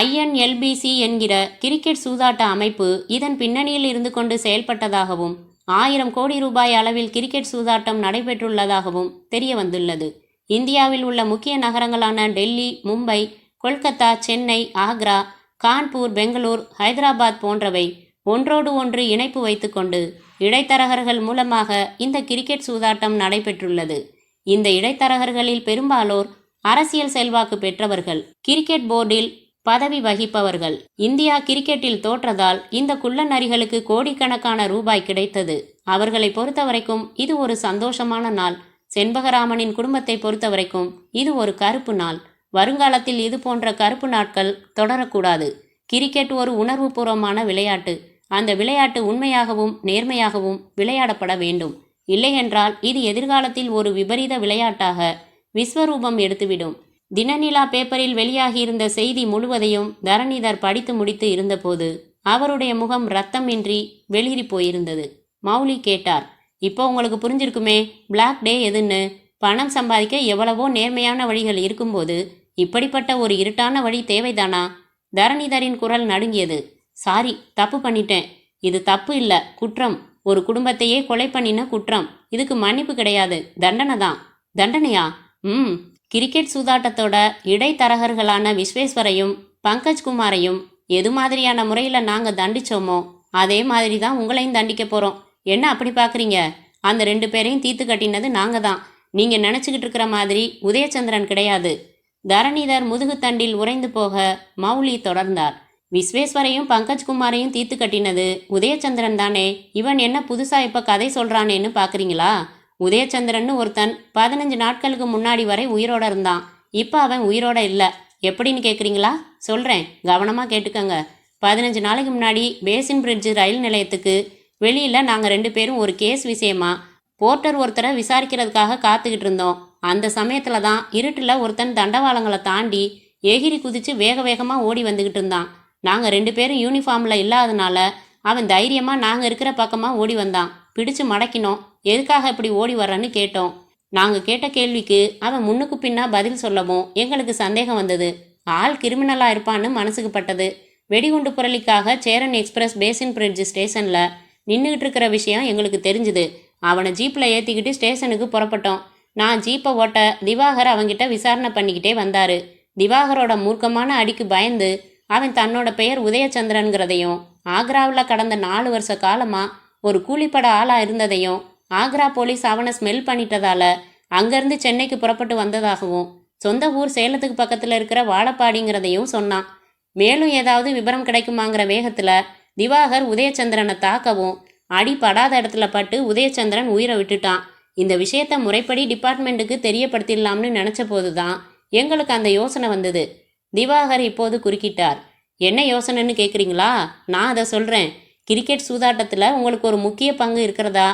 INLBC என்கிற கிரிக்கெட் சூதாட்ட அமைப்பு இதன் பின்னணியில் இருந்து கொண்டு செயல்பட்டதாகவும் 1000 கோடி ரூபாய் அளவில் கிரிக்கெட் சூதாட்டம் நடைபெற்றுள்ளதாகவும் தெரிய வந்துள்ளது. இந்தியாவில் உள்ள முக்கிய நகரங்களான டெல்லி, மும்பை, கொல்கத்தா, சென்னை, ஆக்ரா, கான்பூர், பெங்களூர், ஹைதராபாத் போன்றவை ஒன்றோடு ஒன்று இணைப்பு வைத்துக்கொண்டு இடைத்தரகர்கள் மூலமாக இந்த கிரிக்கெட் சூதாட்டம் நடைபெற்றுள்ளது. இந்த இடைத்தரகர்களில் பெரும்பாலோர் அரசியல் செல்வாக்கு பெற்றவர்கள், கிரிக்கெட் போர்டில் பதவி வகிப்பவர்கள். இந்தியா கிரிக்கெட்டில் தோற்றதால் இந்த குள்ளநரிகளுக்கு கோடிக்கணக்கான ரூபாய் கிடைத்தது. அவர்களை பொறுத்தவரைக்கும் இது ஒரு சந்தோஷமான நாள். செண்பகராமனின் குடும்பத்தை பொறுத்தவரைக்கும் இது ஒரு கருப்பு நாள். வருங்காலத்தில் இது போன்ற கருப்பு நாட்கள் தொடரக்கூடாது. கிரிக்கெட் ஒரு உணர்வுபூர்வமான விளையாட்டு. அந்த விளையாட்டு உண்மையாகவும் நேர்மையாகவும் விளையாடப்பட வேண்டும். இல்லையென்றால் இது எதிர்காலத்தில் ஒரு விபரீத விளையாட்டாக விஸ்வரூபம் எடுத்துவிடும். தினநிலா பேப்பரில் வெளியாகியிருந்த செய்தி முழுவதையும் தரணிதர் படித்து முடித்து இருந்தபோது அவருடைய முகம் ரத்தமின்றி வெளிரி போயிருந்தது. மௌலி கேட்டார், இப்போ உங்களுக்கு புரிஞ்சிருக்குமே பிளாக் டே எதுன்னு. பணம் சம்பாதிக்க எவ்வளவோ நேர்மையான வழிகள் இருக்கும்போது இப்படிப்பட்ட ஒரு இருட்டான வழி தேவைதானா? தரணிதரின் குரல் நடுங்கியது. சாரி, தப்பு பண்ணிட்டேன். இது தப்பு இல்ல, குற்றம். ஒரு குடும்பத்தையே கொலை பண்ணின குற்றம். இதுக்கு மன்னிப்பு கிடையாது, தண்டனை தான். தண்டனையா? கிரிக்கெட் சூதாட்டத்தோட இடைத்தரகர்களான விஸ்வேஸ்வரையும் பங்கஜ்குமாரையும் எது மாதிரியான முறையில் நாங்கள் தண்டிச்சோமோ அதே மாதிரி தான் உங்களையும் தண்டிக்க போகிறோம். என்ன அப்படி பார்க்குறீங்க? அந்த 2 பேரையும் தீர்த்து கட்டினது நாங்கள் தான். நீங்கள் நினச்சிக்கிட்டு இருக்கிற மாதிரி உதயச்சந்திரன் கிடையாது. தரணிதர் முதுகுத்தண்டில் உறைந்து போக மௌலி தொடர்ந்தார். விஸ்வேஸ்வரையும் பங்கஜ்குமாரையும் தீர்த்து கட்டினது உதயச்சந்திரன் தானே. இவன் என்ன புதுசா இப்போ கதை சொல்கிறானேன்னு பார்க்குறீங்களா? உதயச்சந்திரன் ஒருத்தன் 15 நாட்களுக்கு முன்னாடி வரை உயிரோட இருந்தான். இப்போ அவன் உயிரோட இல்லை. எப்படின்னு கேட்குறீங்களா? சொல்கிறேன், கவனமாக கேட்டுக்கங்க. 15 நாளைக்கு முன்னாடி பேசின் பிரிட்ஜ் ரயில் நிலையத்துக்கு வெளியில் நாங்கள் 2 பேரும் ஒரு கேஸ் விஷயமா போர்ட்டர் ஒருத்தரை விசாரிக்கிறதுக்காக காத்துக்கிட்டு இருந்தோம். அந்த சமயத்தில் தான் இருட்டில் ஒருத்தன் தண்டவாளங்களை தாண்டி எகிரி குதித்து வேக வேகமாக ஓடி வந்துக்கிட்டு இருந்தான். நாங்கள் 2 பேரும் யூனிஃபார்மில் இல்லாதனால அவன் தைரியமாக நாங்கள் இருக்கிற பக்கமாக ஓடி வந்தான். பிடிச்சு மடக்கினோம். எதுக்காக இப்படி ஓடி வர்றன்னு கேட்டோம். நாங்கள் கேட்ட கேள்விக்கு அவன் முன்னுக்கு பின்னா பதில் சொல்லவும் எங்களுக்கு சந்தேகம் வந்தது. ஆள் கிரிமினலாக இருப்பான்னு மனசுக்கு பட்டது. வெடிகுண்டு புரளிக்காக சேரன் எக்ஸ்பிரஸ் பேசின் பிரிட்ஜ் ஸ்டேஷனில் நின்றுக்கிட்டு இருக்கிற விஷயம் எங்களுக்கு தெரிஞ்சுது. அவனை ஜீப்பில் ஏற்றிக்கிட்டு ஸ்டேஷனுக்கு புறப்பட்டோம். நான் ஜீப்பை ஓட்ட திவாகர் அவங்கிட்ட விசாரணை பண்ணிக்கிட்டே வந்தார். திவாகரோட மூர்க்கமான அடிக்கு பயந்து அவன் தன்னோட பெயர் உதயச்சந்திரன்கிறதையும் ஆக்ராவில் கடந்த 4 வருஷ காலமாக ஒரு கூலிப்பட ஆளாக இருந்ததையும் ஆக்ரா போலீஸ் அவனை ஸ்மெல் பண்ணிட்டதால அங்கேருந்து சென்னைக்கு புறப்பட்டு வந்ததாகவும் சொந்த ஊர் சேலத்துக்கு பக்கத்தில் இருக்கிற வாழப்பாடிங்கிறதையும் சொன்னான். மேலும் ஏதாவது விவரம் கிடைக்குமாங்கிற வேகத்தில் திவாகர் உதயச்சந்திரனை தாக்கவும் அடிப்படாத இடத்துல பட்டு உதயச்சந்திரன் உயிரை விட்டுட்டான். இந்த விஷயத்தை முறைப்படி டிபார்ட்மெண்ட்டுக்கு தெரியப்படுத்திடலாம்னு நினச்ச போது தான் எங்களுக்கு அந்த யோசனை வந்தது. திவாகர் இப்போது குறுக்கிட்டார். என்ன யோசனைன்னு கேட்குறீங்களா? நான் அதை சொல்கிறேன். கிரிக்கெட் சூதாட்டத்தில் உங்களுக்கு ஒரு முக்கிய பங்கு இருக்கிறதா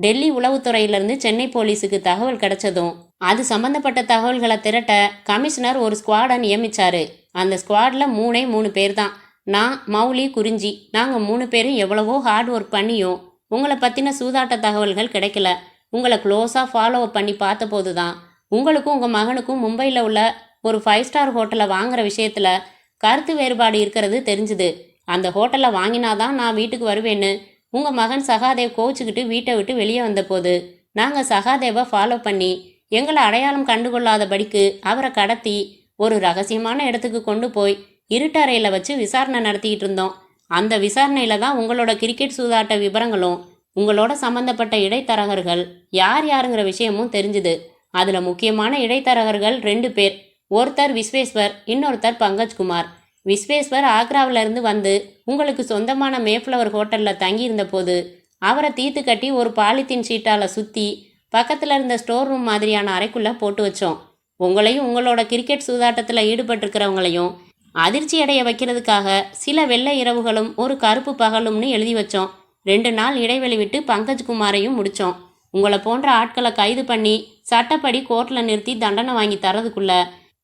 டெல்லி உளவுத்துறையிலிருந்து சென்னை போலீஸுக்கு தகவல் கிடைச்சதும் அது சம்பந்தப்பட்ட தகவல்களை திரட்ட கமிஷனர் ஒரு ஸ்குவாடை நியமிச்சாரு. அந்த ஸ்குவாடில் 3 பேர் தான். நான், மௌலி, குறிஞ்சி. நாங்கள் 3 பேரும் எவ்வளவோ ஹார்ட் ஒர்க் பண்ணியும் உங்களை பற்றின சூதாட்ட தகவல்கள் கிடைக்கல. உங்களை க்ளோஸாக ஃபாலோ அப் பண்ணி பார்த்தபோது தான் உங்களுக்கும் உங்கள் மகனுக்கும் மும்பையில் உள்ள ஒரு 5 ஸ்டார் ஹோட்டலை வாங்குற விஷயத்தில் கருத்து வேறுபாடு இருக்கிறது தெரிஞ்சுது. அந்த ஹோட்டலை வாங்கினாதான் நான் வீட்டுக்கு வருவேன்னு உங்கள் மகன் சகாதேவ் கோச்சிக்கிட்டு வீட்டை விட்டு வெளியே வந்தபோது நாங்கள் சகாதேவை ஃபாலோ பண்ணி எங்களை அடையாளம் கண்டுகொள்ளாதபடிக்கு அவரை கடத்தி ஒரு ரகசியமான இடத்துக்கு கொண்டு போய் இருட்டறையில் வச்சு விசாரணை நடத்திக்கிட்டு இருந்தோம். அந்த விசாரணையில் தான் உங்களோட கிரிக்கெட் சூதாட்ட விவரங்களும் உங்களோட சம்பந்தப்பட்ட இடைத்தரகர்கள் யார் யாருங்கிற விஷயமும் தெரிஞ்சுது. அதில் முக்கியமான இடைத்தரகர்கள் 2 பேர். ஒருத்தர் விஸ்வேஸ்வர், இன்னொருத்தர் பங்கஜ்குமார். விஸ்வேஸ்வர் ஆக்ராவிலிருந்து வந்து உங்களுக்கு சொந்தமான மேஃப்ளவர் ஹோட்டலில் தங்கியிருந்த போது அவரை தீர்த்து கட்டி ஒரு பாலித்தீன் ஷீட்டால் சுற்றி பக்கத்தில் இருந்த ஸ்டோர் ரூம் மாதிரியான அறைக்குள்ளே போட்டு வச்சோம். உங்களையும் உங்களோட கிரிக்கெட் சூதாட்டத்தில் ஈடுபட்டிருக்கிறவங்களையும் அதிர்ச்சி அடைய வைக்கிறதுக்காக சில வெள்ளை இரவுகளும் ஒரு கருப்பு பகலும்னு எழுதி வச்சோம். 2 நாள் இடைவெளி விட்டு பங்கஜ்குமாரையும் முடித்தோம். உங்களை போன்ற ஆட்களை கைது பண்ணி சட்டப்படி கோர்ட்டில் நிறுத்தி தண்டனை வாங்கி தரதுக்குள்ள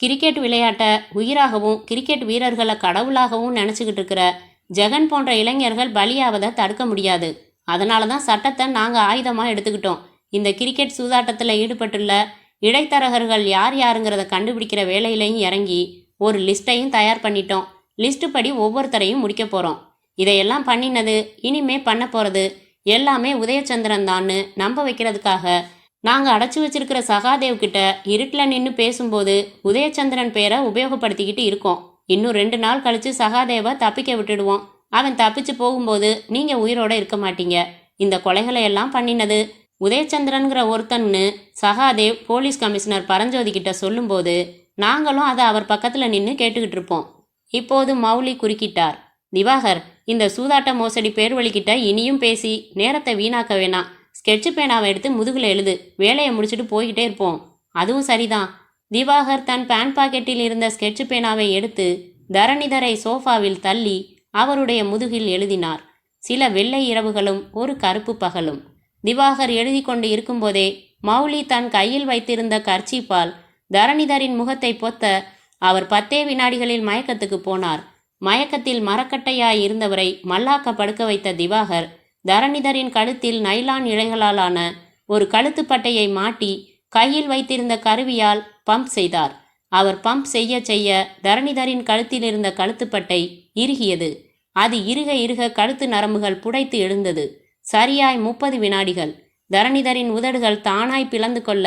கிரிக்கெட் விளையாட்டை உயிராகவும் கிரிக்கெட் வீரர்களை கடவுளாகவும் நினச்சிக்கிட்டு இருக்கிற ஜெகன் போன்ற இளைஞர்கள் பலியாவதை தடுக்க முடியாது. அதனால தான் சட்டத்தை நாங்கள் ஆயுதமாக எடுத்துக்கிட்டோம். இந்த கிரிக்கெட் சூதாட்டத்தில் ஈடுபட்டுள்ள இடைத்தரகர்கள் யார் யாருங்கிறத கண்டுபிடிக்கிற வேலையிலையும் இறங்கி ஒரு லிஸ்ட்டையும் தயார் பண்ணிட்டோம். லிஸ்ட் படி ஒவ்வொருத்தரையும் முடிக்க போகிறோம். இதையெல்லாம் பண்ணினது, இனிமே பண்ண போகிறது எல்லாமே உதயச்சந்திரன் தான்னு நம்ப வைக்கிறதுக்காக நாங்கள் அடைச்சி வச்சிருக்கிற சகாதேவ் கிட்ட இருட்டில் நின்று பேசும்போது உதயச்சந்திரன் பேரை உபயோகப்படுத்திக்கிட்டு இருக்கோம். இன்னும் 2 நாள் கழிச்சு சகாதேவை தப்பிக்க விட்டுடுவோம். அவன் தப்பிச்சு போகும்போது நீங்கள் உயிரோட இருக்க மாட்டீங்க. இந்த கொலைகளை எல்லாம் பண்ணினது உதயச்சந்திரன்கிற ஒருத்தன்னு சகாதேவ் போலீஸ் கமிஷனர் பரஞ்சோதி கிட்ட சொல்லும்போது நாங்களும் அதை அவர் பக்கத்தில் நின்று கேட்டுக்கிட்டு இருப்போம். இப்போது மௌலி குறுக்கிட்டார். திவாகர், இந்த சூதாட்ட மோசடி பேர் வழிக்கிட்ட இனியும் பேசி நேரத்தை வீணாக்க வேணாம். ஸ்கெட்சு பேனாவை எடுத்து முதுகில் எழுது. வேலையை முடிச்சுட்டு போய்கிட்டே இருப்போம். அதுவும் சரிதான். திவாகர் தன் பேண்ட் பாக்கெட்டில் இருந்த ஸ்கெட்சு பேனாவை எடுத்து தரணிதரை சோஃபாவில் தள்ளி அவருடைய முதுகில் எழுதினார். சில வெள்ளை இரவுகளும் ஒரு கருப்பு பகலும். திவாகர் எழுதி கொண்டு இருக்கும்போதே மௌலி தன் கையில் வைத்திருந்த கர்ச்சீப்பால் தரணிதரின் முகத்தை பொத்த அவர் 10 வினாடிகளில் மயக்கத்துக்கு போனார். மயக்கத்தில் மரக்கட்டையாய் இருந்தவரை மல்லாக்க படுக்க வைத்த திவாகர் தரணிதரின் கழுத்தில் நைலான் இழைகளாலான ஒரு கழுத்துப்பட்டையை மாட்டி கையில் வைத்திருந்த கருவியால் பம்ப் செய்தார். அவர் பம்ப் செய்ய செய்ய தரணிதரின் கழுத்தில் இருந்த கழுத்துப்பட்டை இறுகியது. அது இறுக இறுக கழுத்து நரம்புகள் புடைத்து எழுந்தது. சரியாய் 30 வினாடிகள். தரணிதரின் உதடுகள் தானாய் பிளந்து கொள்ள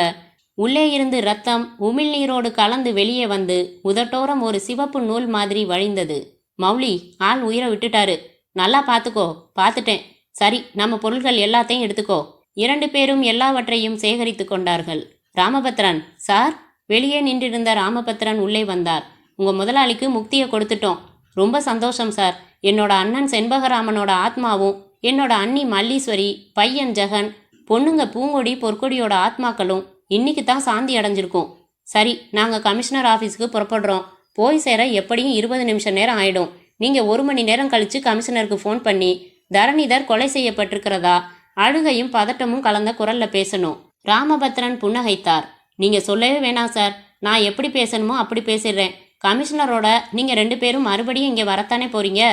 உள்ளே இருந்து இரத்தம் உமிழ்நீரோடு கலந்து வெளியே வந்து உதட்டோரம் ஒரு சிவப்பு நூல் மாதிரி வழிந்தது. மௌலி, ஆள் உயிரை விட்டுட்டாரு. நல்லா பார்த்துக்கோ. பார்த்துட்டேன். சரி, நம்ம பொருள்கள் எல்லாத்தையும் எடுத்துக்கோ. 2 பேரும் எல்லாவற்றையும் சேகரித்து கொண்டார்கள். ராமபத்ரன் சார். வெளியே நின்றிருந்த ராமபத்ரன் உள்ளே வந்தார். உங்கள் முதலாளிக்கு முக்தியை கொடுத்துட்டோம். ரொம்ப சந்தோஷம் சார். என்னோட அண்ணன் செண்பகராமனோட ஆத்மாவும் என்னோட அண்ணி மல்லீஸ்வரி, பையன் ஜெகன், பொண்ணுங்க பூங்கொடி பொற்கொடியோட ஆத்மாக்களும் இன்னைக்கு தான் சாந்தி அடைஞ்சிருக்கும். சரி, நாங்கள் கமிஷனர் ஆஃபீஸுக்கு புறப்படுறோம். போய் சேர எப்படியும் 20 நிமிஷம் நேரம் ஆயிடும். நீங்கள் 1 மணி நேரம் கழித்து கமிஷனருக்கு ஃபோன் பண்ணி தரணிதர் கொலை செய்யப்பட்டிருக்கிறதா அழுகையும் பதட்டமும் கலந்த குரலில் பேசணும். ராமபத்ரன் புன்னகைத்தார். நீங்கள் சொல்லவே வேணாம் சார். நான் எப்படி பேசணுமோ அப்படி பேசிடுறேன். கமிஷனரோட நீங்கள் 2 பேரும் மறுபடியும் இங்கே வரத்தானே போறீங்க.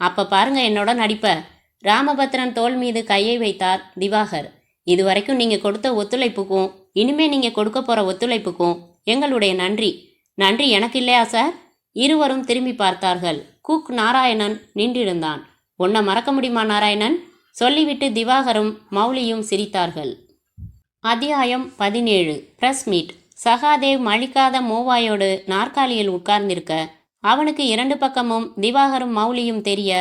அப்போ பாருங்க என்னோட நடிப்பை. ராமபத்ரன் தோள் மீது கையை வைத்தார் திவாகர். இதுவரைக்கும் நீங்கள் கொடுத்த ஒத்துழைப்புக்கும் இனிமே நீங்கள் கொடுக்க போகிற ஒத்துழைப்புக்கும் எங்களுடைய நன்றி. நன்றி எனக்கு இல்லையா சார்? இருவரும் திரும்பி பார்த்தார்கள். குக் நாராயணன் நின்றிருந்தான். உன்னை மறக்க முடியுமா நாராயணன்? சொல்லிவிட்டு திவாகரும் மௌலியும் சிரித்தார்கள். அத்தியாயம் 17. Press meet. சகாதேவ் மழிக்காத மோவாயோடு நாற்காலியில் உட்கார்ந்திருக்க அவனுக்கு 2 பக்கமும் திவாகரும் மௌலியும் தெரிய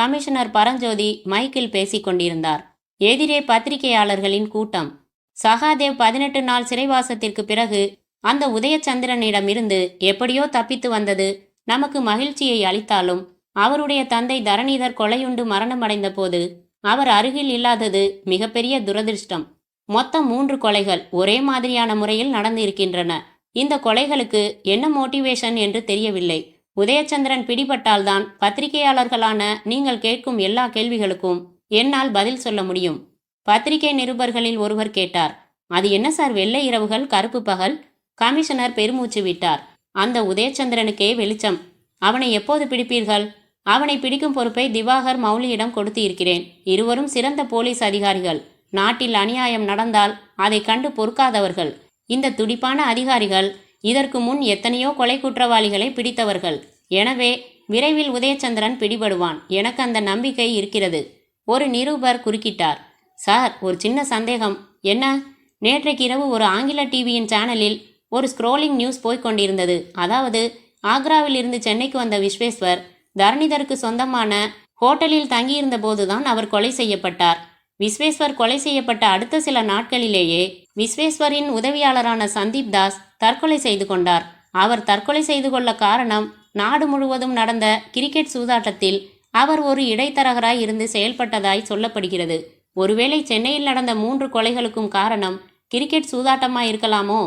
கமிஷனர் பரஞ்சோதி மைக்கில் பேசிக் கொண்டிருந்தார். எதிரே பத்திரிகையாளர்களின் கூட்டம். சகாதேவ் 18 நாள் சிறைவாசத்திற்கு பிறகு அந்த உதயச்சந்திரனிடமிருந்து எப்படியோ தப்பித்து வந்தது நமக்கு மகிழ்ச்சியை அளித்தாலும் அவருடைய தந்தை தரணிதர் கொலையுண்டு மரணமடைந்த போது அவர் அருகில் இல்லாதது மிகப்பெரிய துரதிர்ஷ்டம். மொத்தம் 3 கொலைகள் ஒரே மாதிரியான முறையில் நடந்து இருக்கின்றன. இந்த கொலைகளுக்கு என்ன மோட்டிவேஷன் என்று தெரியவில்லை. உதயச்சந்திரன் பிடிபட்டால்தான் பத்திரிகையாளர்களான நீங்கள் கேட்கும் எல்லா கேள்விகளுக்கும் என்னால் பதில் சொல்ல முடியும். பத்திரிகை நிருபர்களில் ஒருவர் கேட்டார். அது என்ன சார், வெள்ளை இரவுகள் கருப்பு பகல்? கமிஷனர் பெருமூச்சு விட்டார். அந்த உதயச்சந்திரனுக்கே வெளிச்சம். அவனை எப்போது பிடிப்பீர்கள்? அவனை பிடிக்கும் பொறுப்பை திவாகர் மௌலியிடம் கொடுத்து இருக்கிறேன். இருவரும் சிறந்த போலீஸ் அதிகாரிகள். நாட்டில் அநியாயம் நடந்தால் அதை கண்டு பொறுக்காதவர்கள். இந்த துடிப்பான அதிகாரிகள் இதற்கு முன் எத்தனையோ கொலை குற்றவாளிகளை பிடித்தவர்கள். எனவே விரைவில் உதயச்சந்திரன் பிடிபடுவான். எனக்கு அந்த நம்பிக்கை இருக்கிறது. ஒரு நிருபர் குறுக்கிட்டார். சார், ஒரு சின்ன சந்தேகம். என்ன? நேற்றைக்கு இரவு ஒரு ஆங்கில டிவியின் சேனலில் ஒரு ஸ்க்ரோலிங் நியூஸ் போய்கொண்டிருந்தது. அதாவது ஆக்ராவில் இருந்து சென்னைக்கு வந்த விஸ்வேஸ்வர் தரணிதருக்கு சொந்தமான ஹோட்டலில் தங்கியிருந்த போதுதான் அவர் கொலை செய்யப்பட்டார். விஸ்வேஸ்வர் கொலை செய்யப்பட்ட அடுத்த சில நாட்களிலேயே விஸ்வேஸ்வரின் உதவியாளரான சந்தீப் தாஸ் தற்கொலை செய்து கொண்டார். அவர் தற்கொலை செய்து கொள்ள காரணம் நாடு முழுவதும் நடந்த கிரிக்கெட் சூதாட்டத்தில் அவர் ஒரு இடைத்தரகராய் இருந்து செயல்பட்டதாய் சொல்லப்படுகிறது. ஒருவேளை சென்னையில் நடந்த 3 கொலைகளுக்கும் காரணம் கிரிக்கெட் சூதாட்டமாய் இருக்கலாமோ?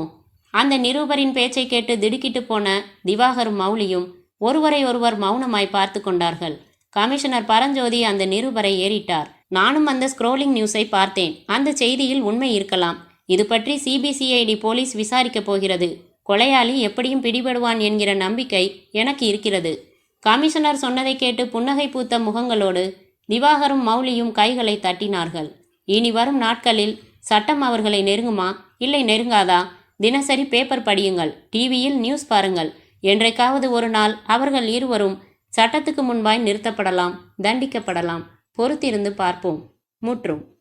அந்த நிருபரின் பேச்சை கேட்டு திடுக்கிட்டு போன திவாகரும் மௌலியும் ஒருவரை ஒருவர் மௌனமாய் பார்த்து கொண்டார்கள். கமிஷனர் பரஞ்சோதி அந்த நிருபரை ஏறிட்டார். நானும் அந்த ஸ்க்ரோலிங் நியூஸை பார்த்தேன். அந்த செய்தியில் உண்மை இருக்கலாம். இது பற்றி சிபிசிஐடி போலீஸ் விசாரிக்கப் போகிறது. கொலையாளி எப்படியும் பிடிபடுவான் என்கிற நம்பிக்கை எனக்கு இருக்கிறது. கமிஷனர் சொன்னதை கேட்டு புன்னகை பூத்த முகங்களோடு திவாகரும் மௌலியும் கைகளை தட்டினார்கள். இனி வரும் நாட்களில் சட்டம் அவர்களை நெருங்குமா இல்லை நெருங்காதா? தினசரி பேப்பர் படியுங்கள், டிவியில் நியூஸ் பாருங்கள். என்றைக்காவது ஒரு நாள் அவர்கள் இருவரும் சட்டத்துக்கு முன்பாய் நிறுத்தப்படலாம், தண்டிக்கப்படலாம். பொறுத்திருந்து பார்ப்போம். முற்றும்.